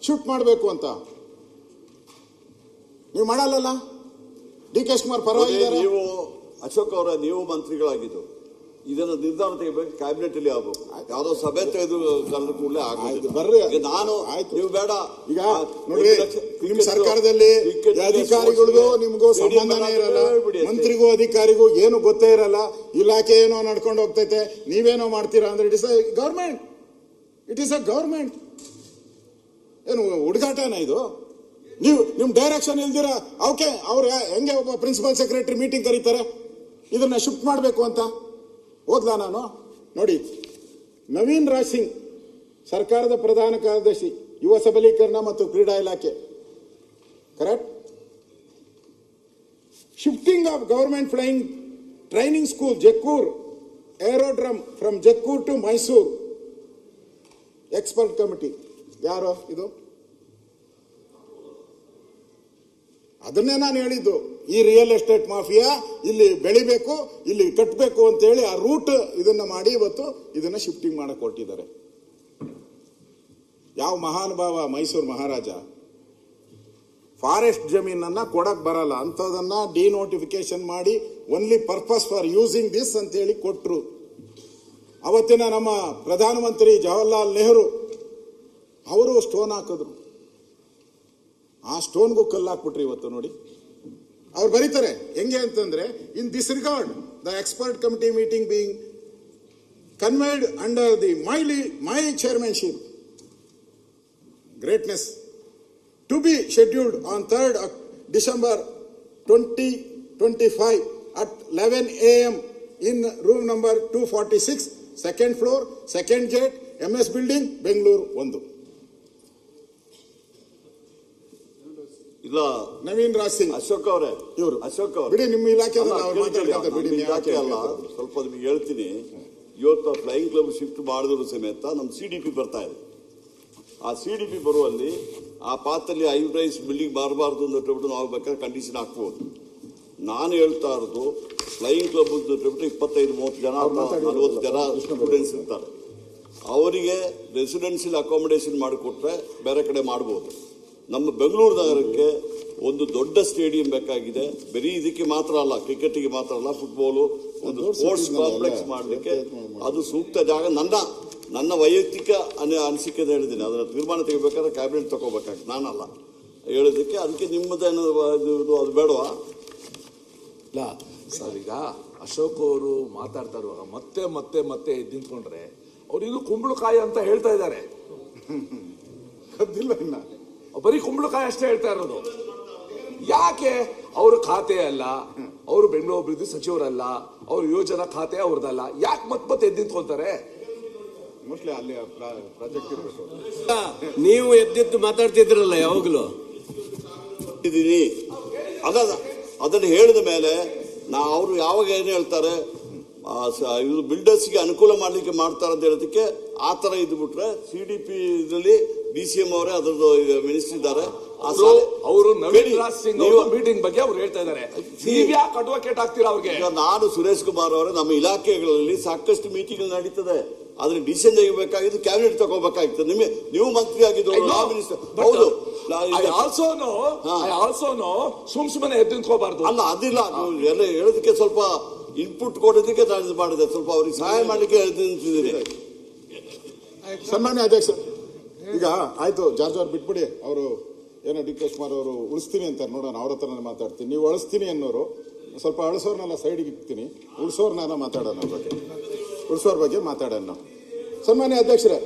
ಶೂಟ್ ಮಾಡಬೇಕು ಅಂತ? ನೀವು ಮಾಡಲ್ಲ. ಡಿ ಕೆ ಶಿವಕುಮಾರ್ ಪರವಾಗಿದ್ದಾರೆ. ನೀವು ಅಶೋಕ್ ಅವರ ನೀವು ಮಂತ್ರಿಗಳಾಗಿದ್ದು ಇದನ್ನು ನಿರ್ಧಾರ ತೆಗಿಬೇಕು, ಕ್ಯಾಬಿನೆಟ್ ಅಲ್ಲಿ ಆಗಬೇಕು. ಯಾವುದೋ ಸಭೆ ತೆಗೆದು ಕರೆದ ಕೂಡಲೇ ಆಗೋದು. ಬರ್ರಿ, ನಾನು ಆಯ್ತು, ನೀವು ಬೇಡ. ಈಗ ನೋಡಿ, ನಿಮ್ಮ ಸರ್ಕಾರದಲ್ಲಿ ಅಧಿಕಾರಿಗಳಿಗೂ ನಿಮಗೂ ಸಂಬಂಧನೇ ಇರಲ್ಲ, ಮಂತ್ರಿಗೂ ಅಧಿಕಾರಿಗೂ ಏನು ಗೊತ್ತೇ ಇರಲ್ಲ, ಇಲಾಖೆ ಏನೋ ನಡ್ಕೊಂಡು ಹೋಗ್ತೈತೆ, ನೀವೇನೋ ಮಾಡ್ತೀರಾ ಅಂದ್ರೆ it is a government. It is a government. ಏನು ಹುಡುಗಾಟನ ಇದು? ನೀವು ನಿಮ್ಮ ಡೈರೆಕ್ಷನ್ ಇಲ್ದಿರ ಓಕೆ ಅವ್ರು ಹೆಂಗೆ ಒಬ್ಬ ಪ್ರಿನ್ಸಿಪಲ್ ಸೆಕ್ರೆಟರಿ ಮೀಟಿಂಗ್ ಕರೀತಾರೆ ಇದನ್ನ ಶಿಫ್ಟ್ ಮಾಡಬೇಕು ಅಂತ? ಓದ್ಲಾ ನಾನು? ನೋಡಿ, ನವೀನ್ ರಾಜ್ ಸಿಂಗ್ ಸರ್ಕಾರದ ಪ್ರಧಾನ ಕಾರ್ಯದರ್ಶಿ, ಯುವ ಸಬಲೀಕರಣ ಮತ್ತು ಕ್ರೀಡಾ ಇಲಾಖೆ, correct? Shifting of government flying training school Jakkur aerodrome from Jakkur to Mysuru, expert committee. ಯಾರು ಇದು? ಅದನ್ನೇ ನಾನು ಹೇಳಿದ್ದು, ಈ ರಿಯಲ್ ಎಸ್ಟೇಟ್ ಮಾಫಿಯಾ ಇಲ್ಲಿ ಬೆಳಿಬೇಕು, ಇಲ್ಲಿ ಕಟ್ಟಬೇಕು ಅಂತ ಹೇಳಿ ಆ ರೂಟ್ ಇದನ್ನ ಮಾಡಿ ಇವತ್ತು ಇದನ್ನ ಶಿಫ್ಟಿಂಗ್ ಮಾಡಕ್ಕೆ ಹೊರಟಿದ್ದಾರೆ. ಯಾವ ಮಹಾನುಭಾವ ಮೈಸೂರು ಮಹಾರಾಜ ಫಾರೆಸ್ಟ್ ಜಮೀನನ್ನ ಕೊಡಕ್ ಬರಲ್ಲ ಅಂತದನ್ನ ಡಿನೋಟಿಫಿಕೇಶನ್ ಮಾಡಿ only purpose for using this ಅಂತ ಹೇಳಿ ಕೊಟ್ರು. ಅವತ್ತಿನ ನಮ್ಮ ಪ್ರಧಾನಮಂತ್ರಿ ಜವಾಹರ್ಲಾಲ್ ನೆಹರು ಅವರು ಸ್ಟೋನ್ ಹಾಕಿದ್ರು, ಆ ಸ್ಟೋನ್ಗೂ ಕಲ್ಲು ಹಾಕ್ಬಿಟ್ರಿ ಇವತ್ತು. ನೋಡಿ, ಅವ್ರು ಬರೀತಾರೆ ಹೆಂಗೆ ಅಂತಂದ್ರೆ, in this regard the expert committee meeting being conveyed under the my chairmanship greatness to be scheduled on 3rd December 2025 at 11 AM in room number 246, second floor, second gate, MS building, Bengaluru 1. ಇಲ್ಲ, ನವೀನ್ ರಾಜ್ ಸಿಂಗ್ ಅಶೋಕ್ ಅವರೇ, ಇವರು ಅಶೋಕ್ ಅವರು ಬಿಡಿ, ನಿಮ್ಮ ಇಲಾಖೆ ಇಲಾಖೆ ಅಲ್ಲ, ಸ್ವಲ್ಪ ನಿಮಗೆ ಹೇಳ್ತೀನಿ. ಇವತ್ತು ಫ್ಲೈಯಿಂಗ್ ಕ್ಲಬ್ ಶಿಫ್ಟ್ ಮಾಡಿದ್ರು ಸಮೇತ ನಮ್ಮ CDP ಬರ್ತಾ ಇದೆ. ಆ CDP ಬರುವಲ್ಲಿ ಆ ಪಾತ್ರಲ್ಲಿ ಐವ್ರೈಸ್ ಬಿಲ್ಡಿಂಗ್ ಬರಬಾರ್ದು ಅಂತ ನಾವು ಬೇಕಾದ್ರೆ ಕಂಡೀಷನ್ ಹಾಕ್ಬೋದು. ನಾನು ಹೇಳ್ತಾ ಇರೋದು ಫ್ಲೈಯಿಂಗ್ ಕ್ಲಬ್ 25-30 ಜನ 40 ಜನ ಸ್ಟೂಡೆಂಟ್ಸ್ ಇರ್ತಾರೆ, ಅವರಿಗೆ ರೆಸಿಡೆನ್ಷಿಯಲ್ ಅಕಾಮಿಡೇಷನ್ ಮಾಡಿಕೊಟ್ರೆ ಬೇರೆ ಕಡೆ ಮಾಡ್ಬೋದು. ನಮ್ಮ ಬೆಂಗಳೂರು ನಗರಕ್ಕೆ ಒಂದು ದೊಡ್ಡ ಸ್ಟೇಡಿಯಂ ಬೇಕಾಗಿದೆ. ಬರೀ ಇದಕ್ಕೆ ಮಾತ್ರ ಅಲ್ಲ, ಕ್ರಿಕೆಟ್ಗೆ ಮಾತ್ರ ಅಲ್ಲ, ಫುಟ್ಬಾಲು ಒಂದು ಸ್ಪೋರ್ಟ್ಸ್ ಕಾಂಪ್ಲೆಕ್ಸ್ ಮಾಡಲಿಕ್ಕೆ ಅದು ಸೂಕ್ತ ಜಾಗ. ನನ್ನ ವೈಯಕ್ತಿಕ ಅನಿಸಿಕೆ ಹೇಳಿದ್ದೀನಿ. ಅದನ್ನು ತೀರ್ಮಾನ ತೆಗಿಬೇಕಾದ್ರೆ ಕ್ಯಾಬಿನೆಟ್ ತಗೋಬೇಕಾಗ್ತದೆ, ನಾನಲ್ಲ ಹೇಳೋದಕ್ಕೆ. ಅದಕ್ಕೆ ನಿಮ್ಮದೇನು ಅದು ಬೇಡವಾ? ಇಲ್ಲ ಸರ್, ಈಗ ಅಶೋಕ್ ಅವರು ಮಾತಾಡ್ತಾ ಇರುವಾಗ ಮತ್ತೆ ಮತ್ತೆ ಮತ್ತೆ ನಿಂತ್ಕೊಂಡ್ರೆ ಅವ್ರು ಇದು ಕುಂಬಳಕಾಯಿ ಅಂತ ಹೇಳ್ತಾ ಇದ್ದಾರೆ. ಗೊತ್ತಿಲ್ಲ, ಇನ್ನ ಬರೀ ಕುಂಬಳಕಾಯಿ ಅಷ್ಟೇ ಹೇಳ್ತಾ ಇರೋದು. ಯಾಕೆ? ಅವ್ರ ಖಾತೆ ಅಲ್ಲ, ಅವರು ಬೆಂಗಳೂರು ಅಭಿವೃದ್ಧಿ ಸಚಿವರಲ್ಲ, ಅವ್ರ ಯೋಜನಾ ಖಾತೆ ಅವ್ರದಲ್ಲ, ಯಾಕೆ ಮತ್ತೆ ಎದ್ದು ನಿಂತ್ಕೊಳ್ತಾರೆ? ಮೋಸ್ಟ್ಲಿ ಅಲ್ಲಿ ಪ್ರಾಜೆಕ್ಟ್ ಇರಬೇಕು. ನೀವು ಎದ್ದಿದ್ದು ಮಾತಾಡ್ತಿದ್ರಲ್ಲ ಯಾವಾಗಲೂ. ಇದೀನಿ ಅದನ್ನು ಹೇಳಿದ ಮೇಲೆ ಅವರು ಯಾವಾಗ ಏನು ಹೇಳ್ತಾರೆ, ಇದು ಬಿಲ್ಡರ್ಸ್ಗೆ ಅನುಕೂಲ ಮಾಡಲಿಕ್ಕೆ ಮಾಡ್ತಾರೆ ಅಂತ ಹೇಳೋದಕ್ಕೆ ಆ ಥರ ಇದ್ಬಿಟ್ರೆ CDP ಇದರಲ್ಲಿ DCM ಅವರೇ ಅದರದ್ದು ಮಿನಿಸ್ಟರ್ ಇದ್ದಾರೆ. ಅವರು ನವೀನ್ ರಾಜ್ ಸಿಂಗ್ ಮೀಟಿಂಗ್ ಬಗ್ಗೆ ಅವ್ರು ಹೇಳ್ತಾ ಇದ್ದಾರೆ, ನೀವು ಯಾಕೆ ಅಡ್ವೊಕೇಟ್ ಆಗ್ತೀರಾ ಅವ್ರಿಗೆ? ನಾನು ಸುರೇಶ್ ಕುಮಾರ್ ಅವರೇ, ನಮ್ಮ ಇಲಾಖೆಗಳಲ್ಲಿ ಸಾಕಷ್ಟು ಮೀಟಿಂಗ್ ನಡೀತದೆ, ಆದ್ರೆ ಡಿಸಿಷನ್ ತೆಗಿಬೇಕಾಗಿದ್ದು ಕ್ಯಾಬಿನೆಟ್ ತಗೋಬೇಕಾಗಿತ್ತು. ನೀವು ಮಂತ್ರಿ ಆಗಿದ್ದು ಮಿನಿಸ್ಟರ್. ಹೌದು, ಸುಮ್ಮನೆ ಎದ್ದು ನಿಂತ್ಕೋಬಾರ್ದು. ಅಲ್ಲ, ಅದಿಲ್ಲ, ಎಲ್ಲ ಹೇಳೋದಕ್ಕೆ ಸ್ವಲ್ಪ ಇನ್ಪುಟ್ ಕೊಡೋದಕ್ಕೆ ನಾನು ಇದು ಮಾಡಿದೆ, ಸ್ವಲ್ಪ ಅವ್ರಿಗೆ ಸಹಾಯ ಮಾಡಲಿಕ್ಕೆ ಎದ್ದು ನಿಂತಿದ್ದೀನಿ. ಸನ್ಮಾನ್ಯ ಅಧ್ಯಕ್ಷ, ಈಗ ಆಯ್ತು, ಜಾರ್ಜ್ ಅವ್ರು ಬಿಟ್ಬಿಡಿ. ಅವರು ಏನೋ ಡಿ ಕೆ ಶಿವಕುಮಾರ್ ಅವರು ಉಳಿಸ್ತೀನಿ ಅಂತಾರೆ, ನೋಡೋಣ, ಅವ್ರ ಹತ್ರನೇ ಮಾತಾಡ್ತೀನಿ. ನೀವು ಅಳಿಸ್ತೀನಿ ಅನ್ನೋರು ಸ್ವಲ್ಪ ಅಳಿಸೋರ್ನೆಲ್ಲ ಸೈಡ್ಗೆ ಇಕ್ತೀನಿ, ಉಳಿಸೋರ್ನೆಲ್ಲ ಮಾತಾಡೋಣ, ಬಗ್ಗೆ ಉಳಿಸೋರ್ ಬಗ್ಗೆ ಮಾತಾಡೋಣ. ಸನ್ಮಾನ್ಯ ಅಧ್ಯಕ್ಷರೇ,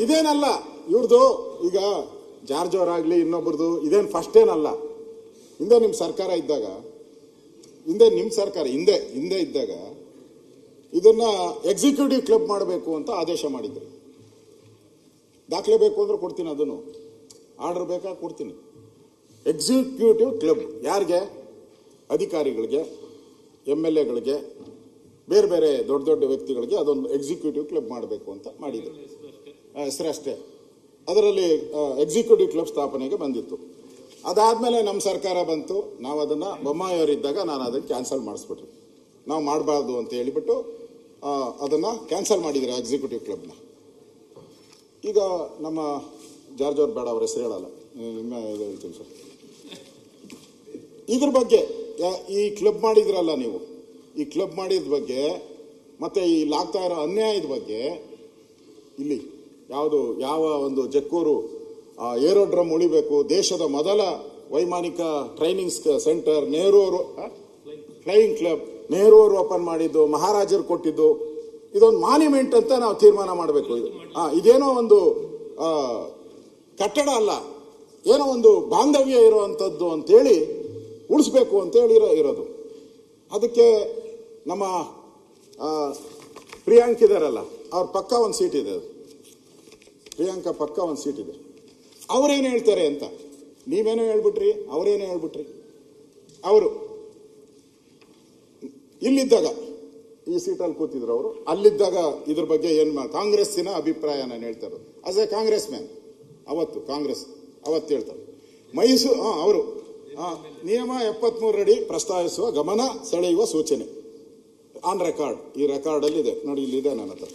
ಇದೇನಲ್ಲ ಇವ್ರದ್ದು. ಈಗ ಜಾರ್ಜ್ ಅವರಾಗ್ಲಿ ಇನ್ನೊಬ್ರದ್ದು ಇದೇನು ಫಸ್ಟ್ ಏನಲ್ಲ. ಹಿಂದೆ ನಿಮ್ಮ ಸರ್ಕಾರ ಇದ್ದಾಗ ಹಿಂದೆ ನಿಮ್ಮ ಸರ್ಕಾರ ಹಿಂದೆ ಇದ್ದಾಗ ಇದನ್ನ ಎಕ್ಸಿಕ್ಯೂಟಿವ್ ಕ್ಲಬ್ ಮಾಡಬೇಕು ಅಂತ ಆದೇಶ ಮಾಡಿದ್ರು. ದಾಖಲೆ ಬೇಕು ಅಂದ್ರೆ ಕೊಡ್ತೀನಿ, ಅದನ್ನು ಆರ್ಡರ್ ಬೇಕಾ ಕೊಡ್ತೀನಿ. ಎಕ್ಸಿಕ್ಯೂಟಿವ್ ಕ್ಲಬ್ ಯಾರಿಗೆ? ಅಧಿಕಾರಿಗಳಿಗೆ, MLAಗಳಿಗೆ, ಬೇರೆ ಬೇರೆ ದೊಡ್ಡ ದೊಡ್ಡ ವ್ಯಕ್ತಿಗಳಿಗೆ ಅದೊಂದು ಎಕ್ಸಿಕ್ಯೂಟಿವ್ ಕ್ಲಬ್ ಮಾಡಬೇಕು ಅಂತ ಮಾಡಿದ್ರು. ಹೆಸರಷ್ಟೇ. ಅದರಲ್ಲಿ ಎಕ್ಸಿಕ್ಯೂಟಿವ್ ಕ್ಲಬ್ ಸ್ಥಾಪನೆಗೆ ಬಂದಿತ್ತು. ಅದಾದಮೇಲೆ ನಮ್ಮ ಸರ್ಕಾರ ಬಂತು. ನಾವು ಅದನ್ನು ಬೊಮ್ಮಾಯಿಯವರಿದ್ದಾಗ ನಾನು ಅದನ್ನು ಕ್ಯಾನ್ಸಲ್ ಮಾಡಿಸ್ಬಿಟ್ರಿ. ನಾವು ಮಾಡಬಾರ್ದು ಅಂತ ಹೇಳಿಬಿಟ್ಟು ಅದನ್ನು ಕ್ಯಾನ್ಸಲ್ ಮಾಡಿದ್ರು ಎಕ್ಸಿಕ್ಯೂಟಿವ್ ಕ್ಲಬ್ನ. ಈಗ ನಮ್ಮ ಜಾರ್ಜ್ ಅವ್ರು ಬೇಡ, ಅವ್ರ ಹೆಸರು ಹೇಳಲ್ಲ, ಹೇಳ್ತೀನಿ ಸರ್. ಇದ್ರ ಬಗ್ಗೆ ಈ ಕ್ಲಬ್ ಮಾಡಿದ್ರಲ್ಲ ನೀವು, ಈ ಕ್ಲಬ್ ಮಾಡಿದ ಬಗ್ಗೆ ಮತ್ತೆ ಇಲ್ಲಿ ಆಗ್ತಾ ಇರೋ ಅನ್ಯಾಯದ ಬಗ್ಗೆ, ಇಲ್ಲಿ ಯಾವ ಒಂದು ಜಕ್ಕೂರು ಏರೋಡ್ರಮ್ ಉಳಿಬೇಕು, ದೇಶದ ಮೊದಲ ವೈಮಾನಿಕ ಟ್ರೈನಿಂಗ್ ಸೆಂಟರ್, ನೆಹರು ಅವರು ಫ್ಲೈಯಿಂಗ್ ಕ್ಲಬ್ ನೆಹರು ಅವರು ಓಪನ್ ಮಾಡಿದ್ದು, ಮಹಾರಾಜರು ಕೊಟ್ಟಿದ್ದು, ಇದೊಂದು ಮಾನ್ಯುಮೆಂಟ್ ಅಂತ ನಾವು ತೀರ್ಮಾನ ಮಾಡಬೇಕು. ಇದೇನೋ ಒಂದು ಕಟ್ಟಡ ಅಲ್ಲ, ಏನೋ ಒಂದು ಬಾಂಧವ್ಯ ಇರುವಂಥದ್ದು ಅಂತೇಳಿ ಉಳಿಸ್ಬೇಕು ಅಂತೇಳಿ ಇರೋದು. ಅದಕ್ಕೆ ನಮ್ಮ ಪ್ರಿಯಾಂಕ್ ಇದಾರಲ್ಲ, ಅವ್ರ ಪಕ್ಕ ಒಂದು ಸೀಟ್ ಇದೆ, ಪ್ರಿಯಾಂಕಾ ಪಕ್ಕ ಒಂದು ಸೀಟ್ ಇದೆ. ಅವರೇನು ಹೇಳ್ತಾರೆ ಅಂತ ನೀವೇನೋ ಹೇಳ್ಬಿಟ್ರಿ, ಅವರೇನೋ ಹೇಳ್ಬಿಟ್ರಿ. ಅವರು ಇಲ್ಲಿದ್ದಾಗ ಈ ಸೀಟಲ್ಲಿ ಕೂತಿದ್ರು, ಅವರು ಅಲ್ಲಿದ್ದಾಗ ಇದ್ರ ಬಗ್ಗೆ ಕಾಂಗ್ರೆಸ್ಸಿನ ಅಭಿಪ್ರಾಯ ನಾನು ಹೇಳ್ತಾ ಇರೋದು. ಆಸ್ ಎ ಕಾಂಗ್ರೆಸ್ ಮ್ಯಾನ್ ಅವತ್ತು ಹೇಳ್ತಾರೆ. ಮೈಸೂರು ಅವರು ನಿಯಮ 73 ಅಡಿ ಪ್ರಸ್ತಾವಿಸುವ, ಗಮನ ಸೆಳೆಯುವ ಸೂಚನೆ ಆನ್ ರೆಕಾರ್ಡ್, ಈ ರೆಕಾರ್ಡಲ್ಲಿ ಇದೆ ನೋಡಿ, ಇಲ್ಲಿದೆ ನನ್ನ ಹತ್ರ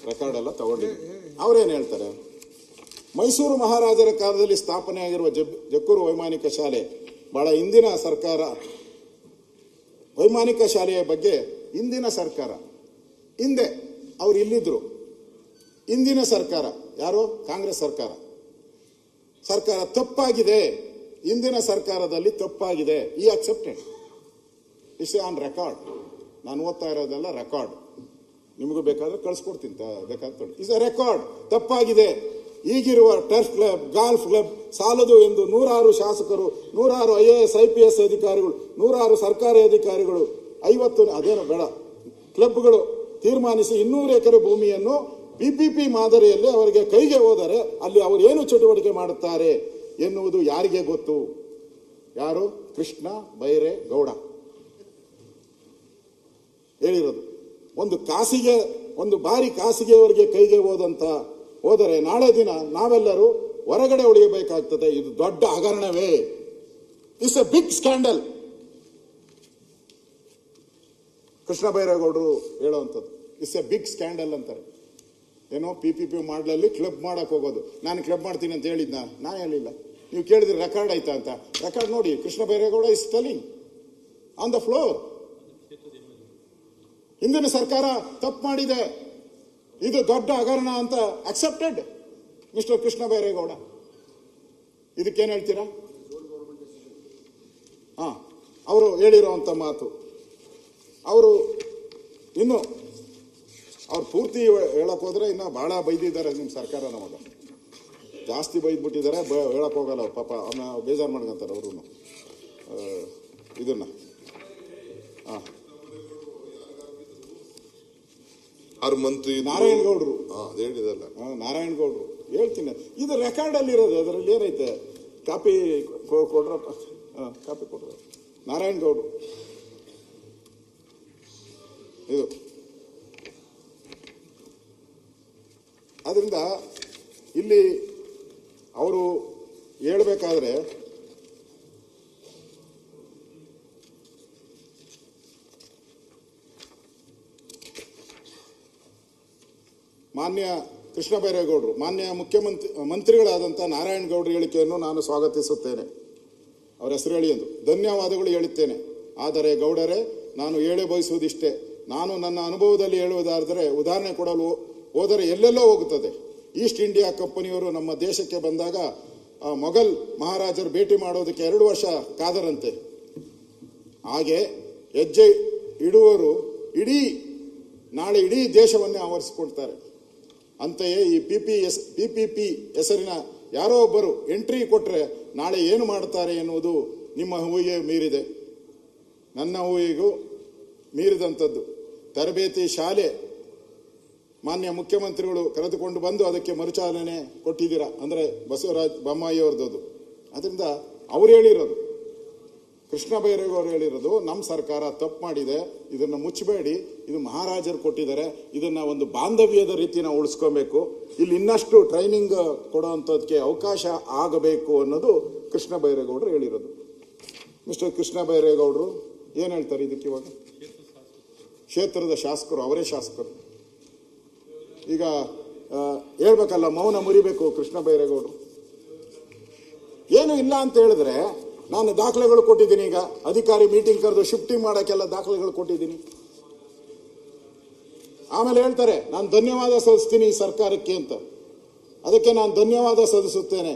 ರೆಕಾರ್ಡ್ ಎಲ್ಲ ತಗೊಂಡಿದ್ದೀನಿ. ಅವರೇನು ಹೇಳ್ತಾರೆ? ಮೈಸೂರು ಮಹಾರಾಜರ ಕಾಲದಲ್ಲಿ ಸ್ಥಾಪನೆ ಆಗಿರುವ ಜಕ್ಕೂರು ವೈಮಾನಿಕ ಶಾಲೆ ಬಹಳ ಹಿಂದಿನ ಸರ್ಕಾರ, ವೈಮಾನಿಕ ಶಾಲೆಯ ಬಗ್ಗೆ ಹಿಂದಿನ ಸರ್ಕಾರ, ಹಿಂದೆ ಅವ್ರು ಇಲ್ಲಿದ್ರು, ಹಿಂದಿನ ಸರ್ಕಾರ ಯಾರು? ಕಾಂಗ್ರೆಸ್ ಸರ್ಕಾರ ತಪ್ಪಾಗಿದೆ, ಹಿಂದಿನ ಸರ್ಕಾರದಲ್ಲಿ ತಪ್ಪಾಗಿದೆ, ಈ ಅಕ್ಸೆಪ್ಟೆಡ್, ಇಸ್ ಆನ್ ರೆಕಾರ್ಡ್. ನಾನು ಓದ್ತಾ ಇರೋದೆಲ್ಲ ರೆಕಾರ್ಡ್, ನಿಮಗೂ ಬೇಕಾದ್ರೆ ಕಳಿಸ್ಕೊಡ್ತೀನಿ, ಬೇಕಾದ್ರೆ ಇಸ್ ಎ ರೆಕಾರ್ಡ್. ತಪ್ಪಾಗಿದೆ, ಈಗಿರುವ ಟರ್ಫ್ ಕ್ಲಬ್, ಗಾಲ್ಫ್ ಕ್ಲಬ್ ಸಾಲದು ಎಂದು 106 ಶಾಸಕರು, 106 IAS IPS ಅಧಿಕಾರಿಗಳು, 106 ಸರ್ಕಾರಿ ಅಧಿಕಾರಿಗಳು, 50 ಅದೇನೋ ಬೇಡ ಕ್ಲಬ್ಗಳು ತೀರ್ಮಾನಿಸಿ 200 ಎಕರೆ ಭೂಮಿಯನ್ನು PPP ಮಾದರಿಯಲ್ಲಿ ಅವರಿಗೆ ಕೈಗೆ ಹೋದರೆ ಅಲ್ಲಿ ಅವರು ಏನು ಚಟುವಟಿಕೆ ಮಾಡುತ್ತಾರೆ ಎನ್ನುವುದು ಯಾರಿಗೆ ಗೊತ್ತು? ಯಾರು? ಕೃಷ್ಣ ಬೈರೇಗೌಡ ಹೇಳಿರೋದು. ಒಂದು ಬಾರಿ ಖಾಸಗಿಯವರಿಗೆ ಕೈಗೆ ಹೋದರೆ ನಾಳೆ ದಿನ ನಾವೆಲ್ಲರೂ ಹೊರಗಡೆ ಉಳಿಯಬೇಕಾಗ್ತದೆ. ಇದು ದೊಡ್ಡ ಹಗರಣವೇ. It's a big scandal. Krishna ಬೈರೇಗೌಡರು ಹೇಳುವಂಥದ್ದು ಇಟ್ಸ್ ಎ ಬಿಗ್ ಸ್ಕ್ಯಾಂಡಲ್ ಅಂತಾರೆ. ಏನೋ PPP ಮಾಡಲಲ್ಲಿ ಕ್ಲಬ್ ಮಾಡಕ್ ಹೋಗೋದು. ನಾನು ಕ್ಲಬ್ ಮಾಡ್ತೀನಿ ಅಂತ ಹೇಳಿದ್ನ? ನಾನು ಹೇಳಿಲ್ಲ. ನೀವು ಕೇಳಿದ್ರೆ ರೆಕಾರ್ಡ್ ಆಯ್ತಾ ಅಂತ. ರೆಕಾರ್ಡ್ ನೋಡಿ, Krishna Byre Gowda is telling on the floor. ಹಿಂದಿನ ಸರ್ಕಾರ ತಪ್ಪು ಮಾಡಿದೆ, ಇದು ದೊಡ್ಡ ಹಗರಣ ಅಂತ ಅಕ್ಸೆಪ್ಟೆಡ್ ಮಿಸ್ಟರ್ ಕೃಷ್ಣ ಬೈರೇಗೌಡ. ಇದಕ್ಕೇನು ಹೇಳ್ತೀರಾ? ಅವರು ಹೇಳಿರೋಂಥ ಮಾತು. ಅವರು ಇನ್ನು ಅವ್ರು ಪೂರ್ತಿ ಹೇಳಕ್ ಹೋದ್ರೆ ಇನ್ನು ಬಹಳ ಬೈದಿದ್ದಾರೆ ನಿಮ್ಮ ಸರ್ಕಾರ. ನಮಗ ಜಾಸ್ತಿ ಬೈದ್ಬಿಟ್ಟಿದ್ದಾರೆ, ಹೇಳಕ್ ಹೋಗಲ್ಲ ಅವ್ರು. ಪಾಪ ಅವನ್ನ ಬೇಜಾರು ಮಾಡ್ಕೊಂತಾರೆ ಅವರು ಇದನ್ನ. ಮಂತ್ರಿ ನಾರಾಯಣಗೌಡರು ಹೇಳಿದಲ್ಲ, ನಾರಾಯಣಗೌಡರು ಹೇಳ್ತೀನಿ. ಇದು ರೆಕಾರ್ಡ್ ಅಲ್ಲಿ ಇರೋದು. ಅದರಲ್ಲಿ ಏನೈತೆ? Copy ಕೊಡ್ರಪ್ಪ, copy ಕೊಡ್ರ. ನಾರಾಯಣಗೌಡರು ಇದು. ಆದ್ರಿಂದ ಇಲ್ಲಿ ಅವರು ಹೇಳ್ಬೇಕಾದ್ರೆ ಮಾನ್ಯ ಕೃಷ್ಣ ಬೈರೇಗೌಡರು, ಮಾನ್ಯ ಮಂತ್ರಿಗಳಾದಂಥ ನಾರಾಯಣಗೌಡರ ಹೇಳಿಕೆಯನ್ನು ನಾನು ಸ್ವಾಗತಿಸುತ್ತೇನೆ. ಅವರ ಹೆಸರು ಹೇಳಿ ಎಂದು ಧನ್ಯವಾದಗಳು ಹೇಳುತ್ತೇನೆ. ಆದರೆ ಗೌಡರೇ, ನಾನು ಹೇಳಿ ಬಯಸುವುದಿಷ್ಟೇ. ನಾನು ನನ್ನ ಅನುಭವದಲ್ಲಿ ಹೇಳುವುದಾದರೆ, ಉದಾಹರಣೆ ಕೊಡಲು ಹೋದರೆ ಎಲ್ಲೆಲ್ಲೋ ಹೋಗುತ್ತದೆ. ಈಸ್ಟ್ ಇಂಡಿಯಾ ಕಂಪನಿಯವರು ನಮ್ಮ ದೇಶಕ್ಕೆ ಬಂದಾಗ ಮೊಘಲ್ ಮಹಾರಾಜರು ಭೇಟಿ ಮಾಡೋದಕ್ಕೆ 2 ವರ್ಷ ಕಾದರಂತೆ. ಹಾಗೆ ಹೆಜ್ಜೆ ಇಡುವವರು ನಾಳೆ ಇಡೀ ದೇಶವನ್ನೇ ಆವರಿಸಿಕೊಳ್ತಾರೆ. ಅಂತೆಯೇ ಈ PPP ಹೆಸರಿನ ಯಾರೋ ಒಬ್ಬರು ಎಂಟ್ರಿ ಕೊಟ್ಟರೆ ನಾಳೆ ಏನು ಮಾಡ್ತಾರೆ ಎನ್ನುವುದು ನಿಮ್ಮ ಊಹೆ ಮೀರಿದೆ. ನನ್ನ ಊಹೆಗೂ ಮೀರಿದಂಥದ್ದು. ತರಬೇತಿ ಶಾಲೆ ಮಾನ್ಯ ಮುಖ್ಯಮಂತ್ರಿಗಳು ಕರೆದುಕೊಂಡು ಬಂದು ಅದಕ್ಕೆ ಮರುಚಾಲನೆ ಕೊಟ್ಟಿದ್ದೀರಾ, ಅಂದರೆ ಬಸವರಾಜ ಬೊಮ್ಮಾಯಿ ಅವ್ರದ್ದು. ಅದರಿಂದ ಅವ್ರು ಹೇಳಿರೋದು, ಕೃಷ್ಣ ಬೈರೇಗೌಡರು ಹೇಳಿರೋದು, ನಮ್ಮ ಸರ್ಕಾರ ತಪ್ಪು ಮಾಡಿದೆ, ಇದನ್ನು ಮುಚ್ಚಬೇಡಿ, ಇದು ಮಹಾರಾಜರು ಕೊಟ್ಟಿದ್ದಾರೆ, ಇದನ್ನು ಒಂದು ಬಾಂಧವ್ಯದ ರೀತಿ ನಾವು ಉಳಿಸ್ಕೊಬೇಕು, ಇಲ್ಲಿ ಇನ್ನಷ್ಟು ಟ್ರೈನಿಂಗ್ ಕೊಡುವಂಥದ್ದಕ್ಕೆ ಅವಕಾಶ ಆಗಬೇಕು ಅನ್ನೋದು ಕೃಷ್ಣ ಬೈರೇಗೌಡರು ಹೇಳಿರೋದು. ಮಿಸ್ಟರ್ ಕೃಷ್ಣ ಬೈರೇಗೌಡರು ಏನು ಹೇಳ್ತಾರೆ ಇದಕ್ಕೆ? ಇವಾಗ ಕ್ಷೇತ್ರದ ಶಾಸಕರು, ಅವರೇ ಶಾಸಕರು. ಈಗ ಹೇಳ್ಬೇಕಲ್ಲ, ಮೌನ ಮುರಿಬೇಕು ಕೃಷ್ಣ ಬೈರೇಗೌಡರು. ಏನು ಇಲ್ಲ ಅಂತ ಹೇಳಿದ್ರೆ ನಾನು ದಾಖಲೆಗಳು ಕೊಟ್ಟಿದ್ದೀನಿ. ಈಗ ಅಧಿಕಾರಿ ಮೀಟಿಂಗ್ ಕರೆದು ಶಿಫ್ಟಿಂಗ್ ಮಾಡೋಕ್ಕೆಲ್ಲ ದಾಖಲೆಗಳು ಕೊಟ್ಟಿದ್ದೀನಿ. ಆಮೇಲೆ ಹೇಳ್ತಾರೆ ನಾನು ಧನ್ಯವಾದ ಸಲ್ಲಿಸ್ತೀನಿ ಈ ಸರ್ಕಾರಕ್ಕೆ ಅಂತ. ಅದಕ್ಕೆ ನಾನು ಧನ್ಯವಾದ ಸಲ್ಲಿಸುತ್ತೇನೆ.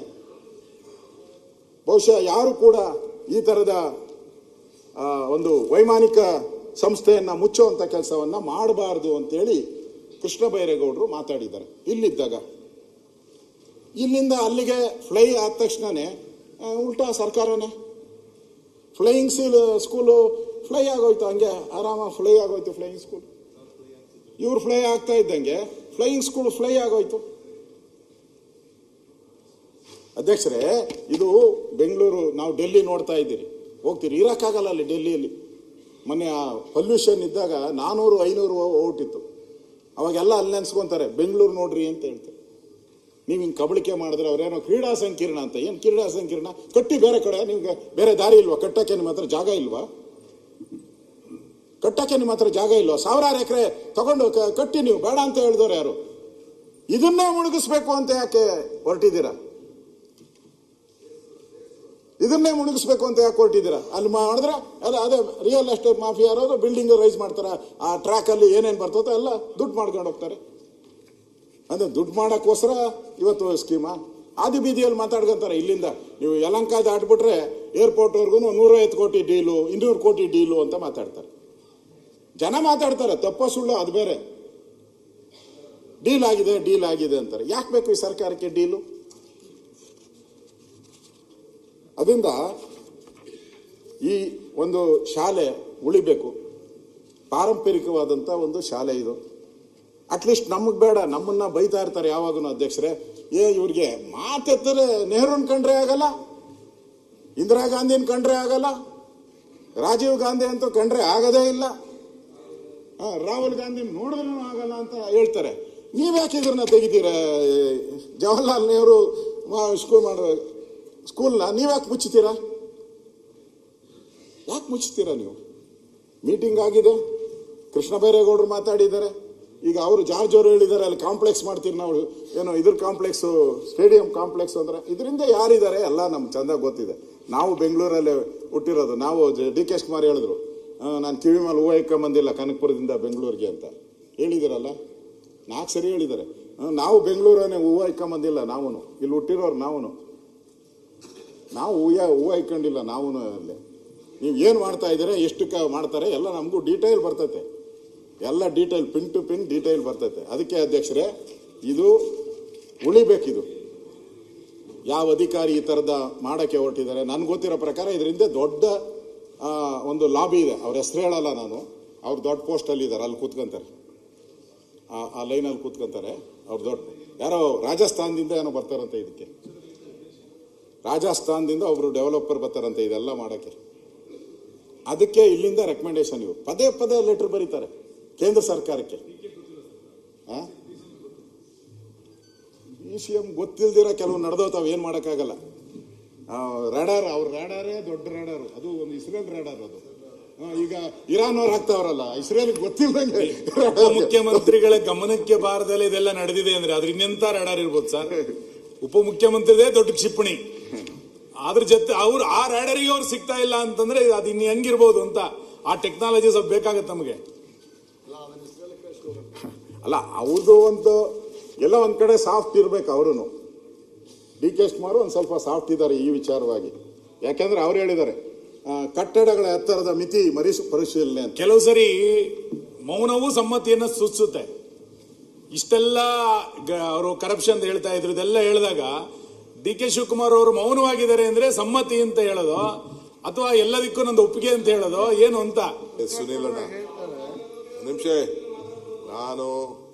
ಬಹುಶಃ ಯಾರು ಕೂಡ ಈ ಥರದ ಒಂದು ವೈಮಾನಿಕ ಸಂಸ್ಥೆಯನ್ನು ಮುಚ್ಚುವಂಥ ಕೆಲಸವನ್ನು ಮಾಡಬಾರ್ದು ಅಂತೇಳಿ ಕೃಷ್ಣ ಬೈರೇಗೌಡರು ಮಾತಾಡಿದ್ದಾರೆ ಇಲ್ಲಿದ್ದಾಗ. ಇಲ್ಲಿಂದ ಅಲ್ಲಿಗೆ ಫ್ಲೈ ಆದ ತಕ್ಷಣನೇ ಉಲ್ಟಾ ಸರ್ಕಾರನೇ ಫ್ಲೈಯಿಂಗ್ ಸ್ಕೂಲು ಫ್ಲೈ ಆಗೋಯ್ತು, ಹಂಗೆ ಆರಾಮ ಫ್ಲೈ ಆಗೋಯ್ತು ಫ್ಲೈಯಿಂಗ್ ಸ್ಕೂಲ್. ಇವ್ರು ಫ್ಲೈ ಆಗ್ತಾ ಇದ್ದಂಗೆ ಫ್ಲೈಯಿಂಗ್ ಸ್ಕೂಲ್ ಫ್ಲೈ ಆಗೋಯ್ತು. ಅಧ್ಯಕ್ಷರೇ, ಇದು ಬೆಂಗಳೂರು, ನಾವು ಡೆಲ್ಲಿ ನೋಡ್ತಾ ಇದ್ದೀರಿ, ಹೋಗ್ತೀರಿ, ಇರೋಕ್ಕಾಗಲ್ಲ ಅಲ್ಲಿ ಡೆಲ್ಲಿಯಲ್ಲಿ. ಮೊನ್ನೆ ಪೊಲ್ಯೂಷನ್ ಇದ್ದಾಗ 400-500 ಓಟಿತ್ತು. ಅವಾಗೆಲ್ಲ ಅಲ್ಲಿ ನೆನ್ಸ್ಕೊಂತಾರೆ ಬೆಂಗಳೂರು ನೋಡ್ರಿ ಅಂತ ಹೇಳ್ತಾರೆ. ನೀವು ಹಿಂಗೆ ಕಬಳಿಕೆ ಮಾಡಿದ್ರೆ ಅವ್ರೇನೋ ಕ್ರೀಡಾ ಸಂಕೀರ್ಣ ಅಂತ. ಏನು ಕ್ರೀಡಾ ಸಂಕೀರ್ಣ? ಕಟ್ಟಿ ಬೇರೆ ಕಡೆ, ನಿಮ್ಗೆ ಬೇರೆ ದಾರಿ ಇಲ್ವಾ? ಕಟ್ಟಕ್ಕೆ ನಿಮ್ಮ ಹತ್ರ ಜಾಗ ಇಲ್ವಾ? ಕಟ್ಟಕ್ಕೆ ನಿಮ್ಮ ಹತ್ರ ಜಾಗ ಇಲ್ವಾ? 1000 ಎಕರೆ ತಗೊಂಡು ಕಟ್ಟಿ, ನೀವು ಬೇಡ ಅಂತ ಹೇಳಿದವ್ರು ಯಾರು? ಇದನ್ನೇ ಮುಳುಗಿಸ್ಬೇಕು ಅಂತ ಯಾಕೆ ಹೊರಟಿದ್ದೀರಾ? ಇದನ್ನೇ ಮುಳುಗಿಸ್ಬೇಕು ಅಂತ ಯಾಕೆ ಹೊರಟಿದ್ದೀರಾ? ಅಲ್ಲಿ ಮಾಡಿದ್ರೆ ಅದೇ ರಿಯಲ್ ಎಸ್ಟೇಟ್ ಮಾಫಿಯಾ ಯಾರಾದ್ರು ಬಿಲ್ಡಿಂಗ್ ರೈಸ್ ಮಾಡ್ತಾರೆ, ಆ ಟ್ರ್ಯಾಕಲ್ಲಿ ಏನೇನು ಬರ್ತದೋ ಎಲ್ಲ ದುಡ್ಡು ಮಾಡ್ಕೊಂಡು ಹೋಗ್ತಾರೆ. ಅಂದರೆ ದುಡ್ಡು ಮಾಡೋಕ್ಕೋಸ್ಕರ ಇವತ್ತು ಸ್ಕೀಮಾ ಆದಿ ಬೀದಿಯಲ್ಲಿ ಮಾತಾಡ್ಕೊಂತಾರೆ. ಇಲ್ಲಿಂದ ನೀವು ಯಲಹಂಕ ದಾಟ್ಬಿಟ್ರೆ ಏರ್ಪೋರ್ಟ್ವರೆಗೂ 150 ಕೋಟಿ ಡೀಲು, 200 ಕೋಟಿ ಡೀಲು ಅಂತ ಮಾತಾಡ್ತಾರೆ. ಜನ ಮಾತಾಡ್ತಾರೆ, ತಪ್ಪ ಸುಳ್ಳು ಅದು ಬೇರೆ. ಡೀಲ್ ಆಗಿದೆ ಅಂತಾರೆ. ಯಾಕೆ ಬೇಕು ಈ ಸರ್ಕಾರಕ್ಕೆ ಡೀಲು? ಅದರಿಂದ ಈ ಒಂದು ಶಾಲೆ ಉಳಿಬೇಕು. ಪಾರಂಪರಿಕವಾದಂಥ ಒಂದು ಶಾಲೆ ಇದು. ಅಟ್ಲೀಸ್ಟ್ ನಮಗೆ ಬೇಡ, ನಮ್ಮನ್ನ ಬೈತಾ ಇರ್ತಾರೆ ಯಾವಾಗೂ ಅಧ್ಯಕ್ಷರೇ. ಇವ್ರಿಗೆ ಮಾತೆತ್ತರೆ ನೆಹರೂನ್ ಕಂಡ್ರೆ ಆಗಲ್ಲ, ಇಂದಿರಾ ಗಾಂಧಿನ ಕಂಡ್ರೆ ಆಗಲ್ಲ, ರಾಜೀವ್ ಗಾಂಧಿ ಅಂತೂ ಕಂಡ್ರೆ ಆಗದೇ ಇಲ್ಲ, ರಾಹುಲ್ ಗಾಂಧಿ ನೋಡಿದ್ರೂ ಆಗಲ್ಲ ಅಂತ ಹೇಳ್ತಾರೆ. ನೀವ್ಯಾಕೆ ಇದ್ರನ್ನ ತೆಗಿತೀರ? ಜವಾಹರ್ಲಾಲ್ ನೆಹರು ಸ್ಕೂಲ್ನ ನೀವ್ಯಾಕೆ ಮುಚ್ಚುತ್ತೀರಾ? ಯಾಕೆ ಮುಚ್ಚುತ್ತೀರಾ ನೀವು? ಮೀಟಿಂಗ್ ಆಗಿದೆ, ಕೃಷ್ಣ ಬೈರೇಗೌಡರು ಮಾತಾಡಿದ್ದಾರೆ. ಈಗ ಅವರು ಜಾರ್ಜ್ ಅವರು ಹೇಳಿದ್ದಾರೆ ಅಲ್ಲಿ ಕಾಂಪ್ಲೆಕ್ಸ್ ಮಾಡ್ತೀರಿ ನಾವು, ಏನೋ ಇದ್ರ ಕಾಂಪ್ಲೆಕ್ಸು, ಸ್ಟೇಡಿಯಂ ಕಾಂಪ್ಲೆಕ್ಸ್ ಅಂದ್ರೆ. ಇದರಿಂದ ಯಾರಿದ್ದಾರೆ ಎಲ್ಲ ನಮ್ಗೆ ಚೆಂದ ಗೊತ್ತಿದೆ. ನಾವು ಬೆಂಗಳೂರಲ್ಲೇ ಹುಟ್ಟಿರೋದು. ನಾವು DK ಶಿವಕುಮಾರ್ ಹೇಳಿದ್ರು, ನಾನು ಕಿವಿ ಮೇಲೆ ಹೂವು ಇಕ್ಕೊಂಬಂದಿಲ್ಲ ಕನಕಪುರದಿಂದ ಬೆಂಗಳೂರಿಗೆ ಅಂತ ಹೇಳಿದಿರಲ್ಲ. 4 ಸರಿ ಹೇಳಿದ್ದಾರೆ. ನಾವು ಬೆಂಗಳೂರನ್ನೇ ಹೂವು ಇಕ್ಕೊಂಬಂದಿಲ್ಲ, ನಾವು ಇಲ್ಲಿ ಹುಟ್ಟಿರೋರು ನಾವು ಹೂವು ಇಕ್ಕೊಂಡಿಲ್ಲ. ನಾವು ಅಲ್ಲೇ ನೀವು ಏನು ಮಾಡ್ತಾ ಇದ್ದೀರಾ, ಎಷ್ಟಕ್ಕೆ ಮಾಡ್ತಾರೆ ಎಲ್ಲ ನಮಗೂ ಡೀಟೇಲ್ ಬರ್ತೈತೆ. ಎಲ್ಲ detail, pin to pin detail ಬರ್ತೈತೆ. ಅದಕ್ಕೆ ಅಧ್ಯಕ್ಷರೇ, ಇದು ಉಳಿಬೇಕಿದು. ಯಾವ ಅಧಿಕಾರಿ ಈ ಥರದ ಮಾಡೋಕ್ಕೆ ಹೊರಟಿದ್ದಾರೆ? ನನಗೆ ಗೊತ್ತಿರೋ ಪ್ರಕಾರ ಇದರಿಂದ ದೊಡ್ಡ ಒಂದು ಲಾಬಿ ಇದೆ. ಅವ್ರ ಹೆಸರು ಹೇಳಲ್ಲ ನಾನು. ಅವ್ರು ದೊಡ್ಡ ಪೋಸ್ಟಲ್ಲಿ ಇದ್ದಾರೆ, ಅಲ್ಲಿ ಕೂತ್ಕೊಂತಾರೆ, ಆ ಲೈನಲ್ಲಿ ಕೂತ್ಕೊಂತಾರೆ. ಅವ್ರು ದೊಡ್ಡ ಯಾರೋ ರಾಜಸ್ಥಾನದಿಂದ ಏನೋ ಬರ್ತಾರಂತೆ ಇದಕ್ಕೆ. ರಾಜಸ್ಥಾನದಿಂದ ಒಬ್ರು ಡೆವಲಪರ್ ಬರ್ತಾರಂತೆ ಇದೆಲ್ಲ ಮಾಡೋಕ್ಕೆ. ಅದಕ್ಕೆ ಇಲ್ಲಿಂದ ರೆಕಮೆಂಡೇಶನ್ ಇವು ಪದೇ ಲೆಟರ್ ಬರೀತಾರೆ ಕೇಂದ್ರ ಸರ್ಕಾರಕ್ಕೆ. ECM ಗೊತ್ತಿಲ್ದಿರ ಕೆಲವು ನಡೆದೋತಾವ, ಏನು ಮಾಡೋಕ್ಕಾಗಲ್ಲ. ರೇಡಾರ್, ಅವ್ರ ರೇಡಾರೇ ದೊಡ್ಡ ರೇಡಾರು, ಅದು ಒಂದು ಇಸ್ರೇಲ್ ರೇಡಾರ್. ಅದು ಈಗ ಇರಾನ್ ಅವ್ರು ಹಾಕ್ತಾವ್ರಲ್ಲ, ಇಸ್ರೇಲ್ ಗೊತ್ತಿಲ್ಲದಂಗೆ. ಮುಖ್ಯಮಂತ್ರಿಗಳ ಗಮನಕ್ಕೆ ಬಾರದಲ್ಲಿ ಇದೆಲ್ಲ ನಡೆದಿದೆ ಅಂದ್ರೆ ಅದ್ರ ಇನ್ನೆಂತ ರೇಡಾರ್ ಇರ್ಬೋದು ಸರ್? ಉಪಮುಖ್ಯಮಂತ್ರಿದೇ ದೊಡ್ಡ ಕ್ಷಿಪಣಿ, ಅದ್ರ ಜೊತೆ ಅವ್ರು ಆ ರೇಡರಿಗೆ ಅವ್ರು ಸಿಗ್ತಾ ಇಲ್ಲ ಅಂತಂದ್ರೆ ಅದು ಇನ್ನು ಹೆಂಗಿರ್ಬೋದು ಅಂತ. ಆ ಟೆಕ್ನಾಲಜಿ ಸ್ವಲ್ಪ ಬೇಕಾಗತ್ತೆ ನಮಗೆ. ಅಲ್ಲ, ಅವ್ರದ್ದು ಒಂದು ಎಲ್ಲ ಒಂದ್ ಕಡೆ ಸಾಫ್ಟ್ ಇರ್ಬೇಕು. ಅವರು DK ಶಿವಕುಮಾರ್ ಒಂದು ಸ್ವಲ್ಪ ಸಾಫ್ಟ್ ಇದ್ದಾರೆ ಈ ವಿಚಾರವಾಗಿ. ಯಾಕೆಂದ್ರೆ ಅವ್ರು ಹೇಳಿದ್ದಾರೆ ಕಟ್ಟಡಗಳ ಎತ್ತರದ ಮಿತಿ ಪರಿಶೀಲನೆ ಅಂತ. ಕೆಲವು ಸರಿ ಮೌನವೂ ಸಮ್ಮತಿಯನ್ನ ಸೂಚಿಸುತ್ತೆ. ಇಷ್ಟೆಲ್ಲ ಅವರು ಕರಪ್ಷನ್ ಅಂತ ಹೇಳ್ತಾ ಇದ್ರು, ಇದೆಲ್ಲ ಹೇಳಿದಾಗ DK ಶಿವಕುಮಾರ್ ಅವರು ಮೌನವಾಗಿದ್ದಾರೆ ಅಂದ್ರೆ ಸಮ್ಮತಿ ಅಂತ ಹೇಳೋದು. ಅಥವಾ ಎಲ್ಲದಕ್ಕೂ ನಂದು ಒಪ್ಪಿಗೆ ಅಂತ ಹೇಳೋದು ಏನು ಅಂತ? ಸುನೀಲ್ ಅಣ್ಣ, ಒಂದು ನಿಮಿಷ. ನಾನು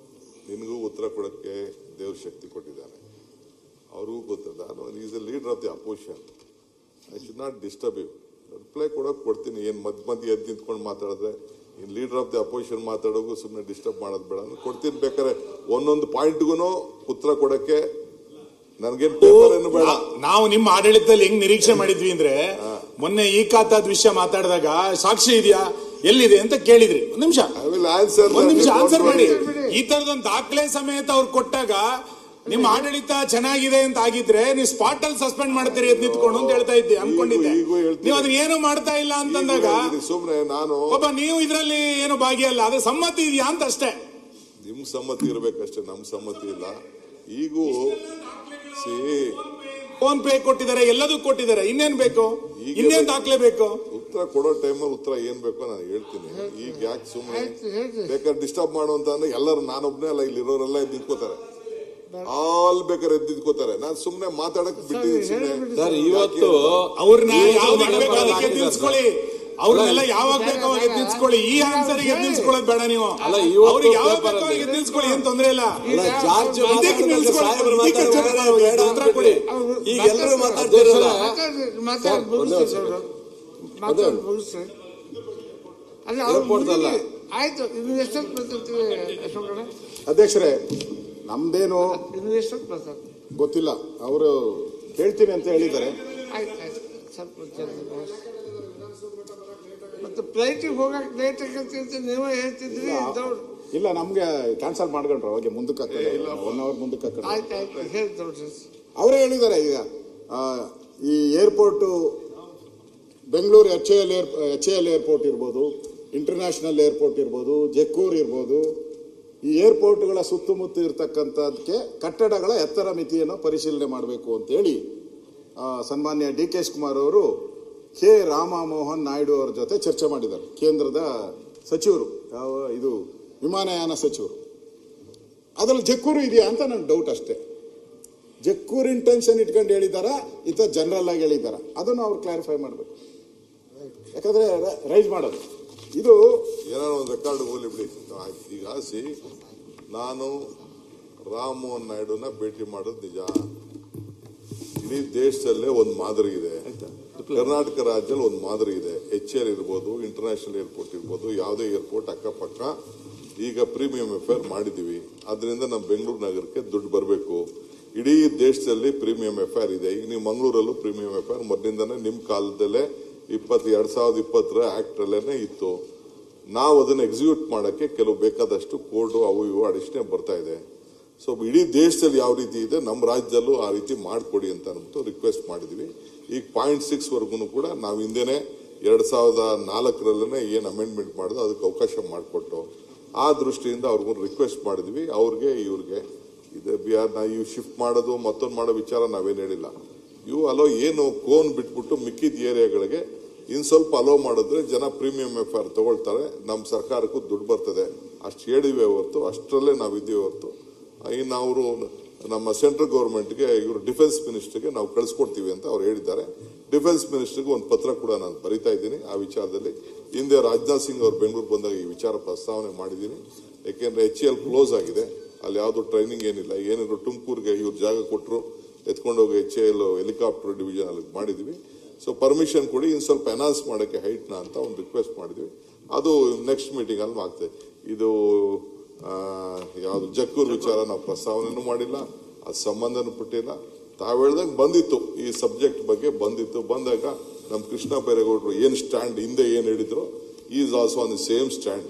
ನಿನಗೂ ಉತ್ತರ ಕೊಡಕ್ಕೆ ದೇವ್ರ ಶಕ್ತಿ ಕೊಟ್ಟಿದ್ದಾನೆ, ಅವ್ರಿಗೂ ಗೊತ್ತದ. ನಾನು is a leader of the opposition, I should not disturb you. Reply ಕೊಡೋಕೆ ಕೊಡ್ತೀನಿ. ಏನು ಮಧ್ಯೆ ಎದ್ದು ನಿಂತ್ಕೊಂಡು ಮಾತಾಡಿದ್ರೆ in leader of the opposition ಮಾತಾಡೋಕು ಸುಮ್ಮನೆ ಡಿಸ್ಟರ್ಬ್ ಮಾಡೋದು ಬೇಡ. ಕೊಡ್ತೀನಿ, ಬೇಕಾದ್ರೆ ಒಂದೊಂದು ಪಾಯಿಂಟ್ಗೂ ಉತ್ತರ ಕೊಡಕ್ಕೆ ನನ್ಗೇನು ಪೇಪರ್ ಏನು ಬೇಡ. ನಾವು ನಿಮ್ಮ ಆಡಳಿತದಲ್ಲಿ ಹೆಂಗ್ ನಿರೀಕ್ಷೆ ಮಾಡಿದ್ವಿ ಅಂದ್ರೆ, ಮೊನ್ನೆ ಈ ಖಾತಾದ ವಿಷಯ ಮಾತಾಡಿದಾಗ ಸಾಕ್ಷಿ ಇದೆಯಾ ಎಲ್ಲಿದೆ ಅಂತ ಕೇಳಿದ್ರಿ. ಒಂದ್ ನಿಮಿಷ ಆನ್ಸರ್ ಮಾಡಿ. ಈ ತರದೊಂದು ದಾಖಲೆ ಸಮೇತ ಅವ್ರು ಕೊಟ್ಟಾಗ ನಿಮ್ಮ ಆಡಳಿತ ಚೆನ್ನಾಗಿದೆ ಅಂತ ಆಗಿದ್ರೆ ನೀವು ಸ್ಪಾಟ್ ಅಲ್ಲಿ ಸಸ್ಪೆಂಡ್ ಮಾಡ್ತೀರಿ ಅಂತ ನಿಂತ್ಕೊಂಡು ಅಂತ ಹೇಳ್ತಾ ಇದ್ದೆ, ಅನ್ಕೊಂಡಿದ್ದೆ. ನೀವು ಅದನ್ನ ಏನು ಮಾಡ್ತಾ ಇಲ್ಲ ಅಂತಂದಾಗ ಸುಮ್ನೆ ನಾನು ಒಬ್ಬ ನೀವು ಇದ್ರಲ್ಲಿ ಏನು ಭಾಗಿಯಲ್ಲ, ಅದ್ರ ಸಮ್ಮತಿ ಇದೆಯಾ ಅಂತ ಅಷ್ಟೇ. ನಿಮ್ ಸಮ್ಮತಿ ಇರ್ಬೇಕಷ್ಟೇ, ನಮ್ ಸಮ್ಮತಿ ಇಲ್ಲ. ಈಗೂ ಫೋನ್ ಪೇ ಕೊಟ್ಟಿದ್ದಾರೆ, ಎಲ್ಲದೂ ಕೊಟ್ಟಿದ್ದಾರೆ, ಇನ್ನೇನ್ ಬೇಕು? ಇನ್ನೇನ್ ದಾಖಲೆ ಬೇಕು? ಉತ್ತರ ಕೊಡೋ ಟೈಮಲ್ಲಿ ಉತ್ತರ ಏನ್ ಬೇಕೋ ನಾನು ಹೇಳ್ತೀನಿ. ಈಗ ಯಾಕೆ ಸುಮ್ಮನೆ ಬೇಕಾದ್ರೆ ಡಿಸ್ಟರ್ಬ್ ಮಾಡುವಂತ ಅಂದ್ರೆ ಎಲ್ಲರೂ, ನಾನೊಬ್ನೇ ಅಲ್ಲ, ಇಲ್ಲಿರೋರೆಲ್ಲ ಎದ್ದು ನಿಂತ್ಕೋತಾರೆ, ಆಲ್ ಬೇಕಾದ್ರೆ ಎದ್ದು ನಿಂತ್ಕೋತಾರೆ. ನಾನು ಸುಮ್ನೆ ಮಾತಾಡಕ್ ಬಿಟ್ಟಿದ್ದೀನಿ. ಇವತ್ತು ಅವ್ರನ್ನ ನಿಲ್ಸ್ಕೊಳ್ಳಿ, ಅವ್ರನ್ನೆಲ್ಲ ಯಾವಾಗ ಬೇಕು ಅವಾಗ ನಿಲ್ಸ್ಕೊಳ್ಳಿ. ಈ ಆನ್ಸರ್ ನಿಲ್ಸ್ಕೊಳ್ಳೋದು ಬೇಡ ನೀವು. ಅವ್ರಿಗೆ ಯಾವಾಗ ಬೇಕು ಅವಾಗ ನಿಲ್ಸ್ಕೊಳ್ಳಿ, ಏನ್ ತೊಂದ್ರೆ ಇಲ್ಲ. ಇದಕ್ಕೆ ನಿಲ್ಸ್ಕೊಳ್ಳಿ, ಉತ್ತರ ಕೊಡಿ. ಈಗ ಎಲ್ಲರೂ ಮಾತಾಡ್ತಿರಲ್ಲ. ಆಯ್ತು, ಇನ್ನು ಎಷ್ಟೊತ್ತು ಬರ್ತಿರ್ತೀವಿ ಅಶೋಕಣ್ಣ? ಅಧ್ಯಕ್ಷರೇ, ನಮ್ದೇನು ಇನ್ನು ಎಷ್ಟೊತ್ತು ಬರ್ತಾರೆ ಗೊತ್ತಿಲ್ಲ, ಅವರು ಹೇಳ್ತೀನಿ ಅಂತ ಹೇಳಿದ್ದಾರೆ. ಆಯ್ತು ಆಯ್ತು, ಸ್ವಲ್ಪ ಮತ್ತೆ ಫ್ಲೈಟಿಗೆ ಹೋಗಕ್ಕೆ ಲೇಟ್ ಆಗತ್ತೆ ನೀವೇ ಹೇಳ್ತಿದ್ರಿ. ಇಲ್ಲ, ನಮ್ಗೆ ಕ್ಯಾನ್ಸಲ್ ಮಾಡ್ಕೊಂಡ್ರು, ಅವಾಗ ಮುಂದಕ್ಕೆ ಹಾಕಿದ್ರೆ 1 hour ಮುಂದಕ್ಕೆ ಹಾಕಿದ್ರೆ. ಆಯ್ತು ಆಯ್ತು, ಹೇಳ್ತವ್ರಿ. ಅವರೇ ಹೇಳಿದ್ದಾರೆ ಈಗ ಈ ಏರ್ಪೋರ್ಟು ಬೆಂಗಳೂರು HAL ಏರ್ಪೋರ್ಟ್ ಇರ್ಬೋದು, ಇಂಟರ್ನ್ಯಾಷನಲ್ ಏರ್ಪೋರ್ಟ್ ಇರ್ಬೋದು, ಜಕ್ಕೂರ್ ಇರ್ಬೋದು, ಈ ಏರ್ಪೋರ್ಟ್ಗಳ ಸುತ್ತಮುತ್ತ ಇರತಕ್ಕಂಥದಕ್ಕೆ ಕಟ್ಟಡಗಳ ಎತ್ತರ ಮಿತಿಯನ್ನು ಪರಿಶೀಲನೆ ಮಾಡಬೇಕು ಅಂತೇಳಿ ಸನ್ಮಾನ್ಯ DK ಶಿವಕುಮಾರ್ ಅವರು K. ರಾಮಮೋಹನ್ ನಾಯ್ಡು ಅವರ ಜೊತೆ ಚರ್ಚೆ ಮಾಡಿದ್ದಾರೆ. ಕೇಂದ್ರದ ಸಚಿವರು, ಇದು ವಿಮಾನಯಾನ ಸಚಿವರು. ಅದ್ರಲ್ಲಿ ಜಕ್ಕೂರು ಇದೆಯಾ ಅಂತ ನನ್ನ ಡೌಟ್ ಅಷ್ಟೇ. ಜಕ್ಕೂರ್ ಇಂಟೆನ್ಷನ್ ಇಟ್ಕೊಂಡು ಹೇಳಿದಾರ, ಇತ ಜನರಲ್ ಆಗಿ ಹೇಳಿದಾರ, ಅದನ್ನು ಅವ್ರು ಕ್ಲಾರಿಫೈ ಮಾಡಬೇಕು. ಯಾಕಂದ್ರೆ ರೈಸ್ ಮಾಡೋದು ಇದು ಏನಾದ್ರು ಒಂದು ರೆಕಾರ್ಡ್ ಹೋಗ್ಲಿ ಬಿಡಿ. ಈಗ ನಾನು ರಾಮಮೋಹನ್ ನಾಯ್ಡುನ ಭೇಟಿ ಮಾಡೋದು ನಿಜ. ಇಡೀ ದೇಶದಲ್ಲೇ ಒಂದು ಮಾದರಿ ಇದೆ, ಕರ್ನಾಟಕ ರಾಜ್ಯದಲ್ಲಿ ಒಂದು ಮಾದರಿ ಇದೆ. HAL ಇರ್ಬೋದು, ಇಂಟರ್ನ್ಯಾಷನಲ್ ಏರ್ಪೋರ್ಟ್ ಇರ್ಬೋದು, ಯಾವುದೇ ಏರ್ಪೋರ್ಟ್ ಅಕ್ಕಪಕ್ಕ ಈಗ ಪ್ರೀಮಿಯಂ ಎಫೇರ್ ಮಾಡಿದೀವಿ. ಅದರಿಂದ ನಮ್ಮ ಬೆಂಗಳೂರು ನಗರಕ್ಕೆ ದುಡ್ಡು ಬರಬೇಕು. ಇಡೀ ದೇಶದಲ್ಲಿ ಪ್ರೀಮಿಯಂ ಎಫೇರ್ ಇದೆ. ಈಗ ನೀವು ಮಂಗಳೂರಲ್ಲೂ ಪ್ರೀಮಿಯಂ ಎಫೇರ್ ಮೊದಲಿಂದಾನೆ ನಿಮ್ಮ ಕಾಲದಲ್ಲೇ 2020 ಆಕ್ಟ್ ಅಲ್ಲೇನೆ ಇತ್ತು. ನಾವು ಅದನ್ನು ಎಕ್ಸಿಕ್ಯೂಟ್ ಮಾಡೋಕ್ಕೆ ಕೆಲವು ಬೇಕಾದಷ್ಟು ಕೋಡ್ ಅವು ಇವು ಅಡಿಷನಲ್ ಬರ್ತಾ ಇದೆ. ಸೊ ಇಡೀ ದೇಶದಲ್ಲಿ ಯಾವ ರೀತಿ ಇದೆ, ನಮ್ಮ ರಾಜ್ಯದಲ್ಲೂ ಆ ರೀತಿ ಮಾಡಿಕೊಡಿ ಅಂತ ಅಂದ್ಬಿಟ್ಟು ರಿಕ್ವೆಸ್ಟ್ ಮಾಡಿದ್ವಿ. ಈಗ 0.6 ವರೆಗೂ ಕೂಡ ನಾವು ಹಿಂದೆನೆ 2004 ಏನು ಅಮೆಂಡ್ಮೆಂಟ್ ಮಾಡಿದ್ರು ಅದಕ್ಕೆ ಅವಕಾಶ ಮಾಡಿಕೊಟ್ಟು, ಆ ದೃಷ್ಟಿಯಿಂದ ಅವ್ರಿಗೂ ರಿಕ್ವೆಸ್ಟ್ ಮಾಡಿದ್ವಿ. ಅವ್ರಿಗೆ ಇವ್ರಿಗೆ ಇವು ಶಿಫ್ಟ್ ಮಾಡೋದು ಮತ್ತೊಂದು ಮಾಡೋ ವಿಚಾರ ನಾವೇನು ಹೇಳಿಲ್ಲ. ಇವು ಅಲೋ ಏನು ಕೋನ್ ಬಿಟ್ಬಿಟ್ಟು ಮಿಕ್ಕಿದ ಏರಿಯಾಗಳಿಗೆ ಇನ್ನು ಸ್ವಲ್ಪ ಅಲೋ ಮಾಡಿದ್ರೆ ಜನ ಪ್ರೀಮಿಯಂ ಎಫ್ಐಆರ್ ತಗೊಳ್ತಾರೆ, ನಮ್ಮ ಸರ್ಕಾರಕ್ಕೂ ದುಡ್ಡು ಬರ್ತದೆ. ಅಷ್ಟು ಹೇಳಿವೆ ಹೊರತು, ಅಷ್ಟರಲ್ಲೇ ನಾವಿದ್ದೀವಿ ಹೊರತು ಇನ್ನು ಅವರು ನಮ್ಮ ಸೆಂಟ್ರಲ್ ಗೌರ್ಮೆಂಟ್ಗೆ, ಇವರು ಡಿಫೆನ್ಸ್ ಮಿನಿಸ್ಟರ್ಗೆ ನಾವು ಕಳಿಸ್ಕೊಡ್ತೀವಿ ಅಂತ ಅವ್ರು ಹೇಳಿದ್ದಾರೆ. ಡಿಫೆನ್ಸ್ ಮಿನಿಸ್ಟರ್ಗೆ ಒಂದು ಪತ್ರ ಕೂಡ ನಾನು ಬರಿತಾ ಇದ್ದೀನಿ ಆ ವಿಚಾರದಲ್ಲಿ. ಹಿಂದೆ ರಾಜನಾಥ್ ಸಿಂಗ್ ಅವ್ರು ಬೆಂಗಳೂರು ಬಂದಾಗ ಈ ವಿಚಾರ ಪ್ರಸ್ತಾವನೆ ಮಾಡಿದ್ದೀನಿ. ಯಾಕೆಂದ್ರೆ HAL ಕ್ಲೋಸ್ ಆಗಿದೆ, ಅಲ್ಲಿ ಯಾವುದು ಟ್ರೈನಿಂಗ್ ಏನಿಲ್ಲ. ಏನಿದ್ರು ತುಮಕೂರಿಗೆ ಇವ್ರು ಜಾಗ ಕೊಟ್ಟರು, ಎತ್ಕೊಂಡೋಗಿ HAL ಹೆಲಿಕಾಪ್ಟರ್ ಡಿವಿಷನ್ ಅಲ್ಲಿ ಮಾಡಿದ್ವಿ. ಸೊ ಪರ್ಮಿಷನ್ ಕೊಡಿ, ಇನ್ನು ಸ್ವಲ್ಪ ಎನ್ಹಾನ್ಸ್ ಮಾಡೋಕ್ಕೆ ಹೈಟ್ನ ಅಂತ ಒಂದು ರಿಕ್ವೆಸ್ಟ್ ಮಾಡಿದ್ವಿ. ಅದು ನೆಕ್ಸ್ಟ್ ಮೀಟಿಂಗ್ ಅಲ್ಲಿ ಆಗ್ತದೆ. ಇದು ಯಾವುದು ಜಕ್ಕೂರ್ ವಿಚಾರ ನಾವು ಪ್ರಸ್ತಾವನೆನೂ ಮಾಡಿಲ್ಲ, ಅದು ಸಂಬಂಧನೂ ಪಟ್ಟಿಲ್ಲ. ತಾವು ಹೇಳ್ದಂಗೆ ಬಂದಿತ್ತು, ಈ ಸಬ್ಜೆಕ್ಟ್ ಬಗ್ಗೆ ಬಂದಿತ್ತು. ಬಂದಾಗ ನಮ್ಮ ಕೃಷ್ಣ ಬೈರೇಗೌಡರು ಏನು ಸ್ಟ್ಯಾಂಡ್ ಹಿಂದೆ ಏನು ಹೇಳಿದ್ರು, is also on the same stand.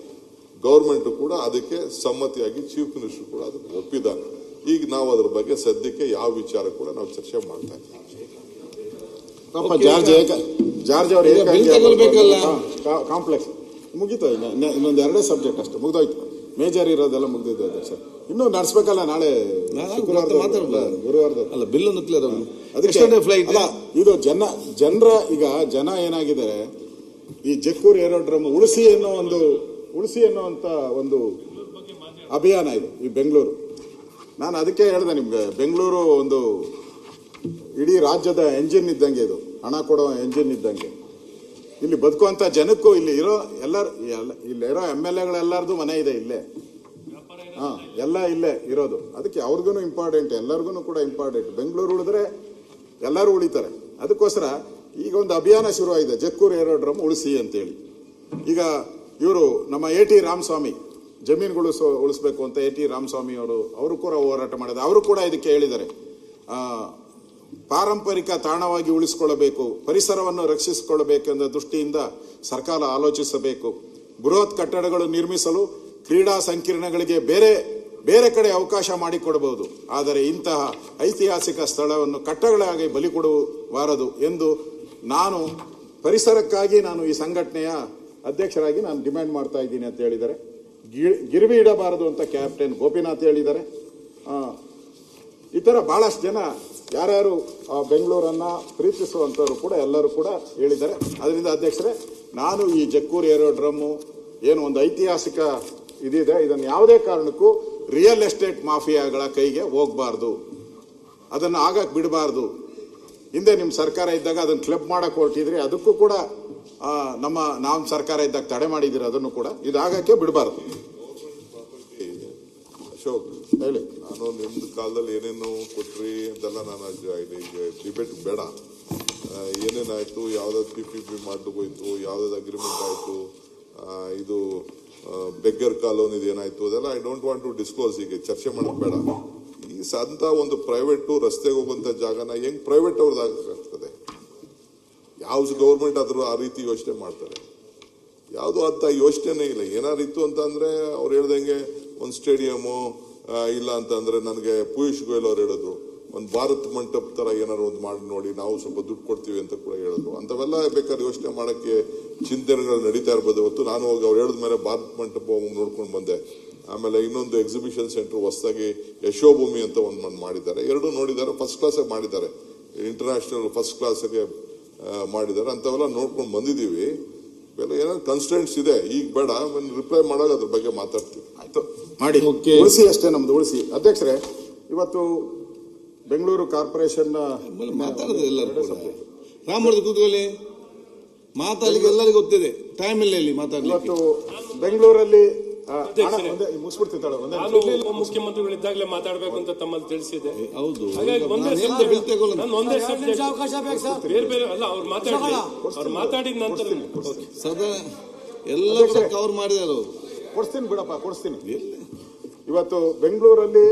Government ಕೂಡ ಅದಕ್ಕೆ ಸಮ್ಮತಿಯಾಗಿ ಚೀಫ್ ಮಿನಿಸ್ಟರ್ ಕೂಡ ಅದಕ್ಕೆ ಒಪ್ಪಿದ್ದಾರೆ. ಈಗ ನಾವು ಅದ್ರ ಬಗ್ಗೆ ಸದ್ಯಕ್ಕೆ ಯಾವ ವಿಚಾರ ಕೂಡ ನಾವು ಚರ್ಚೆ ಮಾಡ್ತಾ ಇದ್ದೀವಿ. ಜಾರ್ಜ್ ಅವರು ಕಾಂಪ್ಲೆಕ್ಸ್ ಮುಗೀತು, ಇನ್ನೊಂದು 2 ಸಬ್ಜೆಕ್ಟ್ ಅಷ್ಟೇ ಮುಗ್ದೋಯ್ತು. ಮೇಜರ್ ಇರೋದೆಲ್ಲ ಮುಗ್ದಿದೆ ಅಧ್ಯಕ್ಷ. ಇನ್ನೂ ನಡೆಸ್ಬೇಕಲ್ಲ, ನಾಳೆ ಗುರುವಾರದ ಬಿಲ್ ಇದು ಜನ ಏನಾಗಿದ್ದಾರೆ, ಈ ಜಕ್ಕೂರ್ ಏರೋಡ್ರಮ್ ಉಳಿಸಿ ಅನ್ನುವಂತ ಒಂದು ಅಭಿಯಾನ ಇದೆ ಈ ಬೆಂಗಳೂರು. ನಾನು ಅದಕ್ಕೆ ಹೇಳಿದೆ ನಿಮ್ಗೆ, ಬೆಂಗಳೂರು ಒಂದು ಇಡೀ ರಾಜ್ಯದ ಎಂಜಿನ್ ಇದ್ದಂಗೆ, ಇದು ಹಣ ಕೊಡುವ ಎಂಜಿನ್ ಇದ್ದಂಗೆ. ಇಲ್ಲಿ ಬದುಕುವಂತ ಜನಕ್ಕೂ ಇಲ್ಲಿ ಇರೋ ಇಲ್ಲಿರೋ MLAಗಳೆಲ್ಲರದು ಮನೆ ಇದೆ ಇಲ್ಲೇ. ಎಲ್ಲ ಇಲ್ಲೇ ಇರೋದು. ಅದಕ್ಕೆ ಅವ್ರಿಗೂ ಇಂಪಾರ್ಟೆಂಟ್, ಎಲ್ಲರಿಗೂ ಕೂಡ ಇಂಪಾರ್ಟೆಂಟ್. ಬೆಂಗಳೂರು ಉಳಿದ್ರೆ ಎಲ್ಲರೂ ಉಳಿತಾರೆ. ಅದಕ್ಕೋಸ್ಕರ ಈಗ ಒಂದು ಅಭಿಯಾನ ಶುರುವಾಗಿದೆ, ಜಕ್ಕೂರು ಏರೋಡ್ರಮ್ ಉಳಿಸಿ ಅಂತೇಳಿ. ಈಗ ಇವರು ನಮ್ಮ AT ರಾಮಸ್ವಾಮಿ ಜಮೀನುಗಳು ಉಳಿಸ್ಬೇಕು ಅಂತ AT ರಾಮಸ್ವಾಮಿ ಅವರು ಕೂಡ ಹೋರಾಟ ಮಾಡಿದ್ದಾರೆ. ಅವರು ಕೂಡ ಇದಕ್ಕೆ ಹೇಳಿದ್ದಾರೆ, ಪಾರಂಪರಿಕ ತಾಣವಾಗಿ ಉಳಿಸಿಕೊಳ್ಳಬೇಕು, ಪರಿಸರವನ್ನು ರಕ್ಷಿಸಿಕೊಳ್ಳಬೇಕೆಂಬ ದೃಷ್ಟಿಯಿಂದ ಸರ್ಕಾರ ಆಲೋಚಿಸಬೇಕು. ಬೃಹತ್ ಕಟ್ಟಡಗಳು ನಿರ್ಮಿಸಲು ಕ್ರೀಡಾ ಸಂಕೀರ್ಣಗಳಿಗೆ ಬೇರೆ ಬೇರೆ ಕಡೆ ಅವಕಾಶ ಮಾಡಿಕೊಡಬಹುದು, ಆದರೆ ಇಂತಹ ಐತಿಹಾಸಿಕ ಸ್ಥಳವನ್ನು ಕಟ್ಟಡಗಳಾಗಿ ಬಲಿ ಕೊಡಬಾರದು ಎಂದು ನಾನು ಪರಿಸರಕ್ಕಾಗಿ ನಾನು ಈ ಸಂಘಟನೆಯ ಅಧ್ಯಕ್ಷರಾಗಿ ನಾನು ಡಿಮ್ಯಾಂಡ್ ಮಾಡ್ತಾ ಇದ್ದೀನಿ ಅಂತ ಹೇಳಿದ್ದಾರೆ. ಗಿರ್ವಿ ಇಡಬಾರದು ಅಂತ ಕ್ಯಾಪ್ಟನ್ ಗೋಪಿನಾಥ್ ಹೇಳಿದ್ದಾರೆ. ಈ ಥರ ಬಹಳಷ್ಟು ಜನ ಯಾರ್ಯಾರು ಬೆಂಗಳೂರನ್ನ ಪ್ರೀತಿಸುವಂಥವ್ರು ಕೂಡ ಎಲ್ಲರೂ ಕೂಡ ಹೇಳಿದ್ದಾರೆ. ಅದರಿಂದ ಅಧ್ಯಕ್ಷರೇ, ನಾನು ಈ ಜಕ್ಕೂರು ಏರೋಡ್ರಮ್ಮು ಏನು ಒಂದು ಐತಿಹಾಸಿಕ ಇದಿದೆ, ಇದನ್ನು ಯಾವುದೇ ಕಾರಣಕ್ಕೂ ರಿಯಲ್ ಎಸ್ಟೇಟ್ ಮಾಫಿಯಾಗಳ ಕೈಗೆ ಹೋಗಬಾರ್ದು, ಅದನ್ನು ಆಗಕ್ಕೆ ಬಿಡಬಾರ್ದು. ಹಿಂದೆ ನಿಮ್ಮ ಸರ್ಕಾರ ಇದ್ದಾಗ ಅದನ್ನು ಕ್ಲಬ್ ಮಾಡಕ್ಕೆ ಹೊರಟಿದ್ರಿ, ಅದಕ್ಕೂ ಕೂಡ ನಮ್ಮ ಸರ್ಕಾರ ಇದ್ದಾಗ ತಡೆ ಮಾಡಿದಿರಿ, ಅದನ್ನು ಕೂಡ ಇದಾಗಕ್ಕೆ ಬಿಡಬಾರ್ದು. ಅಶೋಕ್ ಹೇಳಿ. ನಾನು ನಿಮ್ದು ಕಾಲದಲ್ಲಿ ಏನೇನು ಕೊಟ್ರಿ ಅಂತೆಲ್ಲ ನಾನು ಡಿಬೇಟ್ ಬೇಡ. ಏನೇನಾಯ್ತು, ಯಾವ್ದಾದ್ರು PPP ಹೋಯ್ತು, ಯಾವ್ದಾದ್ರು ಅಗ್ರಿಮೆಂಟ್ ಆಯ್ತು, ಇದು ಬೆಗ್ಗರ್ ಕಾಲೋನಿ ಏನಾಯ್ತು, ಅದೆಲ್ಲ I don't want to disclose. ಈಗ ಚರ್ಚೆ ಮಾಡೋದು ಬೇಡ. ಈ ಸ್ವಂತ ಒಂದು ಪ್ರೈವೇಟ್ ರಸ್ತೆಗೆ ಹೋಗುವಂತ ಜಾಗನ ಹೆಂಗ್ ಪ್ರೈವೇಟ್ ಅವ್ರದ್ದಾಗ್ತದೆ? ಯಾವ ಗೌರ್ಮೆಂಟ್ ಆದ್ರೂ ಆ ರೀತಿ ಯೋಚನೆ ಮಾಡ್ತಾರೆ? ಯಾವುದು ಅಂತ ಯೋಚನೆ ಇಲ್ಲ. ಏನಾರು ಇತ್ತು ಅಂತ ಅಂದ್ರೆ ಅವ್ರು ಹೇಳ್ದಂಗೆ ಒಂದು ಸ್ಟೇಡಿಯಮು ಇಲ್ಲ ಅಂತಂದ್ರೆ ನನಗೆ ಪೀಯೂಷ್ ಗೋಯಲ್ ಅವ್ರು ಹೇಳಿದ್ರು ಒಂದು ಭಾರತ್ ಮಂಟಪ ತರ ಏನಾರು ಒಂದು ಮಾಡಿ ನೋಡಿ, ನಾವು ಸ್ವಲ್ಪ ದುಡ್ಡು ಕೊಡ್ತೀವಿ ಅಂತ ಕೂಡ ಹೇಳಿದ್ರು. ಅಂತವೆಲ್ಲ ಬೇಕಾದ್ರೆ ಯೋಚನೆ ಮಾಡಕ್ಕೆ ಚಿಂತನೆಗಳು ನಡೀತಾ ಇರ್ಬೋದು. ಇವತ್ತು ನಾನು ಹೋಗಿ ಅವ್ರು ಹೇಳಿದ ಮೇಲೆ ಭಾರತ್ ಮಂಟಪ ನೋಡ್ಕೊಂಡು ಬಂದೆ. ಆಮೇಲೆ ಇನ್ನೊಂದು ಎಕ್ಸಿಬಿಷನ್ ಸೆಂಟರ್ ಹೊಸದಾಗಿ ಯಶೋಭೂಮಿ ಅಂತ ಒಂದು ಮಾಡಿದ್ದಾರೆ. ಎರಡು ನೋಡಿದ್ದಾರೆ, ಫಸ್ಟ್ ಕ್ಲಾಸ್ ಮಾಡಿದ್ದಾರೆ, ಇಂಟರ್ನ್ಯಾಷನಲ್ ಫಸ್ಟ್ ಕ್ಲಾಸ್ಗೆ ಮಾಡಿದ್ದಾರೆ. ಅಂತವೆಲ್ಲ ನೋಡ್ಕೊಂಡು ಬಂದಿದ್ದೀವಿ. ಏನಾದ್ರು ಕನ್ಸ್ಟೆಂಟ್ಸ್ ಇದೆ, ಈಗ ಬೇಡ, ರಿಪ್ಲೈ ಮಾಡಾಗ ಅದ್ರ ಬಗ್ಗೆ ಮಾತಾಡ್ತೀವಿ. ಆಯ್ತು, ಮಾಡಿ ಉಳಿಸಿ ಅಷ್ಟೇ, ನಮ್ದು ಉಳಿಸಿ. ಅಧ್ಯಕ್ಷರೇ, ಇವತ್ತು ಬೆಂಗಳೂರು ಕಾರ್ಪೊರೇಷನ್ ಮಾತಾಡೋದು ಎಲ್ಲರೂ ರಾಮರ್ದು ಕೂತ್ಕೊಳ್ಳಿ, ಮಾತಾಡ್ಲಿಕ್ಕೆ ಎಲ್ಲರಿಗೂ ಗೊತ್ತಿದೆ, ಟೈಮ್ ಇಲ್ಲ ಇಲ್ಲಿ ಮಾತಾಡ್ಲಿಕ್ಕೆ. ಇವತ್ತು ಬೆಂಗಳೂರಲ್ಲಿ ಮುಗಿಸ್ಬಿಡ್ತಿದ್ದಾಳೆ. ಮುಖ್ಯಮಂತ್ರಿಗಳಿದ್ದಾಗಲೇ ಮಾತಾಡಬೇಕು ಅಂತ ತಮ್ಮಲ್ಲಿ ತಿಳಿಸಿದೆ. ಹೌದು, ಹಾಗಾಗಿ ಒಂದೇ ಸಬ್ಜೆಕ್ಟ್ ಬೇರೆ ಬೇರೆ ಅಲ್ಲ, ಅವ್ರು ಮಾತಾಡಿದ ನಂತರ ಸದಾ ಎಲ್ಲ ಕವರ್ ಮಾಡಿದಾರೆ. ಕೊಡಿಸ್ತೀನಿ ಬಿಡಪ್ಪ, ಕೊಡಿಸ್ತೀನಿ. ಇವತ್ತು ಬೆಂಗಳೂರಲ್ಲಿ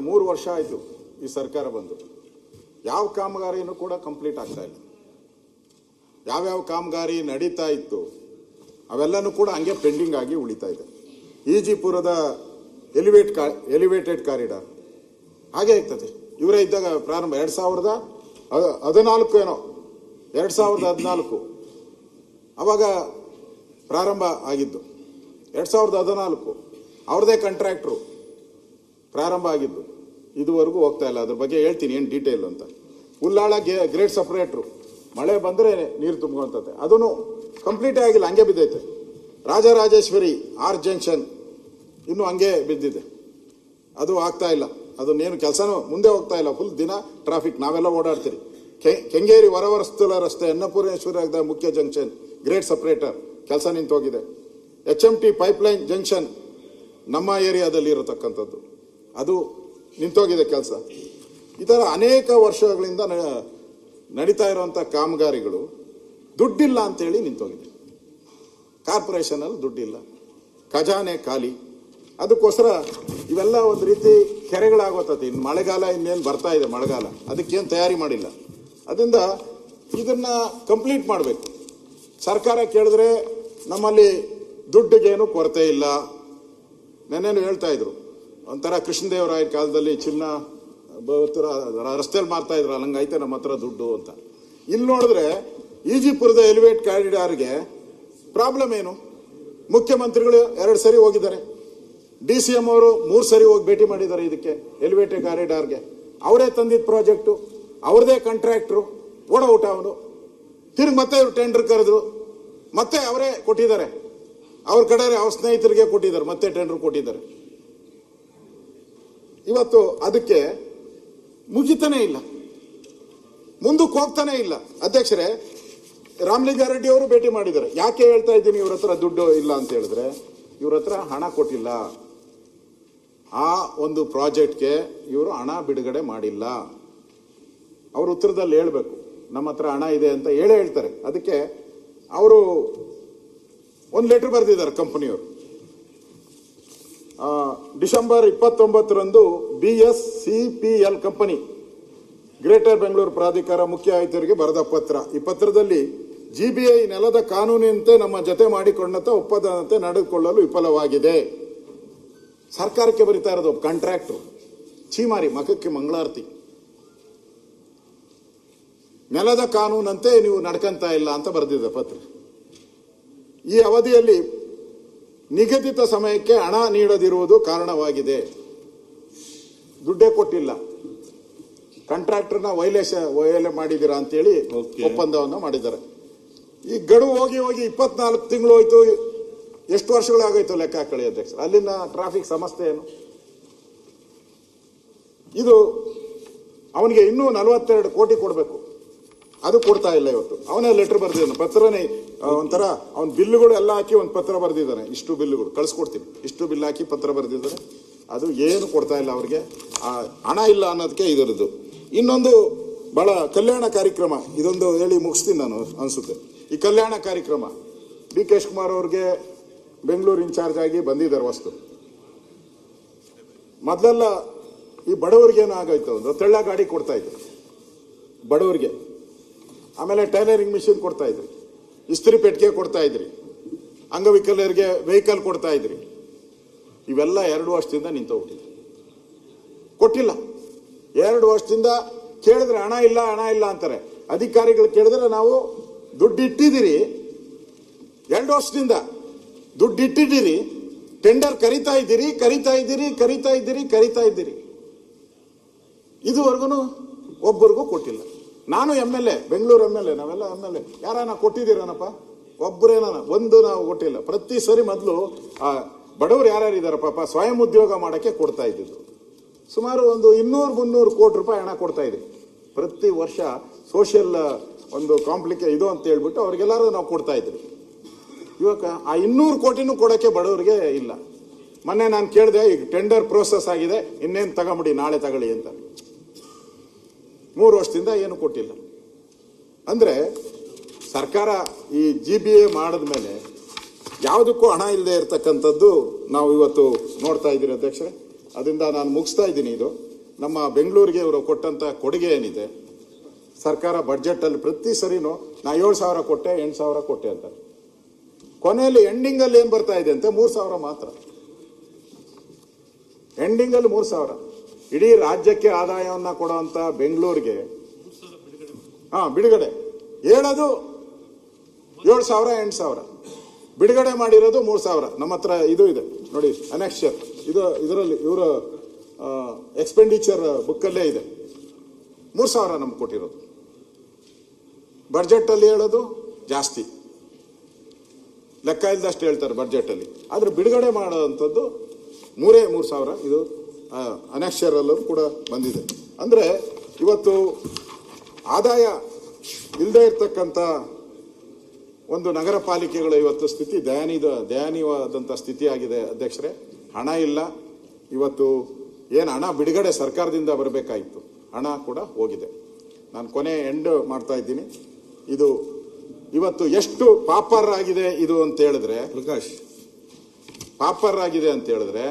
3 ವರ್ಷ ಆಯ್ತು ಈ ಸರ್ಕಾರ ಬಂದು, ಯಾವ ಕಾಮಗಾರಿನೂ ಕೂಡ ಕಂಪ್ಲೀಟ್ ಆಗ್ತಾ ಇಲ್ಲ. ಯಾವ್ಯಾವ ಕಾಮಗಾರಿ ನಡೀತಾ ಇತ್ತು ಅವೆಲ್ಲನೂ ಕೂಡ ಹಂಗೆ ಪೆಂಡಿಂಗ್ ಆಗಿ ಉಳಿತಾ ಇದೆ. ಈಜಿಪುರದ ಎಲಿವೇಟೆಡ್ ಕಾರಿಡಾರ್ ಹಾಗೆ ಆಗ್ತದೆ. ಇವರೇ ಇದ್ದಾಗ ಪ್ರಾರಂಭ 2014 ಏನೋ 2014 ಅವಾಗ ಪ್ರಾರಂಭ ಆಗಿದ್ದು. 2014 ಅವ್ರದೇ ಕಾಂಟ್ರಾಕ್ಟ್ರು ಪ್ರಾರಂಭ ಆಗಿದ್ದು, ಇದುವರೆಗೂ ಹೋಗ್ತಾ ಇಲ್ಲ. ಅದ್ರ ಬಗ್ಗೆ ಹೇಳ್ತೀನಿ ಏನು ಡೀಟೇಲ್ ಅಂತ. ಉಲ್ಲಾಳ ಗ್ರೇಟ್ ಸಪ್ರೇಟ್ರು, ಮಳೆ ಬಂದರೆ ನೀರು ತುಂಬುವಂಥದ್ದು, ಅದನ್ನು ಕಂಪ್ಲೀಟೇ ಆಗಿಲ್ಲ, ಹಂಗೆ ಬಿದ್ದೈತೆ. ರಾಜರಾಜೇಶ್ವರಿ ಆರ್ ಜಂಕ್ಷನ್ ಇನ್ನೂ ಹಂಗೆ ಬಿದ್ದಿದೆ, ಅದು ಆಗ್ತಾ ಇಲ್ಲ. ಅದನ್ನೇನು ಕೆಲಸನೂ ಮುಂದೆ ಹೋಗ್ತಾ ಇಲ್ಲ. ಫುಲ್ ದಿನ ಟ್ರಾಫಿಕ್, ನಾವೆಲ್ಲ ಓಡಾಡ್ತೀರಿ. ಕೆಂಗೇರಿ ಹೊರವಸ್ತುಲ ರಸ್ತೆ ಅನ್ನಪೂರ್ಣೇಶ್ವರ ಮುಖ್ಯ ಜಂಕ್ಷನ್ ಗ್ರೇಟ್ ಸಪ್ರೇಟರ್ ಕೆಲಸ ನಿಂತೋಗಿದೆ. HMT ಪೈಪ್ಲೈನ್ ಜಂಕ್ಷನ್ ನಮ್ಮ ಏರಿಯಾದಲ್ಲಿ ಇರತಕ್ಕಂಥದ್ದು, ಅದು ನಿಂತೋಗಿದೆ ಕೆಲಸ. ಈ ಥರ ಅನೇಕ ವರ್ಷಗಳಿಂದ ನಡೀತಾ ಇರುವಂಥ ಕಾಮಗಾರಿಗಳು ದುಡ್ಡಿಲ್ಲ ಅಂತೇಳಿ ನಿಂತೋಗಿದೆ. ಕಾರ್ಪೊರೇಷನಲ್ಲಿ ದುಡ್ಡಿಲ್ಲ, ಖಜಾನೆ ಖಾಲಿ. ಅದಕ್ಕೋಸ್ಕರ ಇವೆಲ್ಲ ಒಂದು ರೀತಿ ಕೆರೆಗಳಾಗೋತತಿ. ಇನ್ನು ಮಳೆಗಾಲ ಇನ್ನೇನು ಬರ್ತಾ ಇದೆ, ಮಳೆಗಾಲ, ಅದಕ್ಕೇನು ತಯಾರಿ ಮಾಡಿಲ್ಲ. ಅದರಿಂದ ಇದನ್ನ ಕಂಪ್ಲೀಟ್ ಮಾಡಬೇಕು. ಸರ್ಕಾರ ಕೇಳಿದ್ರೆ ನಮ್ಮಲ್ಲಿ ದುಡ್ಡಿಗೇನು ಕೊರತೆ ಇಲ್ಲ. ನೆನ್ನೆನು ಹೇಳ್ತಾ ಇದ್ರು, ಒಂಥರ ಕೃಷ್ಣದೇವರಾಯರ ಕಾಲದಲ್ಲಿ ಚಿನ್ನ ರಸ್ತೆಯಲ್ಲಿ ಮಾರ್ತಾ ಇದ್ರು, ಹಂಗೈತೆ ನಮ್ಮ ಹತ್ರ ದುಡ್ಡು ಅಂತ. ಇಲ್ಲಿ ನೋಡಿದ್ರೆ ಈಜಿಪುರದ ಎಲಿವೇಟ್ ಕಾರಿಡಾರ್ಗೆ ಪ್ರಾಬ್ಲಮ್ ಏನು? ಮುಖ್ಯಮಂತ್ರಿಗಳು 2 ಸರಿ ಹೋಗಿದ್ದಾರೆ, DCM ಅವರು 3 ಸರಿ ಹೋಗಿ ಭೇಟಿ ಮಾಡಿದ್ದಾರೆ. ಇದಕ್ಕೆ ಎಲಿವೇಟೆಡ್ ಕಾರಿಡಾರ್ಗೆ ಅವರೇ ತಂದಿದ್ದ ಪ್ರಾಜೆಕ್ಟು, ಅವ್ರದೇ ಕಾಂಟ್ರಾಕ್ಟ್ರು, ಓಡೌಟ ಅವನು. ತಿರುಗಿ ಮತ್ತೆ ಇವರು ಟೆಂಡರ್ ಕರೆದ್ರು, ಮತ್ತೆ ಅವರೇ ಕೊಟ್ಟಿದ್ದಾರೆ. ಅವ್ರ ಕಡೆ ಅವ್ರ ಸ್ನೇಹಿತರಿಗೆ ಕೊಟ್ಟಿದ್ದಾರೆ, ಮತ್ತೆ ಟೆಂಡರ್ ಕೊಟ್ಟಿದ್ದಾರೆ. ಇವತ್ತು ಅದಕ್ಕೆ ಮುಗಿತಾನೆ ಇಲ್ಲ, ಮುಂದಕ್ಕೆ ಹೋಗ್ತಾನೆ ಇಲ್ಲ. ಅಧ್ಯಕ್ಷರೇ, ರಾಮಲಿಂಗಾರೆಡ್ಡಿ ಅವರು ಭೇಟಿ ಮಾಡಿದ್ದಾರೆ. ಯಾಕೆ ಹೇಳ್ತಾ ಇದ್ದೀನಿ ಇವ್ರ ಹತ್ರ ದುಡ್ಡು ಇಲ್ಲ ಅಂತ ಹೇಳಿದ್ರೆ, ಇವ್ರ ಹತ್ರ ಹಣ ಕೊಟ್ಟಿಲ್ಲ. ಆ ಒಂದು ಪ್ರಾಜೆಕ್ಟ್ಗೆ ಇವರು ಹಣ ಬಿಡುಗಡೆ ಮಾಡಿಲ್ಲ. ಅವರು ಉತ್ತರದಲ್ಲಿ ಹೇಳ್ಬೇಕು, ನಮ್ಮ ಹತ್ರ ಹಣ ಇದೆ ಅಂತ ಹೇಳ್ತಾರೆ. ಅದಕ್ಕೆ ಅವರು ಒಂದು ಲೆಟರ್ ಬರೆದಿದ್ದಾರೆ ಕಂಪನಿಯವರು. ಡಿಸೆಂಬರ್ 29ರಂದು BSCPL ಕಂಪನಿ ಗ್ರೇಟರ್ ಬೆಂಗಳೂರು ಪ್ರಾಧಿಕಾರ ಮುಖ್ಯ ಆಯುಕ್ತರಿಗೆ ಬರೆದ ಪತ್ರ. ಈ ಪತ್ರದಲ್ಲಿ GBI ನೆಲದ ಕಾನೂನಿನಂತೆ ನಮ್ಮ ಜೊತೆ ಮಾಡಿಕೊಂಡಂತೆ ಒಪ್ಪಂದದಂತೆ ನಡೆದುಕೊಳ್ಳಲು ವಿಫಲವಾಗಿದೆ. ಸರ್ಕಾರಕ್ಕೆ ಬರಿತಾ ಇರೋದು ಒಬ್ಬ ಕಾಂಟ್ರಾಕ್ಟರ್, ಚೀಮಾರಿ ಮಖಕ್ಕೆ ಮಂಗಳಾರತಿ. ನೆಲದ ಕಾನೂನಂತೆ ನೀವು ನಡ್ಕಂತ ಇಲ್ಲ ಅಂತ ಬರೆದಿದೆ ಪತ್ರ. ಈ ಅವಧಿಯಲ್ಲಿ ನಿಗದಿತ ಸಮಯಕ್ಕೆ ಹಣ ನೀಡದಿರುವುದು ಕಾರಣವಾಗಿದೆ. ದುಡ್ಡೇ ಕೊಟ್ಟಿಲ್ಲ, ಕಾಂಟ್ರಾಕ್ಟರ್ನ ವೈಲೇಷನ್ ಮಾಡಿದ್ದೀರಾ ಅಂತೇಳಿ ಒಪ್ಪಂದವನ್ನು ಮಾಡಿದ್ದಾರೆ. ಈ ಗಡುವು ಹೋಗಿ 24 ತಿಂಗಳು ಹೋಯ್ತು. ಎಷ್ಟು ವರ್ಷಗಳಾಗೋಯ್ತು ಲೆಕ್ಕ ಹಾಕಳಿ ಅಧ್ಯಕ್ಷ. ಅಲ್ಲಿನ ಟ್ರಾಫಿಕ್ ಸಮಸ್ಯೆ ಏನು? ಇದು ಅವನಿಗೆ ಇನ್ನೂ 42 ಕೋಟಿ ಕೊಡಬೇಕು, ಅದು ಕೊಡ್ತಾ ಇಲ್ಲ. ಇವತ್ತು ಅವನೇ ಲೆಟರ್ ಬರೆದಿದ್ದಾನೆ, ಪತ್ರನೇ ಒಂಥರ ಅವನ ಬಿಲ್ಲುಗಳು ಎಲ್ಲ ಹಾಕಿ ಒಂದು ಪತ್ರ ಬರೆದಿದ್ದಾನೆ. ಇಷ್ಟು ಬಿಲ್ಲುಗಳು ಕಳಿಸ್ಕೊಡ್ತೀನಿ, ಇಷ್ಟು ಬಿಲ್ ಹಾಕಿ ಪತ್ರ ಬರೆದಿದ್ದಾರೆ. ಅದು ಏನು ಕೊಡ್ತಾ ಇಲ್ಲ ಅವ್ರಿಗೆ, ಹಣ ಇಲ್ಲ ಅನ್ನೋದಕ್ಕೆ ಇದರದ್ದು. ಇನ್ನೊಂದು ಬಹಳ ಕಲ್ಯಾಣ ಕಾರ್ಯಕ್ರಮ, ಇದೊಂದು ಹೇಳಿ ಮುಗಿಸ್ತೀನಿ ನಾನು ಅನ್ಸುತ್ತೆ. ಈ ಕಲ್ಯಾಣ ಕಾರ್ಯಕ್ರಮ DK ಶಿವಕುಮಾರ್ ಅವ್ರಿಗೆ ಬೆಂಗಳೂರು ಇನ್ಚಾರ್ಜ್ ಆಗಿ ಬಂದಿದ್ದಾರೆ ವಸ್ತು. ಮೊದಲೆಲ್ಲ ಈ ಬಡವರಿಗೆ ಏನೋ ಆಗೋಯ್ತು ಅಂದ್ರೆ ತೆಳ್ಳ ಗಾಡಿ ಕೊಡ್ತಾ ಇದ್ರು ಬಡವರಿಗೆ, ಆಮೇಲೆ ಟೈಲರಿಂಗ್ ಮಿಷಿನ್ ಕೊಡ್ತಾ ಇದ್ರಿ, ಇಸ್ತ್ರಿ ಪೆಟ್ಟಿಗೆ ಕೊಡ್ತಾ ಇದ್ರಿ, ಅಂಗವಿಕಲರಿಗೆ ವೆಹಿಕಲ್ ಕೊಡ್ತಾ ಇದ್ರಿ. ಇವೆಲ್ಲ 2 ವರ್ಷದಿಂದ ನಿಂತೋಗ್ಬಿಟ್ಟಿದೆ, ಕೊಟ್ಟಿಲ್ಲ. 2 ವರ್ಷದಿಂದ ಕೇಳಿದ್ರೆ ಹಣ ಇಲ್ಲ ಅಂತಾರೆ. ಅಧಿಕಾರಿಗಳು ಕೇಳಿದ್ರೆ ನಾವು ದುಡ್ಡು ಇಟ್ಟಿದ್ದೀರಿ, 2 ವರ್ಷದಿಂದ ದುಡ್ಡು ಇಟ್ಟಿದ್ದೀರಿ, ಟೆಂಡರ್ ಕರಿತಾ ಇದ್ದೀರಿ, ಇದುವರೆಗೂ ಒಬ್ಬರಿಗೂ ಕೊಟ್ಟಿಲ್ಲ. ನಾನು MLA, ಬೆಂಗಳೂರು MLA, ನಾವೆಲ್ಲ MLA, ಯಾರನ್ನ ಕೊಟ್ಟಿದ್ದೀರನಪ್ಪ? ಒಬ್ಬರೇನ ಒಂದು ನಾವು ಕೊಟ್ಟಿಲ್ಲ. ಪ್ರತಿ ಸರಿ ಮೊದಲು ಬಡವರು ಯಾರ್ಯಾರು ಇದ್ದಾರೆ ಪಾಪ ಸ್ವಯಂ ಉದ್ಯೋಗ ಮಾಡಕ್ಕೆ ಕೊಡ್ತಾ ಇದ್ದಿದ್ದು. ಸುಮಾರು ಒಂದು 200-300 ಕೋಟಿ ರೂಪಾಯಿ ಹಣ ಕೊಡ್ತಾ ಇದ್ರಿ ಪ್ರತಿ ವರ್ಷ. ಸೋಷಿಯಲ್ ಒಂದು ಕಾಂಪ್ಲಿಕೇ ಇದು ಅಂತ ಹೇಳ್ಬಿಟ್ಟು ಅವ್ರಿಗೆಲ್ಲರೂ ನಾವು ಕೊಡ್ತಾ ಇದ್ರಿ. ಇವಾಗ ಆ 200 ಕೋಟಿನೂ ಕೊಡೋಕ್ಕೆ ಬಡವರಿಗೆ ಇಲ್ಲ. ಮೊನ್ನೆ ನಾನು ಕೇಳಿದೆ, ಈಗ ಟೆಂಡರ್ ಪ್ರೋಸೆಸ್ ಆಗಿದೆ, ಇನ್ನೇನು ತಗೊಂಬಿಡಿ, ನಾಳೆ ತಗೊಳ್ಳಿ ಅಂತ. 3 ವರ್ಷದಿಂದ ಏನು ಕೊಟ್ಟಿಲ್ಲ. ಅಂದ್ರೆ ಸರ್ಕಾರ ಈ GBA ಮಾಡಿದ್ಮೇಲೆ ಯಾವುದಕ್ಕೂ ಹಣ ಇಲ್ಲದೆ ಇರತಕ್ಕಂಥದ್ದು ನಾವು ಇವತ್ತು ನೋಡ್ತಾ ಇದ್ದೀರಿ ಅಧ್ಯಕ್ಷರೇ. ಅದರಿಂದ ನಾನು ಮುಗಿಸ್ತಾ ಇದ್ದೀನಿ. ಇದು ನಮ್ಮ ಬೆಂಗಳೂರಿಗೆ ಇವರು ಕೊಟ್ಟಂತ ಕೊಡುಗೆ ಏನಿದೆ, ಸರ್ಕಾರ ಬಡ್ಜೆಟ್ ಅಲ್ಲಿ ಪ್ರತಿ ಸರಿನೂ ನಾ 7,000 ಕೊಟ್ಟೆ 8,000 ಕೊಟ್ಟೆ ಅಂತ, ಕೊನೆಯಲ್ಲಿ ಎಂಡಿಂಗ್ ಅಲ್ಲಿ ಏನ್ ಬರ್ತಾ ಇದೆ ಅಂತ 3,000 ಮಾತ್ರ. ಎಂಡಿಂಗ್ ಅಲ್ಲಿ 3,000. ಇಡೀ ರಾಜ್ಯಕ್ಕೆ ಆದಾಯವನ್ನ ಕೊಡುವಂತ ಬೆಂಗಳೂರಿಗೆ ಬಿಡುಗಡೆ ಹೇಳೋದು 7,000 8,000, ಬಿಡುಗಡೆ ಮಾಡಿರೋದು 3,000. ನಮ್ಮ ಹತ್ರ ಇದು ಇದೆ ನೋಡಿ, ಅನೆಕ್ಷರ್ ಇದು, ಇದರಲ್ಲಿ ಇವರ ಎಕ್ಸ್ಪೆಂಡಿಚರ್ ಬುಕ್ಕಲ್ಲೇ ಇದೆ. 3,000 ನಮ್ಗೆ ಕೊಟ್ಟಿರೋದು. ಬಡ್ಜೆಟ್ ಅಲ್ಲಿ ಹೇಳೋದು ಜಾಸ್ತಿ, ಲೆಕ್ಕ ಇಲ್ದಷ್ಟು ಹೇಳ್ತಾರೆ ಬಡ್ಜೆಟ್ ಅಲ್ಲಿ, ಆದ್ರೆ ಬಿಡುಗಡೆ ಮಾಡೋವಂಥದ್ದು 3,000. ಇದು ಅನೆಕ್ಷರ್ ಅಲ್ಲೂ ಕೂಡ ಬಂದಿದೆ. ಅಂದ್ರೆ ಇವತ್ತು ಆದಾಯ ಇಲ್ಲದೆ ಇರ್ತಕ್ಕಂಥ ಒಂದು ನಗರ ಪಾಲಿಕೆಗಳ ಇವತ್ತು ಸ್ಥಿತಿ ದಯನೀಯವಾದಂಥ ಸ್ಥಿತಿ ಆಗಿದೆ ಅಧ್ಯಕ್ಷರೇ. ಹಣ ಇಲ್ಲ. ಇವತ್ತು ಏನು ಹಣ ಬಿಡುಗಡೆ ಸರ್ಕಾರದಿಂದ ಬರಬೇಕಾಯಿತು, ಹಣ ಕೂಡ ಹೋಗಿದೆ. ನಾನು ಕೊನೆ ಎಂಡ್ ಮಾಡ್ತಾ ಇದ್ದೀನಿ. ಇದು ಇವತ್ತು ಎಷ್ಟು ಪಾಪರ್ ಆಗಿದೆ ಇದು ಅಂತ ಹೇಳಿದ್ರೆ, ಪ್ರಕಾಶ್, ಪಾಪರ್ ಆಗಿದೆ ಅಂತ ಹೇಳಿದ್ರೆ,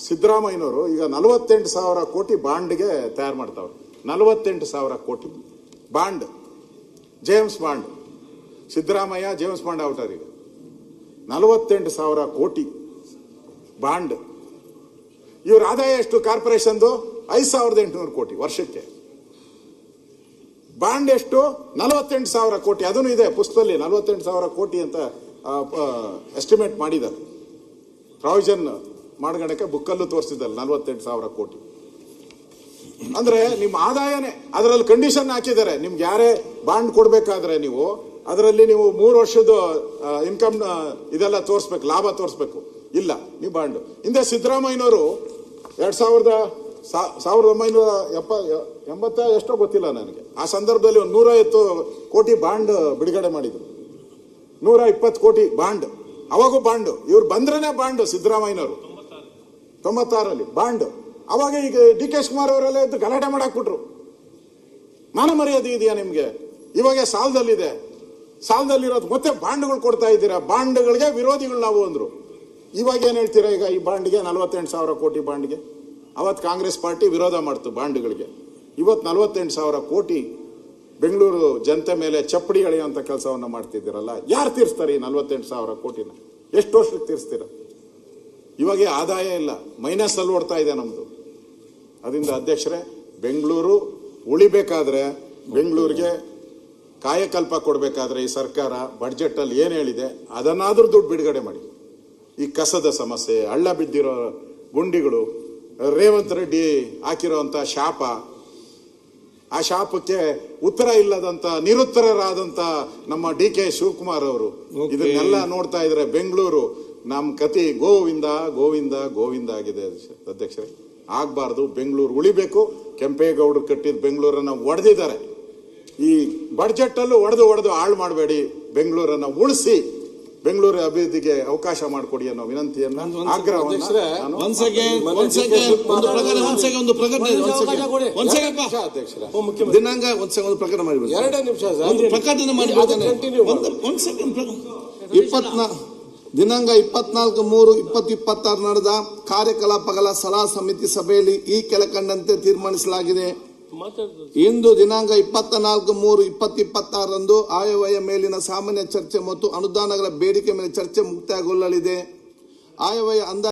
ಸಿದ್ದರಾಮಯ್ಯನವರು ಈಗ 48,000 ಕೋಟಿ ಬಾಂಡ್ಗೆ ತಯಾರು ಮಾಡ್ತಾವ್ರೆ. 48,000 ಕೋಟಿ bond, James bond. Siddaramaiah James bond outer. ಈಗ 48,000 ಕೋಟಿ ಬಾಂಡ್. ಇವ್ರ ಆದಾಯ ಎಷ್ಟು ಕಾರ್ಪೊರೇಷನ್ದು? 5,800 ಕೋಟಿ ವರ್ಷಕ್ಕೆ. ಬಾಂಡ್ ಎಷ್ಟು? 48,000 ಕೋಟಿ. ಅದನ್ನು ಇದೆ ಪುಸ್ತಕದಲ್ಲಿ, 48,000 ಕೋಟಿ ಅಂತ ಎಸ್ಟಿಮೇಟ್ ಮಾಡಿದ್ದಾರೆ. ಪ್ರಾವಿಷನ್ ಮಾಡ್ಗಣಕ್ಕೆ ಬುಕ್ಕಲ್ಲೂ ತೋರಿಸಿದ್ದಾರೆ 48,000 ಕೋಟಿ. ಅಂದ್ರೆ ನಿಮ್ಮ ಆದಾಯನೇ ಅದರಲ್ಲಿ ಕಂಡೀಷನ್ ಹಾಕಿದ್ದಾರೆ. ನಿಮ್ಗೆ ಯಾರೇ ಬಾಂಡ್ ಕೊಡ್ಬೇಕಾದ್ರೆ ನೀವು ಅದರಲ್ಲಿ ನೀವು 3 ವರ್ಷದ ಇನ್ಕಮ್ ಇದೆಲ್ಲ ತೋರಿಸ್ಬೇಕು, ಲಾಭ ತೋರಿಸ್ಬೇಕು. ಇಲ್ಲ, ನೀವು ಬಾಂಡ್. ಹಿಂದೆ ಸಿದ್ದರಾಮಯ್ಯನವರು 1980 ಎಷ್ಟೋ ಗೊತ್ತಿಲ್ಲ ನನಗೆ. ಆ ಸಂದರ್ಭದಲ್ಲಿ ಒಂದು 150 ಕೋಟಿ ಬಾಂಡ್ ಬಿಡುಗಡೆ ಮಾಡಿದ್ರು. 120 ಕೋಟಿ ಬಾಂಡ್, ಅವಾಗೂ ಬಾಂಡ್, ಇವ್ರು ಬಂದ್ರೇನೆ ಬಾಂಡ್. ಸಿದ್ದರಾಮಯ್ಯನವರು 96ರಲ್ಲಿ ಬಾಂಡ್. ಅವಾಗ ಈಗ ಡಿ ಕೆ ಶಿವಕುಮಾರ್ ಅವರೆಲ್ಲ ಇದ್ದು ಗಲಾಟೆ ಮಾಡಾಕ್ಬಿಟ್ರು. ಮಾನ ಮರ್ಯಾದೆ ಇದೆಯಾ ನಿಮ್ಗೆ? ಇವಾಗ ಸಾಲದಲ್ಲಿದೆ, ಸಾಲದಲ್ಲಿರೋದು ಮತ್ತೆ ಬಾಂಡ್ಗಳು ಕೊಡ್ತಾ ಇದ್ದೀರಾ. ಬಾಂಡ್ಗಳಿಗೆ ವಿರೋಧಿಗಳು ನಾವು ಅಂದ್ರು. ಇವಾಗ ಏನ್ ಹೇಳ್ತೀರಾ? ಈಗ ಈ ಬಾಂಡ್ಗೆ 48,000 ಕೋಟಿ ಬಾಂಡ್ಗೆ ಅವತ್ತು ಕಾಂಗ್ರೆಸ್ ಪಾರ್ಟಿ ವಿರೋಧ ಮಾಡ್ತು ಬಾಂಡ್ಗಳಿಗೆ. ಇವತ್ತು 48,000 ಕೋಟಿ ಬೆಂಗಳೂರು ಜನತೆ ಮೇಲೆ ಚಪ್ಪಡಿ ಎಳೆಯುವಂತ ಕೆಲಸವನ್ನ ಮಾಡ್ತಿದ್ದೀರಲ್ಲ. ಯಾರು ತೀರಿಸ್ತಾರೆ ಈ 48,000 ಕೋಟಿನ? ಎಷ್ಟು ವರ್ಷಕ್ಕೆ ತೀರಿಸ್ತೀರ? ಇವಾಗ ಆದಾಯ ಇಲ್ಲ, ಮೈನಸ್ ಅಲ್ಲಿ ಓಡ್ತಾ ಇದೆ ನಮ್ದು. ಅದರಿಂದ ಅಧ್ಯಕ್ಷರೇ, ಬೆಂಗಳೂರು ಉಳಿಬೇಕಾದ್ರೆ, ಬೆಂಗಳೂರಿಗೆ ಕಾಯಕಲ್ಪ ಕೊಡಬೇಕಾದ್ರೆ ಈ ಸರ್ಕಾರ ಬಡ್ಜೆಟ್ ಅಲ್ಲಿ ಏನ್ ಹೇಳಿದೆ ಅದನ್ನಾದ್ರೂ ದುಡ್ಡು ಬಿಡುಗಡೆ ಮಾಡಿ. ಈ ಕಸದ ಸಮಸ್ಯೆ, ಹಳ್ಳ ಬಿದ್ದಿರೋ ಗುಂಡಿಗಳು, ರೇವಂತ್ ರೆಡ್ಡಿ ಹಾಕಿರೋಂತ ಶಾಪ, ಆ ಶಾಪಕ್ಕೆ ಉತ್ತರ ಇಲ್ಲದಂತ ನಿರುತ್ತರರಾದಂತ ನಮ್ಮ ಡಿ ಕೆ ಶಿವಕುಮಾರ್ ಅವರು, ಇದನ್ನೆಲ್ಲ ನೋಡ್ತಾ ಇದ್ರೆ ಬೆಂಗಳೂರು ನಮ್ ಕತಿ ಗೋವಿಂದ ಗೋವಿಂದ ಗೋವಿಂದ ಆಗಿದೆ ಅಧ್ಯಕ್ಷರೇ. ಆಗ್ಬಾರ್ದು. ಬೆಂಗಳೂರು ಉಳಿಬೇಕು. ಕೆಂಪೇಗೌಡರು ಕಟ್ಟಿದ ಬೆಂಗಳೂರನ್ನ ಒಡೆದಿದ್ದಾರೆ. ಈ ಬಡ್ಜೆಟ್ ಅಲ್ಲೂ ಒಡೆದು ಹಾಳು ಮಾಡಬೇಡಿ. ಬೆಂಗಳೂರನ್ನ ಉಳಿಸಿ ಬೆಂಗಳೂರು ಅಭಿವೃದ್ಧಿಗೆ ಅವಕಾಶ ಮಾಡಿಕೊಡಿ ಅನ್ನೋ ವಿನಂತಿಯನ್ನ, ಆಗ್ರಹವನ್ನ ದಿನಾಂಕ ಒಂದು ಪ್ರಕಟಣೆ ಮಾಡಿ. 2 ನಿಮಿಷ ಪ್ರಕಟಣೆ ಮಾಡಿ. ದಿನಾಂಕ 24/3/2026 ನಡೆದ ಕಾರ್ಯಕಲಾಪಗಳ ಸಲಹಾ ಸಮಿತಿ ಸಭೆಯಲ್ಲಿ ಈ ಕೆಳಕಂಡಂತೆ ತೀರ್ಮಾನಿಸಲಾಗಿದೆ. ಇಂದು ದಿನಾಂಕ 24/3/2026 ಆಯವ್ಯಯ ಮೇಲಿನ ಸಾಮಾನ್ಯ ಚರ್ಚೆ ಮತ್ತು ಅನುದಾನಗಳ ಬೇಡಿಕೆ ಮೇಲೆ ಚರ್ಚೆ ಮುಕ್ತಾಯಗೊಳ್ಳಲಿದೆ. ಆಯವ್ಯಯ